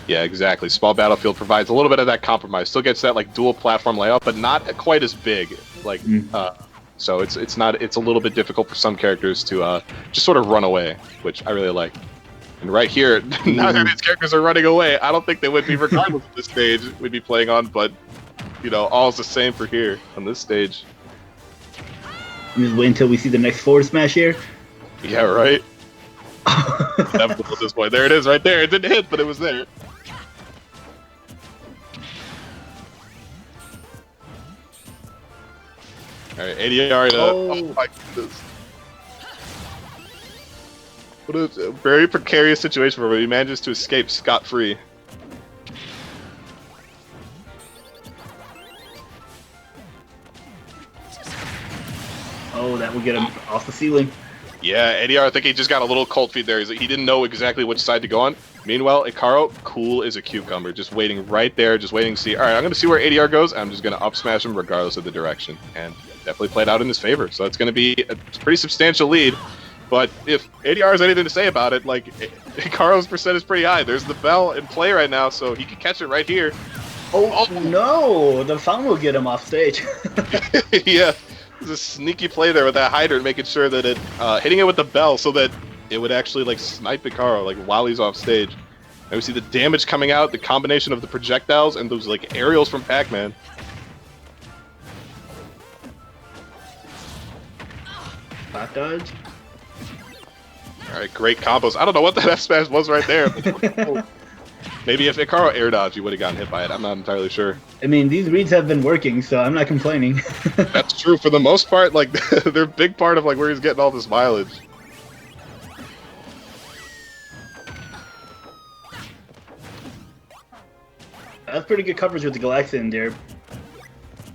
Yeah, exactly. Small battlefield provides a little bit of that compromise. Still gets that like dual platform layout, but not quite as big. Like, so it's a little bit difficult for some characters to just sort of run away, which I really like. And right here, neither of these characters are running away. I don't think they would be regardless of the stage we'd be playing on, but you know, all's the same for here on this stage. Just wait until we see the next forward smash here. Yeah, right. Inevitable at this point. There it is, right there. It didn't hit, but it was there. All right, ADR. Oh my goodness. What a very precarious situation where he manages to escape scot-free. Oh, that will get him off the ceiling. Yeah, ADR, I think he just got a little cold feet there. He didn't know exactly which side to go on. Meanwhile, Ikaro, cool as a cucumber, just waiting right there, just waiting to see. All right, I'm going to see where ADR goes. I'm just going to up smash him regardless of the direction. And definitely played out in his favor. So it's going to be a pretty substantial lead. But if ADR has anything to say about it, like, Ikaro's percent is pretty high. There's the bell in play right now, so he can catch it right here. Oh no, the fountain will get him off stage. Yeah. There's a sneaky play there with that hydrant, making sure that it hitting it with the bell so that it would actually like snipe Ikaro like while he's off stage. And we see the damage coming out, the combination of the projectiles and those like aerials from Pac-Man. Back dodge. All right, great combos. I don't know what that F smash was right there. But maybe if Ikaro air dodged, he would have gotten hit by it. I'm not entirely sure. I mean, these reads have been working, so I'm not complaining. That's true for the most part. Like, they're a big part of like where he's getting all this mileage. That's pretty good coverage with the Galaxian there.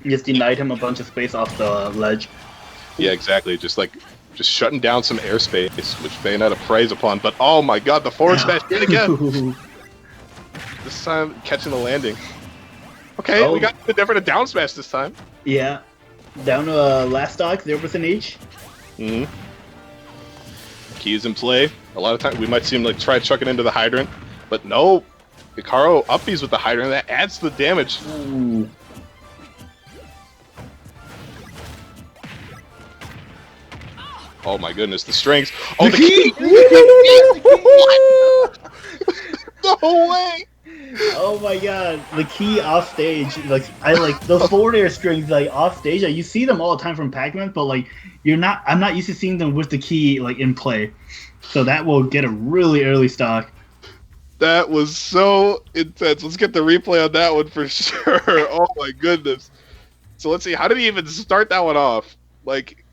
Just denied him a bunch of space off the ledge. Yeah, exactly. Just shutting down some airspace, which Bayonetta preys upon. But oh my god, the forward smash yet again. This time catching the landing. Okay, we got a different a down smash this time. Yeah, down to last stock, 0% each. Key is in play. A lot of times we might see him like try chucking into the hydrant, but no. Ikaro upbees with the hydrant. That adds to the damage. Ooh. Oh my goodness, the strings. Oh, the key! No way! Oh my god, the key off stage. Like I like those forward air strings like off stage. Like, you see them all the time from Pac-Man, but like I'm not used to seeing them with the key like in play. So that will get a really early stock. That was so intense. Let's get the replay on that one for sure. Oh my goodness. So let's see, how did he even start that one off? Like,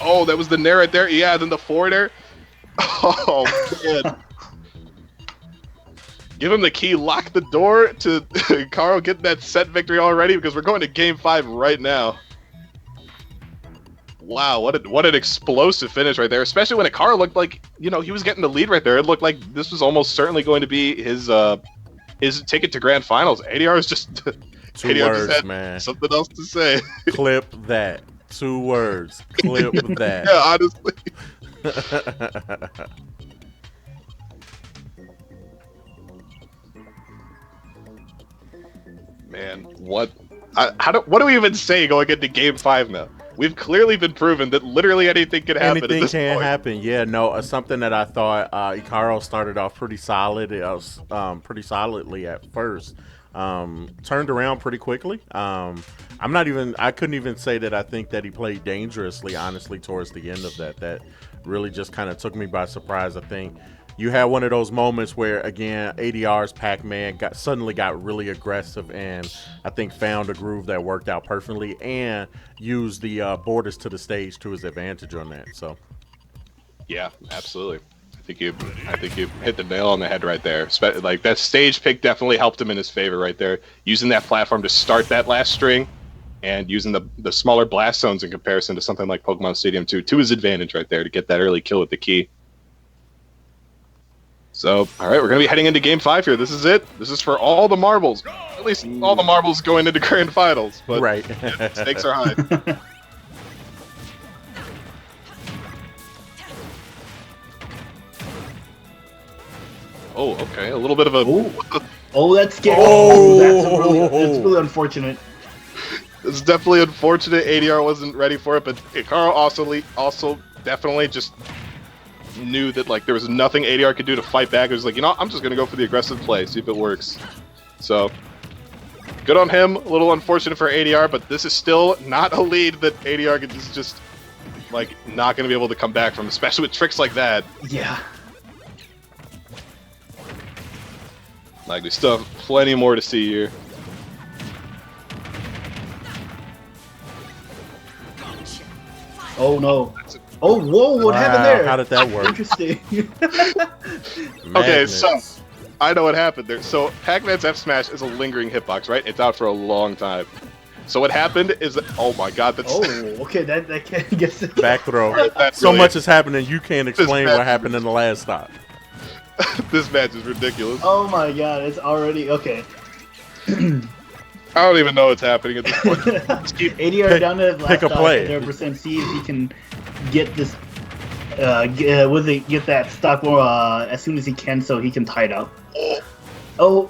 oh, that was the nair right there. Yeah, then the forward air. Oh man. Give him the key, lock the door to Carl getting that set victory already, because we're going to game 5 right now. Wow, what an explosive finish right there, especially when Ikaro looked like, you know, he was getting the lead right there. It looked like this was almost certainly going to be his ticket to grand finals. ADR is just Two words, man. Something else to say. Clip that. 2 words. Clip that. Yeah, honestly. Man, what? What do we even say going into Game 5 now? We've clearly been proven that literally anything can happen. Anything at this can point. happen. Yeah, no, something that I thought Icaro started off pretty solid. It was pretty solidly at first. Turned around pretty quickly. I couldn't even say that I think that he played dangerously, honestly, towards the end of that. That really just kind of took me by surprise. I think you had one of those moments where, again, ADR's Pac-Man suddenly got really aggressive and I think found a groove that worked out perfectly and used the borders to the stage to his advantage on that. So, yeah, absolutely. I think you hit the nail on the head right there. Like that stage pick definitely helped him in his favor right there. Using that platform to start that last string, and using the smaller blast zones in comparison to something like Pokemon Stadium 2 to his advantage right there to get that early kill with the key. So, all right, we're gonna be heading into Game 5 here. This is it. This is for all the marbles. At least all the marbles going into Grand Finals. But right. Yeah, stakes are high. Oh, okay. A little bit of a... Oh, that's scary. Oh! That's really unfortunate. It's definitely unfortunate ADR wasn't ready for it, but Icaro also definitely just knew that like there was nothing ADR could do to fight back. It was like, you know, I'm just going to go for the aggressive play, see if it works. So, good on him. A little unfortunate for ADR, but this is still not a lead that ADR is just like not going to be able to come back from, especially with tricks like that. Yeah. Like, we still have plenty more to see here. Oh, no. Oh, whoa, what happened there? How did that work? Interesting. Okay, so, I know what happened there. So, Pac-Man's F-Smash is a lingering hitbox, right? It's out for a long time. So what happened is that, oh my god, that's... Oh, okay, that can't get... Back throw. So really much is happening, you can't explain what happened in the last stop. This match is ridiculous. Oh my god, it's already... Okay. I don't even know what's happening at this point. Let's keep ADR down to pick a play. 0%. See if he can get this... get that stock more as soon as he can so he can tie it up. Oh.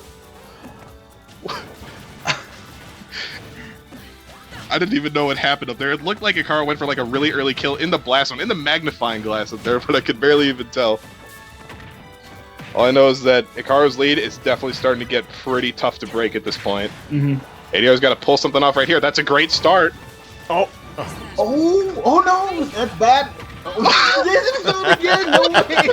I didn't even know what happened up there. It looked like Icaro went for like a really early kill in the blast zone, in the magnifying glass up there, but I could barely even tell. All I know is that Icaro's lead is definitely starting to get pretty tough to break at this point. ADR's got to pull something off right here. That's a great start. Oh. Oh no, that's bad. No way.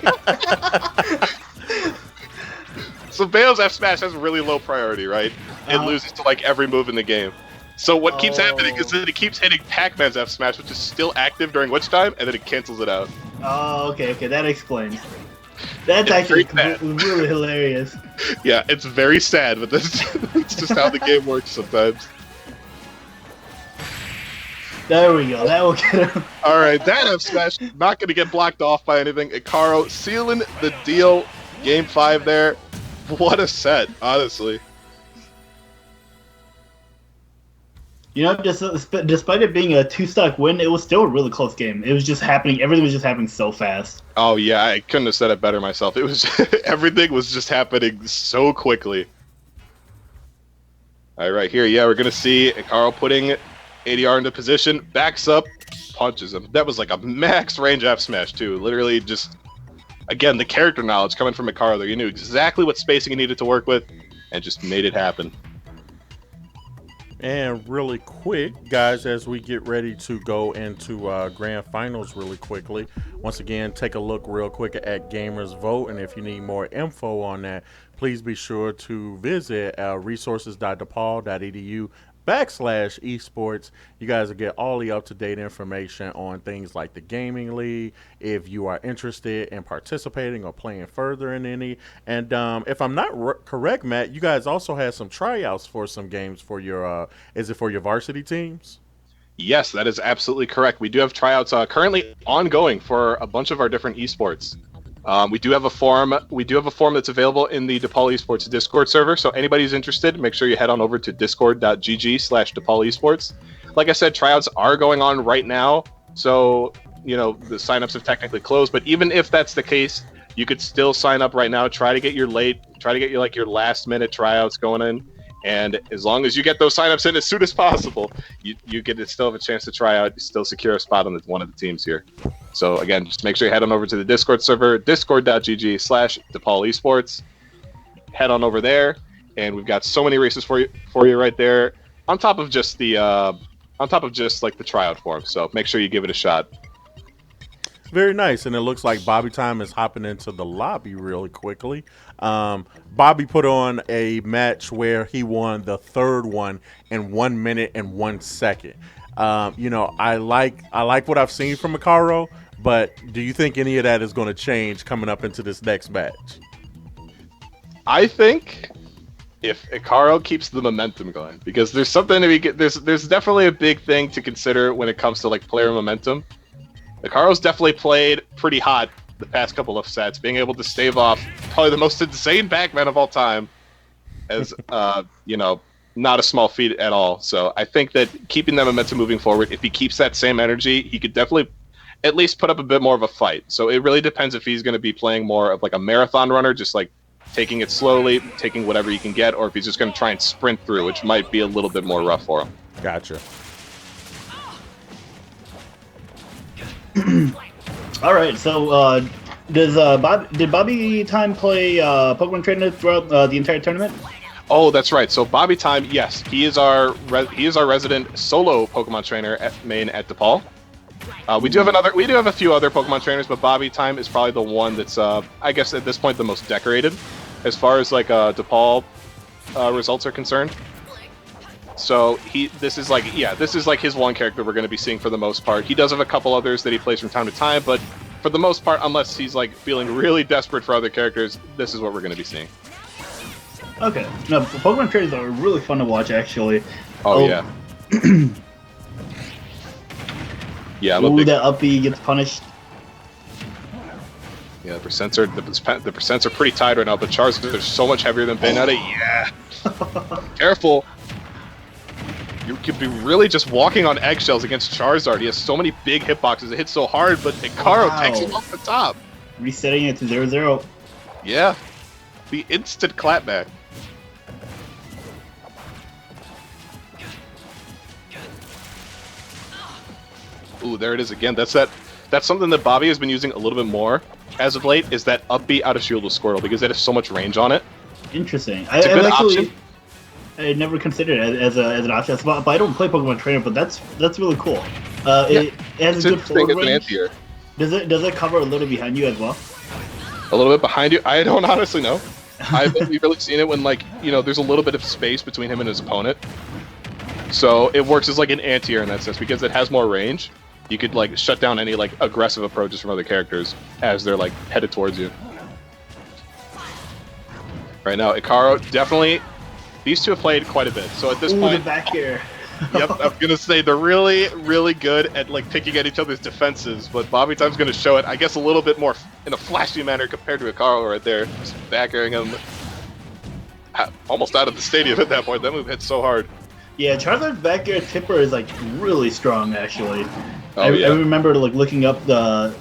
So Bale's F Smash has really low priority, right? It loses to like every move in the game. So what keeps happening is that it keeps hitting Pac-Man's F Smash, which is still active during which time, and then it cancels it out. Oh, okay, that explains. That's actually really hilarious. Yeah, it's very sad, but it's just how the game works sometimes. There we go. That will get him. All right, that F Smash not going to get blocked off by anything. Icaro sealing the deal. Game 5 there. What a set, honestly. You know, despite it being a 2-stock win, it was still a really close game. It was just happening. Everything was just happening so fast. Oh yeah, I couldn't have said it better myself. It was everything was just happening so quickly. All right, here, yeah, we're gonna see Icaro putting ADR into position, backs up, punches him. That was like a max range F smash too. Literally, just again the character knowledge coming from Icaro there. You knew exactly what spacing he needed to work with, and just made it happen. And really quick, guys, as we get ready to go into Grand Finals really quickly, once again, take a look real quick at Gamers Vote. And if you need more info on that, please be sure to visit resources.depaul.edu/esports. You guys will get all the up-to-date information on things like the Gaming League, if you are interested in participating or playing further in any. And if I'm not correct, Matt, you guys also had some tryouts for some games for your, is it for your varsity teams? Yes, that is absolutely correct. We do have tryouts currently ongoing for a bunch of our different esports. We do have a forum. We do have a forum that's available in the DePaul Esports Discord server. So anybody who's interested, make sure you head on over to discord.gg/DePaul Esports. Like I said, tryouts are going on right now, so you know the signups have technically closed. But even if that's the case, you could still sign up right now. Try to get your last minute tryouts going in, and as long as you get those signups in as soon as possible, you get to still have a chance to try out, still secure a spot on one of the teams here. So again, just make sure you head on over to the Discord server, discord.gg/DePaul Esports. Head on over there, and we've got so many races for you right there. On top of just the like the tryout form. So make sure you give it a shot. Very nice, and it looks like Bobby Time is hopping into the lobby really quickly. Bobby put on a match where he won the third one in 1 minute and 1 second. You know, I like what I've seen from Hikaru, but do you think any of that is going to change coming up into this next match? I think if Hikaru keeps the momentum going, because there's something to be there's definitely a big thing to consider when it comes to like player momentum. Hikaru's definitely played pretty hot the past couple of sets, being able to stave off probably the most insane backman of all time, as you know, not a small feat at all. So I think that keeping that momentum moving forward, if he keeps that same energy, he could definitely at least put up a bit more of a fight. So it really depends if he's going to be playing more of like a marathon runner, just like taking it slowly, taking whatever you can get, or if he's just going to try and sprint through, which might be a little bit more rough for him. Gotcha. All right, so did Bobby Time play Pokemon Trainer throughout the entire tournament? Oh, that's right. So Bobby Time, yes, he is our resident solo Pokemon trainer at main at DePaul. We do have a few other Pokemon trainers, but Bobby Time is probably the one that's I guess at this point the most decorated as far as like DePaul results are concerned. So this is like his one character we're going to be seeing for the most part. He does have a couple others that he plays from time to time, but for the most part, unless he's like feeling really desperate for other characters, this is what we're going to be seeing. Okay, no, Pokemon trainers are really fun to watch actually. Oh yeah. Yeah, ooh, that up B gets punished. Yeah, the percents are pretty tight right now, but Charizard is so much heavier than Bayonetta. Yeah. Careful. You could be really just walking on eggshells against Charizard. He has so many big hitboxes. It hits so hard, but Hikaru takes him off the top. Resetting it to 0-0. Yeah. The instant clapback. Ooh, there it is again. That's something that Bobby has been using a little bit more as of late, is that up B out of shield with Squirtle, because it has so much range on it. Interesting. It's a good option. I never considered it as an option, but I don't play Pokemon Trainer. But that's really cool. It has a good forward range. Does it cover a little behind you as well? A little bit behind you? I don't honestly know. I've only really seen it when, like, you know, there's a little bit of space between him and his opponent. So it works as like an anti-air in that sense, because it has more range. You could like shut down any like aggressive approaches from other characters as they're like headed towards you. Right now, Hikaru definitely. These two have played quite a bit, so at this point, the back air. Yep, I'm gonna say they're really, really good at like picking at each other's defenses. But Bobby Time's gonna show it, I guess, a little bit more in a flashy manner compared to Hikaru right there, just back airing him almost out of the stadium at that point. That move hit so hard. Yeah, Charizard's back air tipper is like really strong actually. Oh, yeah. I remember like looking up the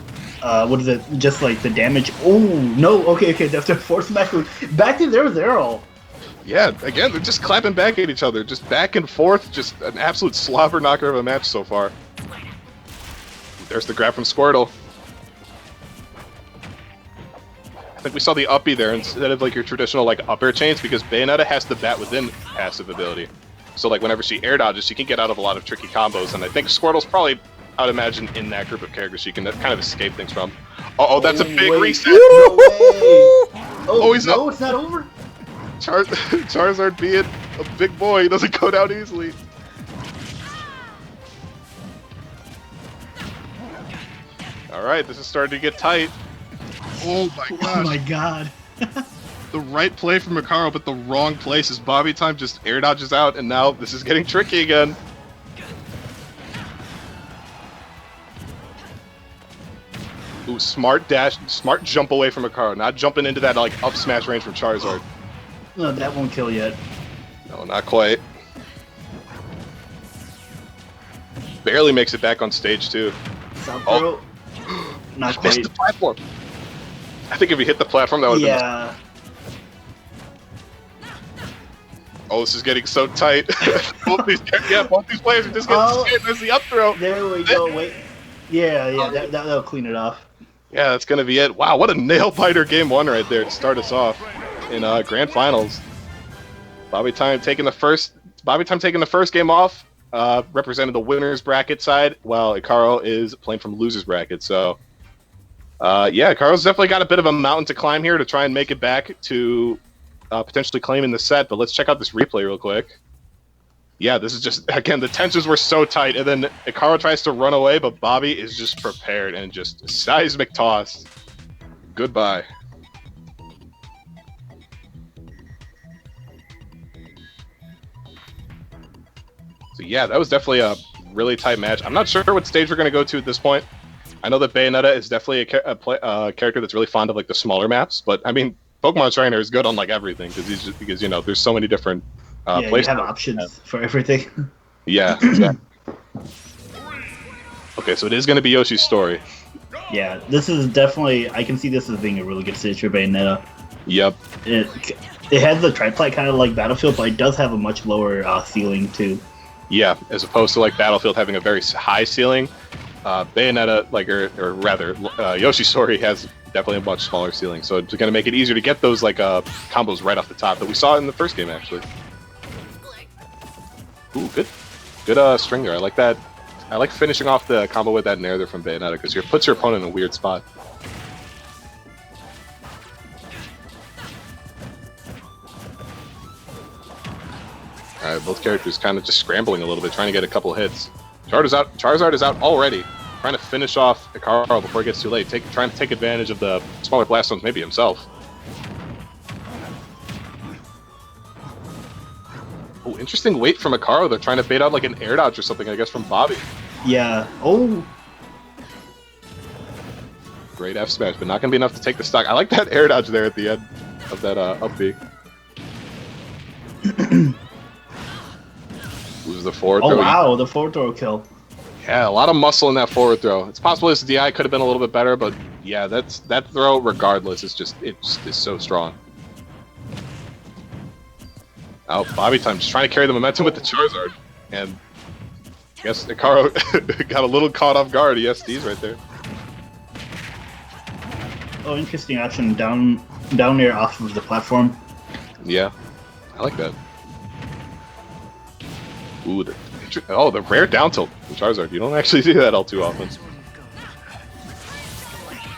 what is it? Just like the damage. Oh no! Okay, that's the force back to 0-0. Yeah, again, they're just clapping back at each other, just back and forth, just an absolute slobber knocker of a match so far. There's the grab from Squirtle. I think we saw the up B there instead of like your traditional like up air chains, because Bayonetta has the bat within passive ability. So like whenever she air dodges, she can get out of a lot of tricky combos, and I think Squirtle's probably, I would imagine, in that group of characters she can kind of escape things from. Uh-oh, that's a big reset! No way! Oh, he's no, up. it's not over. Charizard being a big boy, he doesn't go down easily. Alright, this is starting to get tight. Oh my gosh. Oh my god. The right play from Hikaru, but the wrong place as Bobby Time just air dodges out, and now this is getting tricky again. Ooh, smart dash, smart jump away from Hikaru, not jumping into that like up smash range from Charizard. No, that won't kill yet. No, not quite. barely makes it back on stage too. South throw. Not Missed quite. the platform. I think if he hit the platform, that would have Yeah. Oh, this is getting so tight. both these players are just getting scared. There's the up throw. There we go. Wait. Yeah. That'll clean it off. Yeah, that's gonna be it. Wow, what a nail biter game 1 right there to start us off in grand finals. Bobby Time taking the first game off, represented the winners bracket side, while Ikaro is playing from losers bracket. So, yeah, Ikaro's definitely got a bit of a mountain to climb here to try and make it back to potentially claiming the set. But let's check out this replay real quick. Yeah, this is just, again, the tensions were so tight, and then Ikaro tries to run away, but Bobby is just prepared and just seismic toss. Goodbye. So yeah, that was definitely a really tight match. I'm not sure what stage we're going to go to at this point. I know that Bayonetta is definitely a character that's really fond of like the smaller maps, but I mean, Pokemon Trainer is good on like everything because you know there's so many different yeah, you have options for everything. Yeah, exactly. Okay, so it is going to be Yoshi's story. Yeah, this is definitely. I can see this as being a really good stage for Bayonetta. Yep. It has the triplet kind of like Battlefield, but it does have a much lower ceiling too. Yeah, as opposed to like Battlefield having a very high ceiling, Bayonetta, like or rather, Yoshi's story has definitely a much smaller ceiling. So it's going to make it easier to get those like combos right off the top that we saw in the first game actually. Ooh, good string there. I like that. I like finishing off the combo with that nair there from Bayonetta because it puts your opponent in a weird spot. Alright, both characters kind of just scrambling a little bit, trying to get a couple hits. Charizard is out already, trying to finish off Ikaro before it gets too late, trying to take advantage of the smaller blast zones, maybe himself. Oh, interesting wait from Ikaro. They're trying to bait out like an air dodge or something, I guess, from Bobby. Yeah. Oh. Great F smash, but not going to be enough to take the stock. I like that air dodge there at the end of that up B. Lose the forward throw. Oh wow, the forward throw kill. Yeah, a lot of muscle in that forward throw. It's possible his DI could have been a little bit better, but yeah, that throw regardless is just so strong. Oh, Bobby Time just trying to carry the momentum with the Charizard, and I guess Ikaro got a little caught off guard. ESDs right there. Oh, interesting action down there off of the platform. Yeah, I like that. Ooh, the rare down tilt from Charizard. You don't actually see that all too often.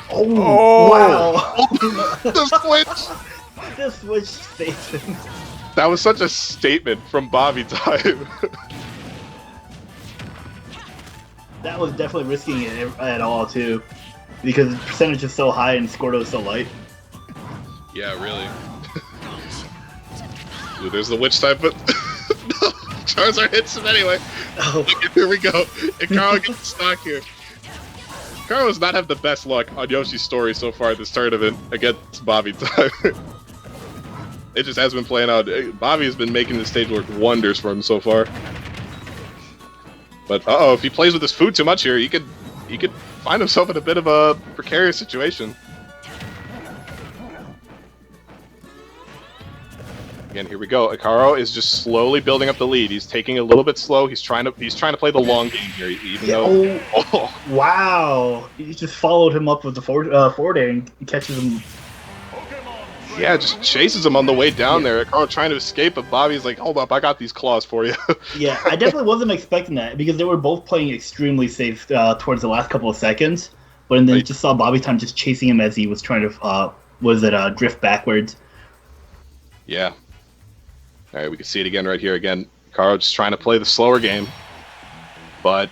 Oh, wow! The switch! The switch statement. That was such a statement from Bobby Time. That was definitely risking it at all too, because the percentage is so high and Squirtle is so light. Yeah, really. Ooh, there's the witch type, but no, Charizard hits him anyway. Oh. Look, here we go. Ikaro gets stock here. Ikaro does not have the best luck on Yoshi's story so far this tournament against Bobby Time. It just has been playing out. Bobby has been making the stage work wonders for him so far. But if he plays with his food too much here, he could find himself in a bit of a precarious situation. Again, here we go. Ikaro is just slowly building up the lead. He's taking it a little bit slow. He's trying to play the long game here, even though. Oh, wow! He just followed him up with the forward air and catches him. Yeah, just chases him on the way down there. Ikaro trying to escape, but Bobby's like, "Hold up, I got these claws for you." Yeah, I definitely wasn't expecting that because they were both playing extremely safe towards the last couple of seconds. But then just saw Bobby Time just chasing him as he was trying to drift backwards. Yeah. All right, we can see it again right here. Again, Ikaro just trying to play the slower game, but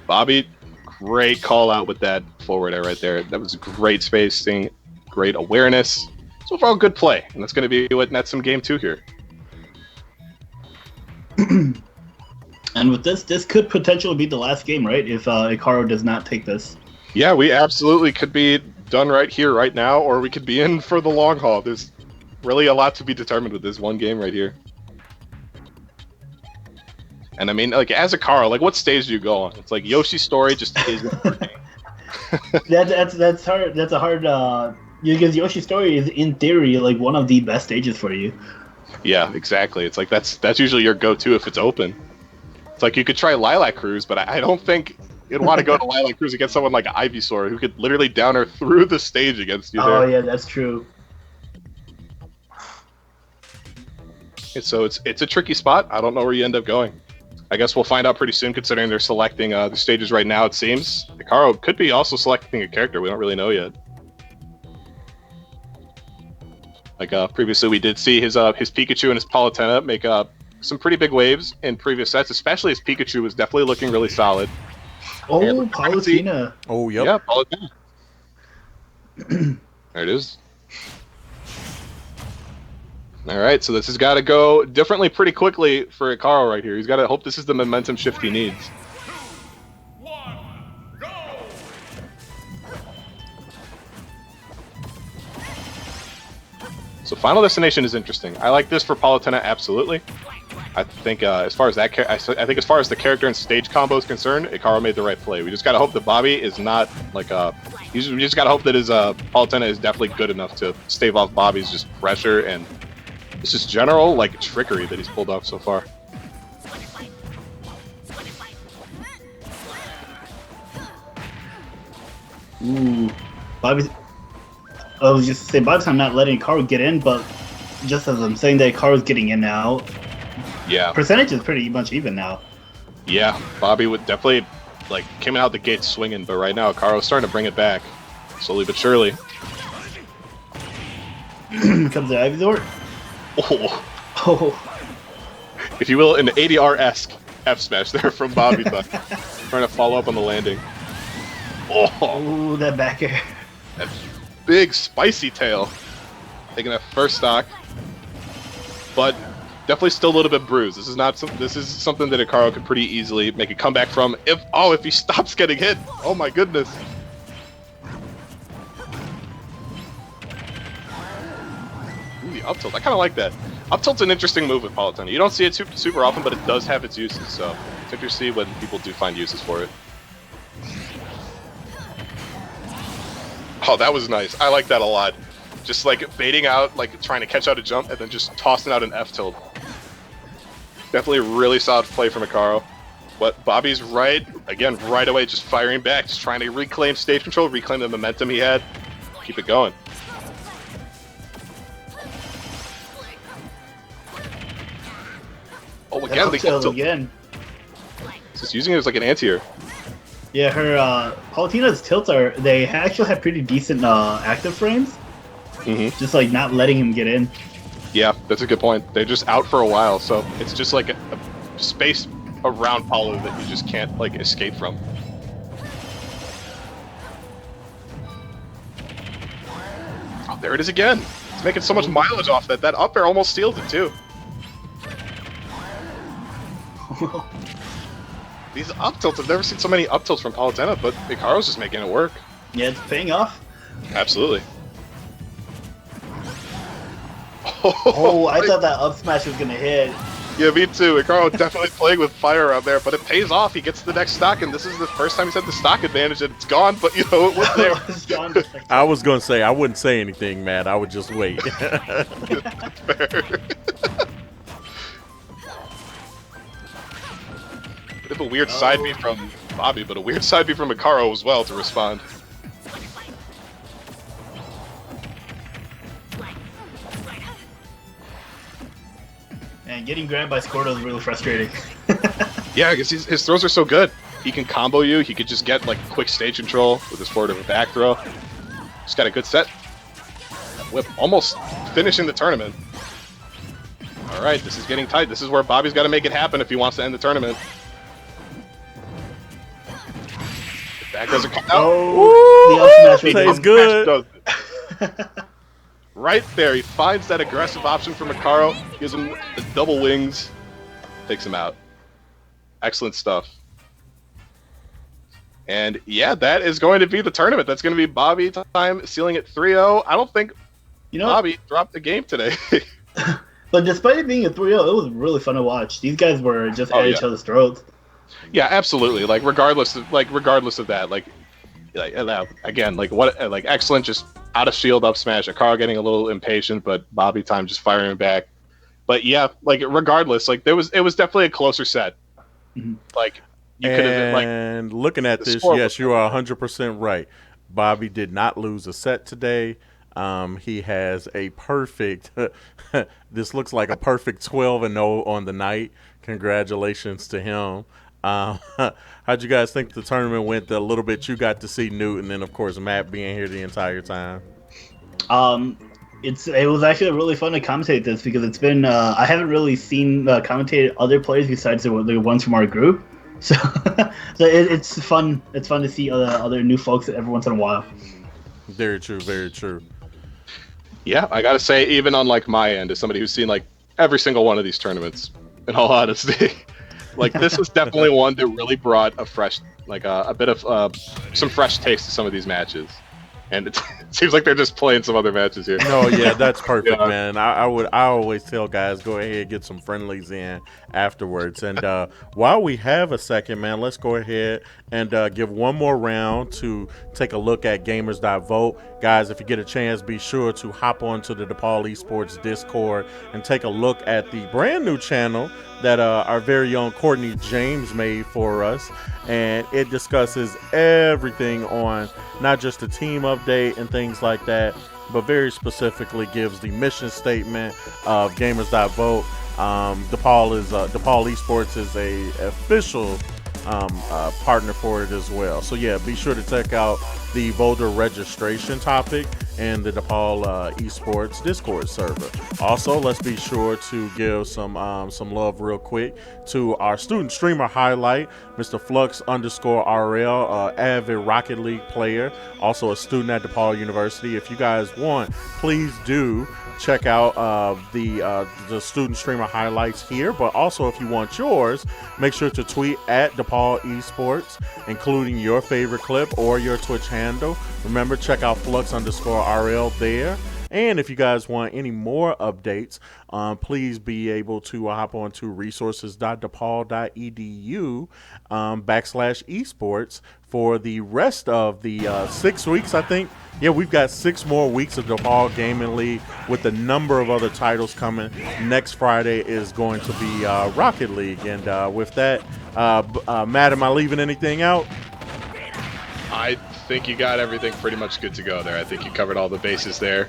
Bobby, great call out with that forward air right there. That was great spacing, great awareness. So overall, good play, and that's going to be what nets some game 2 here. And with this could potentially be the last game, right? If Ikaro does not take this. Yeah, we absolutely could be done right here, right now, or we could be in for the long haul. There's really a lot to be determined with this one game right here. And I mean, like, as a Carl, like, what stage do you go on? It's like Yoshi's Story just isn't working. That's hard. That's a hard. Because Yoshi's Story is in theory like one of the best stages for you. Yeah, exactly. It's like that's usually your go-to if it's open. It's like you could try Lilac Cruise, but I don't think you'd want to go to Lilac Cruise against someone like Ivysaur who could literally down her through the stage against you. Oh there. yeah, that's true. So it's a tricky spot. I don't know where you end up going. I guess we'll find out pretty soon, considering they're selecting the stages right now, it seems. Hikaru could be also selecting a character. We don't really know yet. Like previously, we did see his Pikachu and his Palutena make some pretty big waves in previous sets, especially his Pikachu was definitely looking really solid. Oh, Palutena. Oh, yep. Yeah, Palutena. There it is. All right, so this has got to go differently pretty quickly for Hikaru right here. He's got to hope this is the momentum shift he needs. So Final Destination is interesting. I like this for Palutena, absolutely. I think as far as that, I think as far as the character and stage combo is concerned, Hikaru made the right play. We just gotta hope that Bobby is not like we just gotta hope that his Palutena is definitely good enough to stave off Bobby's just pressure and it's just general like trickery that he's pulled off so far. Ooh, Bobby's. I was just saying, Bobby's not letting Hikaru get in, but just as I'm saying that Hikaru's getting in now, yeah, percentage is pretty much even now. Yeah, Bobby would definitely like came out the gate swinging, but right now Hikaru's starting to bring it back slowly but surely. Comes the Ivysaur. Oh, if you will, an ADR-esque F smash there from Bobby, but trying to follow up on the landing. Oh, that back air. That big spicy tail, taking that first stock, but definitely still a little bit bruised. This is not this is something that Hikaru could pretty easily make a comeback from if he stops getting hit. Oh my goodness. Ooh, the up tilt. I kind of like that. Up tilt's an interesting move with Palutena. You don't see it super often, but it does have its uses. So it's interesting when people do find uses for it. Oh, that was nice. I like that a lot. Just like baiting out, like trying to catch out a jump, and then just tossing out an F tilt. Definitely a really solid play from Hikaru. But Bobby's right away, just firing back, just trying to reclaim stage control, reclaim the momentum he had. Keep it going. Oh, again, the tilt again. Just using it as like an anti-air. Yeah, her Palutena's tilts they actually have pretty decent active frames. Mm-hmm. Just like not letting him get in. Yeah, that's a good point. They're just out for a while, so it's just like a space around Palu that you just can't like escape from. Oh, there it is again. It's making so much mileage off that. That up air almost steals it too. These up tilts, I've never seen so many up tilts from Palutena, but Hikaru's just making it work. Yeah, it's paying off. Absolutely. Oh, I thought that up smash was gonna hit. Yeah, me too. Hikaru definitely playing with fire out there, but it pays off. He gets the next stock, and this is the first time he's had the stock advantage, and it's gone, but you know, it was there. I was going to say, I wouldn't say anything, Matt. I would just wait. Fair. Bit of a weird side B from Bobby, but a weird side B from Hikaru as well to respond. And getting grabbed by Squirtle is really frustrating. Yeah, because his throws are so good. He can combo you. He could just get like quick stage control with his forward and back throw. He's got a good set. Whip almost finishing the tournament. All right, this is getting tight. This is where Bobby's got to make it happen if he wants to end the tournament. Back doesn't come out. Oh, the up smash tastes good. Right there, he finds that aggressive option from Hikaru, gives him the double wings, takes him out. Excellent stuff. And yeah, that is going to be the tournament. That's going to be Bobby time, sealing it 3-0. I don't think Bobby dropped the game today. But despite it being a 3-0, it was really fun to watch. These guys were just at each other's throats. Yeah, absolutely. Like regardless of that, again, excellent, just out of shield up smash. Akara getting a little impatient, but Bobby Time just firing back. But yeah, like regardless, like it was definitely a closer set. Mhm. Like you could have like. And looking at this, yes, you are 100% right. Bobby did not lose a set today. He has a perfect. This looks like a perfect 12-0 on the night. Congratulations to him. How'd you guys think the tournament went? A little bit you got to see Newton, and of course Matt being here the entire time. It was actually really fun to commentate this because it's been I haven't really seen commentate other players besides the ones from our group, so it's fun. It's fun to see other new folks every once in a while. Very true. Very true. Yeah, I gotta say, even on like my end, as somebody who's seen like every single one of these tournaments, in all honesty, like this was definitely one that really brought a fresh, like a bit of some fresh taste to some of these matches. And it seems like they're just playing some other matches here. No, yeah, that's perfect, man. I always tell guys, go ahead and get some friendlies in afterwards. And while we have a second, man, let's go ahead and give one more round to take a look at gamers.vote. Guys, if you get a chance, be sure to hop onto the DePaul Esports Discord and take a look at the brand new channel that our very own Courtney James made for us. And it discusses everything on not just the team update and things like that, but very specifically gives the mission statement of gamers.vote. DePaul Esports is a official partner for it as well. So yeah, be sure to check out the voter registration topic in the DePaul Esports Discord server. Also, let's be sure to give some love real quick to our student streamer highlight, Mr. Flux_RL, avid Rocket League player, also a student at DePaul University. If you guys want, please do check out the student streamer highlights here, but also if you want yours, make sure to tweet at DePaul Esports, including your favorite clip or your Twitch handle. Remember, check out Flux_RL there. And if you guys want any more updates, please be able to hop on to resources.depaul.edu /esports for the rest of the 6 weeks, I think. Yeah, we've got 6 more weeks of DePaul Gaming League with a number of other titles coming. Next Friday is going to be Rocket League. And with that, Matt, am I leaving anything out? I think you got everything pretty much good to go there. I think you covered all the bases there.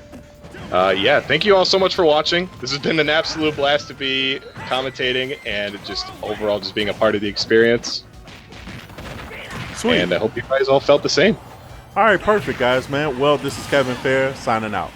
Yeah, thank you all so much for watching. This has been an absolute blast to be commentating and just overall just being a part of the experience. Sweet. And I hope you guys all felt the same. All right, perfect, guys, man. Well, this is Kevin Fair signing out.